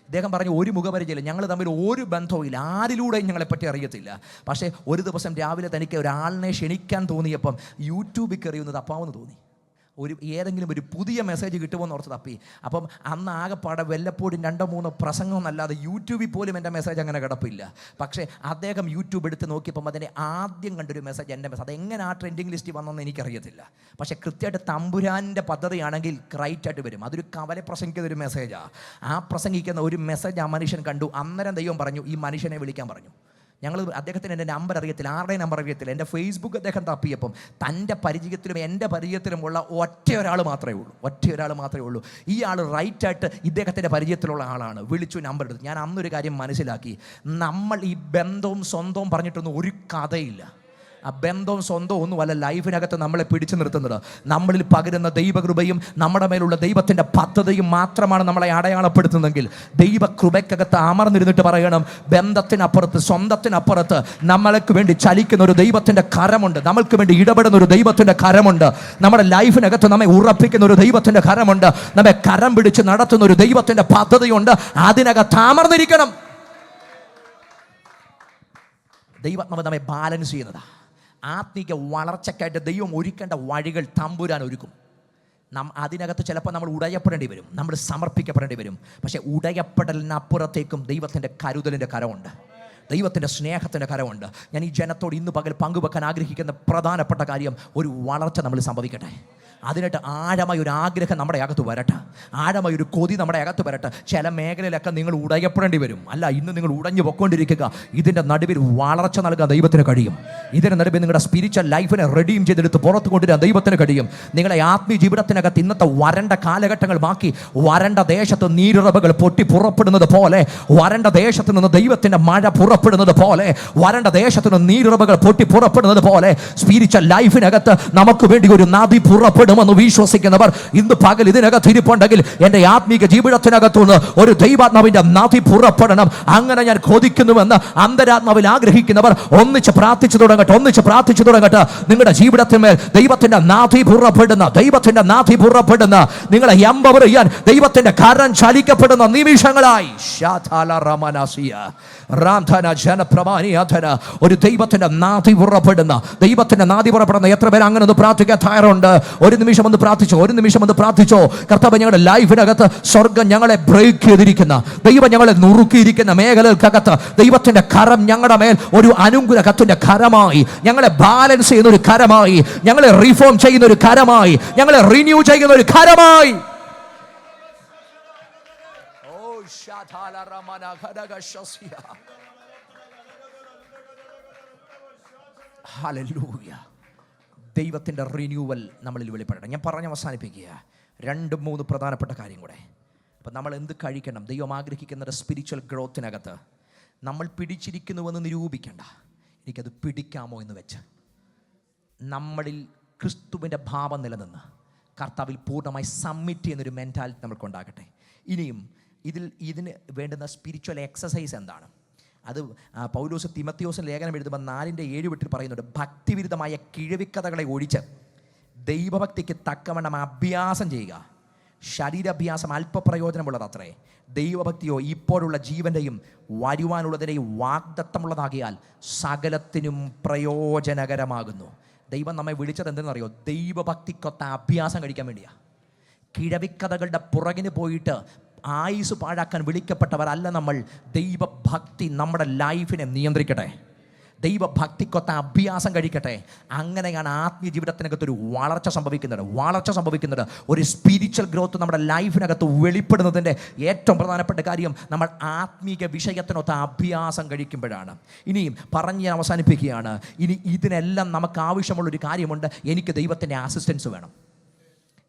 Speaker 1: ഇദ്ദേഹം പറഞ്ഞു, ഒരു മുഖപരിചയമില്ല, ഞങ്ങൾ തമ്മിൽ ഒരു ബന്ധവും ഇല്ല, ആരിലൂടെയും ഞങ്ങളെപ്പറ്റി അറിയത്തില്ല. പക്ഷേ ഒരു ദിവസം രാവിലെ തനിക്ക് ഒരാളിനെ ക്ഷണിക്കാൻ തോന്നിയപ്പം യൂട്യൂബിൽ കയറിയുന്നത് അപ്പാവെന്ന് തോന്നി. ഏതെങ്കിലും ഒരു പുതിയ മെസ്സേജ് കിട്ടുമെന്ന് ഓർത്ത് തപ്പി. അപ്പം അന്ന് ആകെപ്പാടെ വല്ലപ്പോഴും 2-3 പ്രസംഗം എന്നല്ലാതെ യൂട്യൂബിൽ പോലും എൻ്റെ മെസ്സേജ് അങ്ങനെ കിടപ്പില്ല. പക്ഷേ അദ്ദേഹം യൂട്യൂബ് എടുത്ത് നോക്കിയപ്പം അതിൻ്റെ ആദ്യം കണ്ടൊരു മെസ്സേജ് എൻ്റെ മെസ്സേജ്. അതെങ്ങനെ ആ ട്രെൻഡിങ് ലിസ്റ്റ് വന്നെന്ന് എനിക്കറിയത്തില്ല. പക്ഷേ കൃത്യമായിട്ട് തമ്പുരാൻ്റെ പദ്ധതിയാണെങ്കിൽ റൈറ്റായിട്ട് വരും. അതൊരു കവലെ പ്രസംഗിക്കുന്ന ഒരു മെസ്സേജാണ്. ആ പ്രസംഗിക്കുന്ന ഒരു മെസ്സേജ് ആ മനുഷ്യൻ കണ്ടു. അന്നേരം ദൈവം പറഞ്ഞു, ഈ മനുഷ്യനെ വിളിക്കാൻ പറഞ്ഞു. ഞങ്ങൾ അദ്ദേഹത്തിന് എൻ്റെ നമ്പർ അറിയത്തില്ല, ആരുടെയും നമ്പർ അറിയത്തില്ല. എൻ്റെ ഫേസ്ബുക്ക് അദ്ദേഹം തപ്പിയപ്പം തൻ്റെ പരിചയത്തിലും എൻ്റെ പരിചയത്തിലുമുള്ള ഒറ്റ ഒരാൾ മാത്രമേ ഉള്ളൂ. ഈ ആൾ റൈറ്റായിട്ട് ഇദ്ദേഹത്തിൻ്റെ പരിചയത്തിലുള്ള ആളാണ്. വിളിച്ചു, നമ്പർ എടുത്തു. ഞാൻ അന്നൊരു കാര്യം മനസ്സിലാക്കി, നമ്മൾ ഈ ബന്ധവും സ്വന്തവും പറഞ്ഞിട്ടൊന്നും ഒരു കഥയില്ല. ആ ബന്ധവും സ്വന്തവും ഒന്നുമല്ല ലൈഫിനകത്ത് നമ്മളെ പിടിച്ചു നിർത്തുന്നത്. നമ്മളിൽ പകരുന്ന ദൈവകൃപയും നമ്മുടെ മേലുള്ള ദൈവത്തിൻ്റെ പദ്ധതിയും മാത്രമാണ് നമ്മളെ അടയാളപ്പെടുത്തുന്നതെങ്കിൽ ദൈവകൃപയ്ക്കകത്ത് അമർന്നിരുന്നിട്ട് പറയണം, ബന്ധത്തിനപ്പുറത്ത്, സ്വന്തത്തിനപ്പുറത്ത് നമ്മൾക്ക് വേണ്ടി ചലിക്കുന്ന ഒരു ദൈവത്തിൻ്റെ കരമുണ്ട്, നമ്മൾക്ക് വേണ്ടി ഇടപെടുന്ന ഒരു ദൈവത്തിൻ്റെ കരമുണ്ട്, നമ്മുടെ ലൈഫിനകത്ത് നമ്മെ ഉറപ്പിക്കുന്ന ഒരു ദൈവത്തിൻ്റെ കരമുണ്ട്, നമ്മെ കരം പിടിച്ച് നടത്തുന്ന ഒരു ദൈവത്തിൻ്റെ പദ്ധതിയുണ്ട്. അതിനകത്ത് അമർന്നിരിക്കണം. ദൈവാത്മാവ് നമ്മെ ബാലൻസ് ചെയ്യുന്നതാണ്. ആത്മീക വളർച്ചയ്ക്കായിട്ട് ദൈവം ഒരുക്കേണ്ട വഴികൾ തമ്പുരാൻ ഒരുക്കും. അതിനകത്ത് ചിലപ്പോൾ നമ്മൾ ഉടയപ്പെടേണ്ടി വരും, നമ്മൾ സമർപ്പിക്കപ്പെടേണ്ടി വരും. പക്ഷേ ഉടയപ്പെടലിനപ്പുറത്തേക്കും ദൈവത്തിൻ്റെ കരുതലിൻ്റെ കരമുണ്ട്, ദൈവത്തിൻ്റെ സ്നേഹത്തിൻ്റെ കരമുണ്ട്. ഞാൻ ഈ ജനത്തോട് ഇന്ന് പകൽ പങ്കുവെക്കാൻ ആഗ്രഹിക്കുന്ന പ്രധാനപ്പെട്ട കാര്യം, ഒരു വളർച്ച നമ്മൾ സംഭവിക്കട്ടെ. അതിനായിട്ട് ആഴമായ ഒരു ആഗ്രഹം നമ്മുടെ അകത്ത് വരട്ടെ, ആഴമായ ഒരു കൊതി നമ്മുടെ അകത്ത് വരട്ടെ. ചില മേഖലയിലൊക്കെ നിങ്ങൾ ഉടയപ്പെടേണ്ടി വരും. അല്ല, ഇന്ന് നിങ്ങൾ ഉടഞ്ഞു പൊയ്ക്കൊണ്ടിരിക്കുക. ഇതിൻ്റെ നടുവിൽ വളർച്ച നൽകാൻ ദൈവത്തിന് കഴിയും. ഇതിൻ്റെ നടുവിൽ നിങ്ങളുടെ സ്പിരിച്വൽ ലൈഫിനെ റെഡീം ചെയ്തെടുത്ത് പുറത്ത് കൊണ്ടുവരാൻ ദൈവത്തിന് കഴിയും. നിങ്ങളെ ആത്മീയ ജീവിതത്തിനകത്ത് ഇന്നത്തെ വരണ്ട കാലഘട്ടങ്ങൾ ബാക്കി, വരണ്ട ദേശത്ത് നീരുറവുകൾ പൊട്ടി പുറപ്പെടുന്നത് പോലെ, വരണ്ട ദേശത്ത് നിന്ന് ദൈവത്തിൻ്റെ മഴ പുറപ്പെടുന്നത് പോലെ, വരണ്ട ദേശത്ത് നിന്ന് നീരുറവുകൾ പൊട്ടി പുറപ്പെടുന്നത് പോലെ സ്പിരിച്വൽ ലൈഫിനകത്ത് നമുക്ക് വേണ്ടി ഒരു നദി പുറപ്പെടും എന്ന് വിശ്വസിക്കുന്നവർ ഇന്ന് പകൽ ഇതിനകത്ത് ഇരിപ്പുണ്ടെങ്കിൽ എൻ്റെ ആത്മീക ജീവിതത്തിനകത്തുനിന്ന് ഒരു ദൈവാത്മാവിന്റെ നദി പുറപ്പെടണം. അങ്ങനെ ഞാൻ കൊതിക്കുന്നുവെന്ന് അന്തരാത്മാവിൽ ആഗ്രഹിക്കുന്നവർ ഒന്നിച്ച് പ്രാർത്ഥിച്ചു തുടങ്ങട്ടെ. നിങ്ങളുടെ ജീവിതത്തിന്മേൽ ദൈവത്തിന്റെ നദി പുറപ്പെടുന്ന നിങ്ങളെ എംപവർ ചെയ്യാൻ ദൈവത്തിന്റെ കരം ചലിക്കപ്പെടുന്ന നിമിഷങ്ങളായി ഒരു ദൈവത്തിന്റെ നാദി പുറപ്പെടുന്ന എത്ര പേര് അങ്ങനെ ഒന്ന് പ്രാർത്ഥിക്കാൻ തയ്യാറുണ്ട്? ഒരു നിമിഷം ഒന്ന് പ്രാർത്ഥിച്ചോ. കർത്താവേ, ഞങ്ങളുടെ ലൈഫിനകത്ത് സ്വർഗം ഞങ്ങളെ ബ്രേക്ക് ചെയ്തിരിക്കുന്ന, ദൈവം ഞങ്ങളെ നുറുക്കിയിരിക്കുന്ന മേഖലകൾക്കകത്ത് ദൈവത്തിന്റെ കരം ഞങ്ങളുടെ മേൽ ഒരു അനുഗ്രഹത്തിന്റെ കരമായി, ഞങ്ങളെ ബാലൻസ് ചെയ്യുന്ന ഒരു കരമായി, ഞങ്ങളെ റിഫോം ചെയ്യുന്ന ഒരു കരമായി, ഞങ്ങളെ റിന്യൂ ചെയ്യുന്ന ഒരു കരമായി. ഹല്ലേലൂയ. ദൈവത്തിൻ്റെ റിന്യൂവൽ നമ്മളിൽ വെളിപ്പെടണം. ഞാൻ പറഞ്ഞ് അവസാനിപ്പിക്കുക. 2-3 പ്രധാനപ്പെട്ട കാര്യം കൂടെ. അപ്പം നമ്മൾ എന്ത് കഴിക്കണം? ദൈവം ആഗ്രഹിക്കുന്ന സ്പിരിച്വൽ ഗ്രോത്തിനകത്ത് നമ്മൾ പിടിച്ചിരിക്കുന്നുവെന്ന് നിരൂപിക്കേണ്ട, എനിക്കത് പിടിക്കാമോ എന്ന് വെച്ച് നമ്മളിൽ ക്രിസ്തുവിൻ്റെ ഭാവം നിലനിന്ന് കർത്താവിൽ പൂർണ്ണമായി സബ്മിറ്റ് ചെയ്യുന്നൊരു മെൻറ്റാലിറ്റി നമ്മൾക്കുണ്ടാകട്ടെ. ഇനിയും ഇതിന് വേണ്ടുന്ന സ്പിരിച്വൽ എക്സസൈസ് എന്താണ്? അത് പൗലോസ് തിമത്തിയോസിന് ലേഖനം എഴുതുമ്പോൾ 4:7 പറയുന്നുണ്ട്, ഭക്തിവിരുദ്ധമായ കിഴവിക്കഥകളെ ഒഴിച്ച് ദൈവഭക്തിക്ക് തക്കവണ്ണം അഭ്യാസം ചെയ്യുക. ശരീരാഭ്യാസം അല്പപ്രയോജനമുള്ളതത്രേ, ദൈവഭക്തിയോ ഇപ്പോഴുള്ള ജീവൻ്റെയും വരുവാനുള്ളതിൻ്റെയും വാഗ്ദത്തമുള്ളതാകിയാൽ സകലത്തിനും പ്രയോജനകരമാകുന്നു. ദൈവം നമ്മെ വിളിച്ചത് എന്തെന്നറിയോ? ദൈവഭക്തിക്കൊത്ത അഭ്യാസം കഴിക്കാൻ വേണ്ടിയാണ്. കിഴവിക്കഥകളുടെ പുറകിന് പോയിട്ട് ആയുസ് പാഴാക്കാൻ വിളിക്കപ്പെട്ടവരല്ല നമ്മൾ. ദൈവഭക്തി നമ്മുടെ ലൈഫിനെ നിയന്ത്രിക്കട്ടെ, ദൈവഭക്തിക്കൊത്ത അഭ്യാസം കഴിക്കട്ടെ. അങ്ങനെയാണ് ആത്മീയ ജീവിതത്തിനകത്തൊരു വളർച്ച സംഭവിക്കുന്നത്. ഒരു സ്പിരിച്വൽ ഗ്രോത്ത് നമ്മുടെ ലൈഫിനകത്ത് വെളിപ്പെടുന്നതിൻ്റെ ഏറ്റവും പ്രധാനപ്പെട്ട കാര്യം നമ്മൾ ആത്മീയ വിഷയത്തിനൊത്ത അഭ്യാസം കഴിക്കുമ്പോഴാണ്. ഇനിയും പറഞ്ഞ് അവസാനിപ്പിക്കുകയാണ്. ഇനി ഇതിനെല്ലാം നമുക്ക് ആവശ്യമുള്ളൊരു കാര്യമുണ്ട്. എനിക്ക് ദൈവത്തിൻ്റെ അസിസ്റ്റൻസ് വേണം.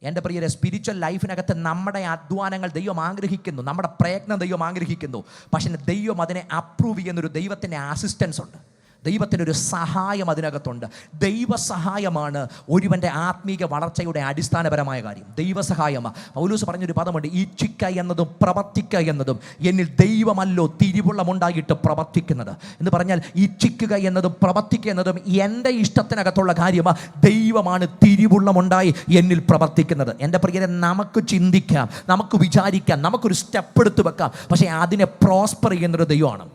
Speaker 1: എൻ്റെ പ്രിയരെ, സ്പിരിച്വൽ ലൈഫിനകത്ത് നമ്മുടെ അധ്വാനങ്ങൾ ദൈവം ആഗ്രഹിക്കുന്നു, നമ്മുടെ പ്രയത്നം ദൈവം ആഗ്രഹിക്കുന്നു. പക്ഷേ ദൈവം അതിനെ അപ്രൂവ് ചെയ്യുന്നൊരു ദൈവത്തിൻ്റെ അസിസ്റ്റൻസ് ഉണ്ട്, ദൈവത്തിനൊരു സഹായം അതിനകത്തുണ്ട്. ദൈവസഹായമാണ് ഒരുവൻ്റെ ആത്മീക വളർച്ചയുടെ അടിസ്ഥാനപരമായ കാര്യം. ദൈവസഹായമാണ്. പൗലോസ് പറഞ്ഞൊരു പദമുണ്ട്, ഇച്ഛിക്ക എന്നതും പ്രവർത്തിക്കുക എന്നതും എന്നിൽ ദൈവമല്ലോ തിരുവുള്ളമുണ്ടായിട്ട് പ്രവർത്തിക്കുന്നത് എന്ന് പറഞ്ഞാൽ ഇച്ഛിക്കുക എന്നതും പ്രവർത്തിക്കുക എന്നതും എൻ്റെ ഇഷ്ടത്തിനകത്തുള്ള കാര്യമാണ്. ദൈവമാണ് തിരുവുള്ളമുണ്ടായി എന്നിൽ പ്രവർത്തിക്കുന്നത്. എൻ്റെ പ്രിയരെ, നമുക്ക് ചിന്തിക്കാം, നമുക്ക് വിചാരിക്കാം, നമുക്കൊരു സ്റ്റെപ്പ് എടുത്ത് വെക്കാം. പക്ഷേ അതിനെ പ്രോസ്പർ ചെയ്യുന്നൊരു ദൈവമാണ്.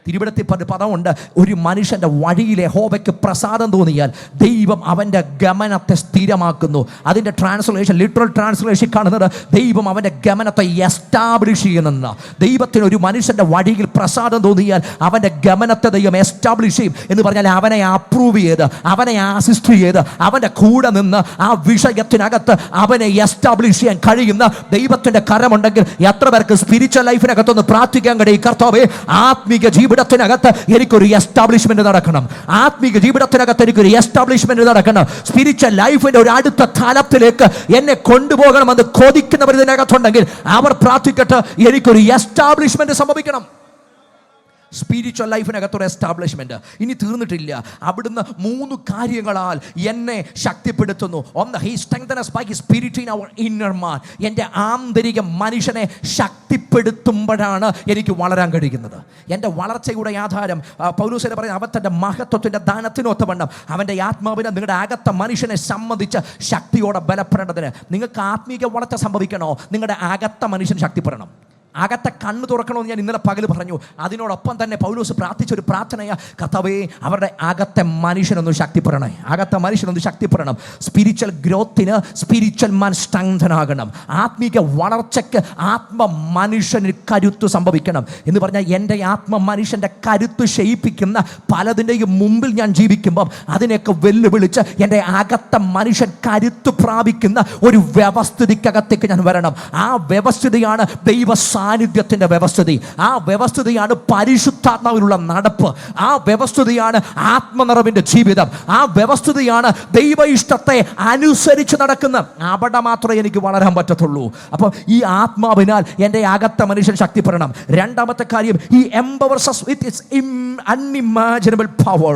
Speaker 1: തിരുവിടത്തിൽ പദമുണ്ട്, ഒരു മനുഷ്യൻ്റെ വഴിയിൽ യഹോവയ്ക്ക് പ്രസാദം തോന്നിയാൽ ദൈവം അവൻ്റെ ഗമനത്തെ സ്ഥിരമാക്കുന്നു. അതിൻ്റെ ട്രാൻസ്ലേഷൻ, ലിറ്ററൽ ട്രാൻസ്ലേഷൻ കാണുന്നത് ദൈവം അവൻ്റെ ഗമനത്തെ എസ്റ്റാബ്ലിഷ് ചെയ്യുന്ന. ദൈവത്തിന് ഒരു മനുഷ്യൻ്റെ വഴിയിൽ പ്രസാദം തോന്നിയാൽ അവൻ്റെ ഗമനത്തെ ദൈവം എസ്റ്റാബ്ലിഷ് ചെയ്യും എന്ന് പറഞ്ഞാൽ അവനെ അപ്രൂവ് ചെയ്ത്, അവനെ അസിസ്റ്റ് ചെയ്ത്, അവൻ്റെ കൂടെ നിന്ന് ആ വിഷയത്തിനകത്ത് അവനെ എസ്റ്റാബ്ലിഷ് ചെയ്യാൻ കഴിയുന്ന ദൈവത്തിൻ്റെ കരമുണ്ടെങ്കിൽ എത്ര പേർക്ക് സ്പിരിച്വൽ ലൈഫിനകത്തൊന്ന് പ്രാർത്ഥിക്കാൻ കഴിയും? കർത്താവേ, ആത്മീക ജീവിതത്തിനകത്ത് എനിക്കൊരു എസ്റ്റാബ്ലിഷ്മെന്റ് നടക്കണം. ആത്മീക ജീവിതത്തിനകത്ത് എനിക്കൊരു എസ്റ്റാബ്ലിഷ്മെന്റ് നടക്കണം. സ്പിരിച്വൽ ലൈഫിന്റെ ഒരു അടുത്ത തലത്തിലേക്ക് എന്നെ കൊണ്ടുപോകണമെന്ന് കൊതിക്കുന്നവർ ഇതിനകത്തുണ്ടെങ്കിൽ അവർ പ്രാർത്ഥിക്കട്ടെ, എനിക്കൊരു എസ്റ്റാബ്ലിഷ്മെന്റ് സംഭവിക്കണം. സ്പിരിച്വൽ ലൈഫിനകത്തൊരു എസ്റ്റാബ്ലിഷ്മെന്റ്. ഇനി തീർന്നിട്ടില്ല. അവിടുന്ന് 3 കാര്യങ്ങളാൽ എന്നെ ശക്തിപ്പെടുത്തുന്നു. ഒന്ന്, he strengthens by his spirit in our inner man. എൻ്റെ ആന്തരിക മനുഷ്യനെ ശക്തിപ്പെടുത്തുമ്പോഴാണ് എനിക്ക് വളരാൻ കഴിയുന്നത്. എൻ്റെ വളർച്ചയുടെ ആധാരം പൗലോസ് പറയുന്നത് അവൻ തൻ്റെ മഹത്വത്തിൻ്റെ ദാനത്തിനൊത്തവണ്ണം അവൻ്റെ ആത്മാവിനെ നിങ്ങളുടെ അകത്ത മനുഷ്യനെ സംബന്ധിച്ച് ശക്തിയോടെ ബലപ്പെടേണ്ടതിന്. നിങ്ങൾക്ക് ആത്മീക വളർച്ച സംഭവിക്കണോ? നിങ്ങളുടെ അകത്ത മനുഷ്യൻ ശക്തിപ്പെടണം. അകത്തെ കണ്ണ് തുറക്കണമെന്ന് ഞാൻ ഇന്നലെ പകൽ പറഞ്ഞു. അതിനോടൊപ്പം തന്നെ പൗലോസ് പ്രാർത്ഥിച്ചൊരു പ്രാർത്ഥനയാ, കർത്താവേ, അവരുടെ അകത്തെ മനുഷ്യനൊന്ന് ശക്തിപ്പെടണേ, അകത്തെ മനുഷ്യനൊന്ന് ശക്തിപ്പെടണം. സ്പിരിച്വൽ ഗ്രോത്തിന് സ്പിരിച്വൽ മാൻ സ്ട്രെങ്തൻ ആകണം. ആത്മീക വളർച്ചയ്ക്ക് ആത്മ മനുഷ്യന് കരുത്ത് സംഭവിക്കണം എന്ന് പറഞ്ഞാൽ എൻ്റെ ആത്മ മനുഷ്യൻ്റെ കരുത്ത് ക്ഷയിപ്പിക്കുന്ന പലതിൻ്റെയും മുമ്പിൽ ഞാൻ ജീവിക്കുമ്പം അതിനെയൊക്കെ വെല്ലുവിളിച്ച് എൻ്റെ അകത്തെ മനുഷ്യൻ കരുത്ത് പ്രാപിക്കുന്ന ഒരു വ്യവസ്ഥിതിക്കകത്തേക്ക് ഞാൻ വരണം. ആ വ്യവസ്ഥിതിയാണ് ദൈവ സാന്നിധ്യത്തിൻ്റെ വ്യവസ്ഥിതി. ആ വ്യവസ്ഥിതിയാണ് പരിശുദ്ധാത്മാവിലുള്ള നടപ്പ്. ആ വ്യവസ്ഥിതിയാണ് ആത്മനിറവിൻ്റെ ജീവിതം. ആ വ്യവസ്ഥിതിയാണ് ദൈവ ഇഷ്ടത്തെ അനുസരിച്ച് നടക്കുന്ന. അവിടെ മാത്രമേ എനിക്ക് വളരാൻ പറ്റത്തുള്ളൂ. അപ്പോൾ ഈ ആത്മാവിനാൽ എൻ്റെ അകത്ത മനുഷ്യൻ ശക്തിപ്പെടണം. രണ്ടാമത്തെ കാര്യം, ഈ empowers us with its unimaginable power.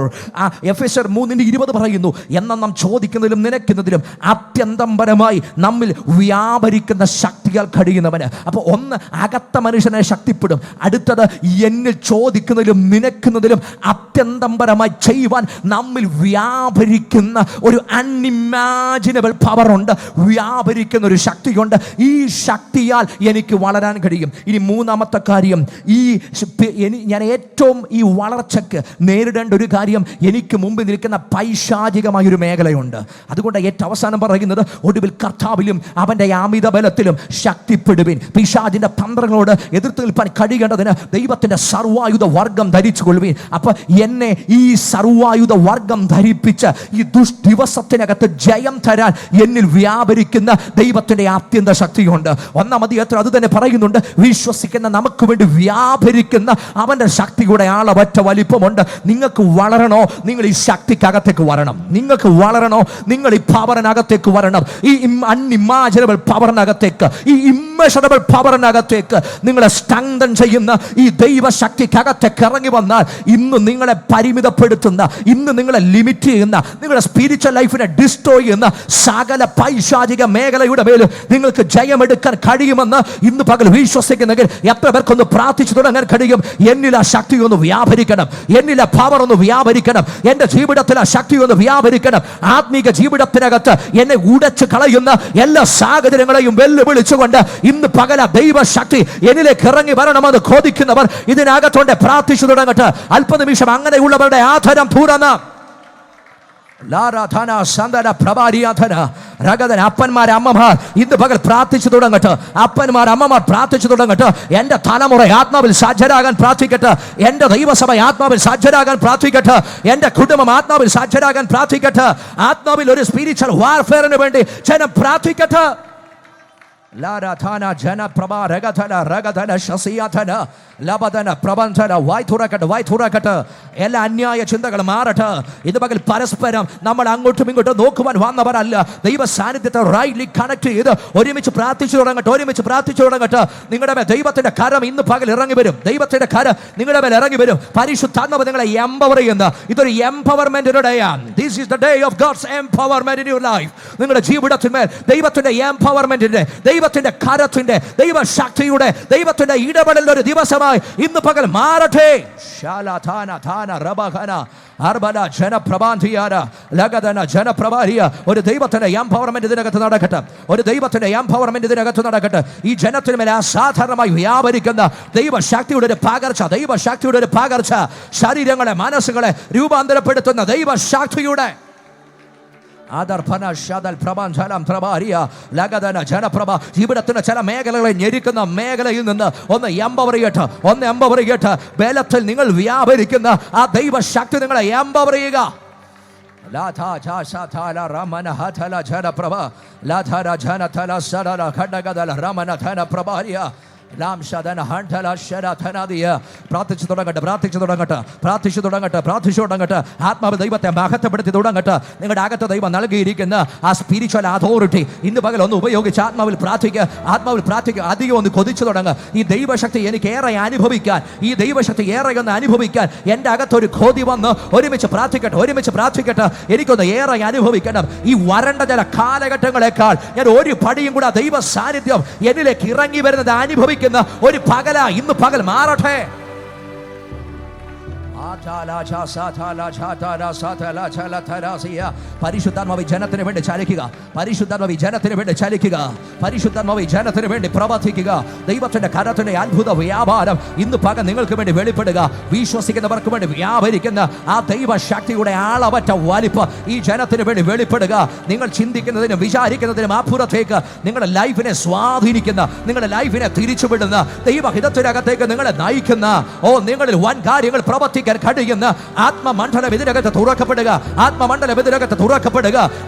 Speaker 1: എഫെസ്യർ 3:20 പറയുന്നു, എന്നാൽ നാം ചോദിക്കുന്നതിലും നിനക്കുന്നതിലും അത്യന്തംപരമായി നമ്മിൽ വ്യാപരിക്കുന്ന ശക്തിയാൽ കഴിയുന്നവന്. അപ്പോൾ ഒന്ന്, അകത്ത മനുഷ്യനെ ശക്തിപ്പെടും. അടുത്തത്, എന്നിൽ ചോദിക്കുന്നതിലും നിനക്കുന്നതിലും അത്യന്തംപരമായി ചെയ്യുവാൻ നമ്മിൽ വ്യാപരിക്കുന്ന ഒരു അൺഇമാജിനബിൾ പവർ ഉണ്ട്, വ്യാപരിക്കുന്ന ഒരു ശക്തിയുണ്ട്. ഈ ശക്തിയാൽ എനിക്ക് വളരാൻ കഴിയും. ഇനി മൂന്നാമത്തെ കാര്യം, ഞാൻ ഏറ്റവും ഈ വളർച്ചയ്ക്ക് നേരിടേണ്ട ഒരു കാര്യം, എനിക്ക് മുമ്പിൽ നിൽക്കുന്ന പൈശാചികമായൊരു മേഖലയുണ്ട്. അതുകൊണ്ട് ഏറ്റവും അവസാനം പറയുന്നത്, ഒടുവിൽ കർത്താവിലും അവൻ്റെ അമിത ബലത്തിലും ശക്തിപ്പെടുവിൻ. പിശാചിൻ്റെ തന്ത്രങ്ങളോട് എതിർത്ത് നിൽപ്പാൻ കഴിയേണ്ടതിന് ദൈവത്തിൻ്റെ സർവായുധ വർഗം ധരിച്ചു കൊള്ളുവിൻ. അപ്പോൾ എന്നെ ഈ സർവായുധ വർഗം ധരിപ്പിച്ച് ഈ ദുഷ്ദിവസത്തിനകത്ത് ജയം തരാൻ എന്നിൽ വ്യാപരിക്കുന്ന ദൈവത്തിൻ്റെ അത്യന്ത ശക്തിയുണ്ട്. 1-ാം അധ്യായത്തിൽ അത് തന്നെ പറയുന്നുണ്ട്, വിശ്വസിക്കുന്ന നമുക്ക് വേണ്ടി വ്യാപരിക്കുന്ന അവൻ്റെ ശക്തിയുടെ ആളവറ്റ വലിപ്പമുണ്ട്. നിങ്ങൾക്ക് വളരണോ? നിങ്ങൾ ഈ ശക്തിക്കകത്തേക്ക് വരണം. നിങ്ങൾക്ക് വളരണോ? നിങ്ങൾ ഈ പവറിനകത്തേക്ക് വരണം. ഈ അൺഇമാജിനബിൾ പവറിനകത്തേക്ക്, ഈ ഇമ്മേഷറബിൾ പവറിനകത്തേക്ക് നിങ്ങളെ സ്ട്രെങ്തൻ ചെയ്യുന്ന ഈ ദൈവശക്തിക്കകത്തേക്ക് ഇറങ്ങി വന്നാൽ ഇന്ന് നിങ്ങളെ പരിമിതപ്പെടുത്തുന്ന, ഇന്ന് നിങ്ങളെ ലിമിറ്റ് ചെയ്യുന്ന, നിങ്ങളുടെ സ്പിരിച്വൽ ലൈഫിനെ ഡിസ്ട്രോയ് ചെയ്യുന്ന സകല പൈശാചിക മേഖലയുടെ മേലും നിങ്ങൾക്ക് ജയമെടുക്കാൻ കഴിയുമെന്ന് ഇന്ന് പകൽ വിശ്വസിക്കുന്നെങ്കിൽ എത്ര പേർക്കൊന്ന് പ്രാർത്ഥിച്ചു തുടങ്ങാൻ കഴിയും? എന്നിൽ ആ ശക്തി ഒന്ന് വ്യാപരിക്കണം, എന്നിൽ ആ പവർ ഒന്ന് വ്യാപരിക്കണം, എൻ്റെ ജീവിതത്തിൽ ആ ശക്തി ഒന്ന് വ്യാപരിക്കണം. ആത്മീക ജീവിതത്തിനകത്ത് എന്നെ ഉടച്ചു കളയുന്ന എല്ലാ സാഹചര്യങ്ങളെയും വെല്ലുവിളിച്ചുകൊണ്ട് ഇന്ന് പകല ദൈവശക്തി എന്നിലേക്ക് ഇറങ്ങി വരണമെന്ന് ചോദിക്കുന്നവർ ഇതിനകത്തോടെ പ്രാർത്ഥിച്ചു തുടങ്ങട്ടെ. അല്പനിമിഷം അങ്ങനെയുള്ളവരുടെ ആധാരം തുറന്ന് ലാരാധന സന്ദന പ്രഭാരിയാധന രഗതന. അപ്പന്മാർ അമ്മമാർ ഇന്ന് പകൽ പ്രാർത്ഥിച്ചു തുടങ്ങട്ടെ. അപ്പന്മാർ അമ്മമാർ പ്രാർത്ഥിച്ചു തുടങ്ങട്ടെ. എൻ്റെ തലമുറ ആത്മാവിൽ സജ്ജരാകാൻ പ്രാർത്ഥിക്കട്ടെ. എൻ്റെ ദൈവസഭ ആത്മാവിൽ സജ്ജരാകാൻ പ്രാർത്ഥിക്കട്ടെ. എൻ്റെ കുടുംബം ആത്മാവിൽ സജ്ജരാകാൻ പ്രാർത്ഥിക്കട്ടെ. ആത്മാവിൽ ഒരു സ്പിരിച്വൽ വാർഫെയറിന് വേണ്ടി ജനം പ്രാർത്ഥിക്കട്ടെ. ലാരാധന ജന പ്രഭാ രഗധന രഗധന ശസിയാധന ലബധന പ്രബന്ധന. വായ് തുറക്കട്ടെ. എല്ലാ അന്യായ ചിന്തകൾ മാറട്ടെ. ഇത് പകൽ പരസ്പരം നമ്മൾ അങ്ങോട്ടും ഇങ്ങോട്ടും നോക്കുവാൻ വന്നവരല്ല. ദൈവ സാന്നിധ്യത്തെ റൈറ്റ്ലി കണക്ട് ചെയ്ത് ഒരുമിച്ച് പ്രാർത്ഥിച്ചു തുടങ്ങട്ടെ. നിങ്ങളുടെ മേൽ ദൈവത്തിന്റെ കരം ഇന്ന് പകൽ ഇറങ്ങി വരും. ദൈവത്തിന്റെ കരം നിങ്ങളുടെ മേൽ ഇറങ്ങി വരും. പരിശുദ്ധാത്മാവ് നിങ്ങളെ എംപവർ ചെയ്യുന്ന ഇതൊരു എംപവർമെന്റിന്റെ ഡേ ആണ്. This is the day of God's empowerment in your life. നിങ്ങളുടെ ജീവിതത്തിന്മേൽ ദൈവത്തിന്റെ എംപവർമെന്റിന്റെ, ദൈവത്തിന്റെ കരത്തിന്റെ, ദൈവശക്തിയുടെ, ദൈവത്തിന്റെ ഇടപെടലിന്റെ ഒരു ദിവസമായി ഇന്ന് പകൽ മാറട്ടെ. ഒരു ദൈവത്തിന്റെ എംപവർമെന്റ് ഇതിനകത്ത് നടക്കട്ടെ. ഈ ജനത്തിന് മേലെ അസാധാരണമായി വ്യാപരിക്കുന്ന ദൈവശക്തിയുടെ ഒരു പകർച്ച, ശരീരങ്ങളെ മനസ്സുകളെ രൂപാന്തരപ്പെടുത്തുന്ന ദൈവശക്തിയുടെ ജീവിതത്തിന്റെ ചില മേഖലകളെ ഞെരുക്കുന്ന മേഖലയിൽ നിന്ന് ഒന്ന് എംപവർ ചെയ്യട്ടെ. ബലത്തിൽ നിങ്ങൾ വ്യാപരിക്കുന്ന ആ ദൈവശക്തി നിങ്ങളെ എംപവർ ചെയ്യുക. പ്രാർത്ഥിച്ചു തുടങ്ങട്ടെ. ആത്മാവ് ദൈവത്തെ മഹത്വപ്പെടുത്തി തുടങ്ങട്ടെ. നിങ്ങളുടെ അകത്ത് ദൈവം നൽകിയിരിക്കുന്ന ആ സ്പിരിച്വൽ അതോറിറ്റി ഇന്ന് പകൽ ഒന്ന് ഉപയോഗിച്ച് ആത്മാവിൽ പ്രാർത്ഥിക്കുക. അധികം ഒന്ന് കൊതിച്ചു തുടങ്ങുക. ഈ ദൈവശക്തി എനിക്ക് ഏറെ അനുഭവിക്കാൻ, എൻ്റെ അകത്തൊരു കൊതി വന്ന് ഒരുമിച്ച് പ്രാർത്ഥിക്കട്ടെ. എനിക്കൊന്ന് ഏറെ അനുഭവിക്കണം. ഈ വരണ്ട ചില കാലഘട്ടങ്ങളെക്കാൾ ഞാൻ ഒരു പടിയും കൂടെ ദൈവ സാന്നിധ്യം എന്നിലേക്ക് ഇറങ്ങി വരുന്നത് അനുഭവിക്കുന്ന ഒരു പകല ഇന്ന് പകൽ മാറട്ടെ. പരിശുദ്ധാത്മാവ് ജനത്തിന് വേണ്ടി പ്രവർത്തിക്കുക. ദൈവത്തിന്റെ കരത്തിന്റെ അത്ഭുത വ്യാപാരം ഇന്ന് പകൽ നിങ്ങൾക്ക് വേണ്ടി വെളിപ്പെടുക. വിശ്വസിക്കുന്നവർക്ക് വേണ്ടി വ്യാപരിക്കുന്ന ആ ദൈവശക്തിയുടെ ആളവറ്റ വലിപ്പ് ഈ ജനത്തിന് വേണ്ടി വെളിപ്പെടുക. നിങ്ങൾ ചിന്തിക്കുന്നതിനും വിചാരിക്കുന്നതിനും അപ്പുറത്തേക്ക് നിങ്ങളുടെ ലൈഫിനെ സ്വാധീനിക്കുന്ന, നിങ്ങളുടെ ലൈഫിനെ തിരിച്ചുവിടുന്ന, ദൈവഹിതത്തിനകത്തേക്ക് നിങ്ങളെ നയിക്കുന്ന, നിങ്ങളിൽ വൻ കാര്യങ്ങൾ പ്രവർത്തിക്കാൻ കഴിയുന്ന ആത്മമണ്ഡലം ഇതിനകത്ത് തുറക്കപ്പെടുക.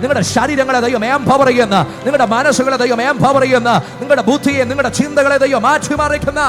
Speaker 1: നിങ്ങളുടെ ശരീരങ്ങളെ ദൈവം എംപവർ ചെയ്യുന്ന, നിങ്ങളുടെ മനസ്സുകളെ ദൈവം എംപവർ ചെയ്യുന്ന, നിങ്ങളുടെ ബുദ്ധിയെ, നിങ്ങളുടെ ചിന്തകളെ ദൈവം മാറ്റിമറിക്കുന്ന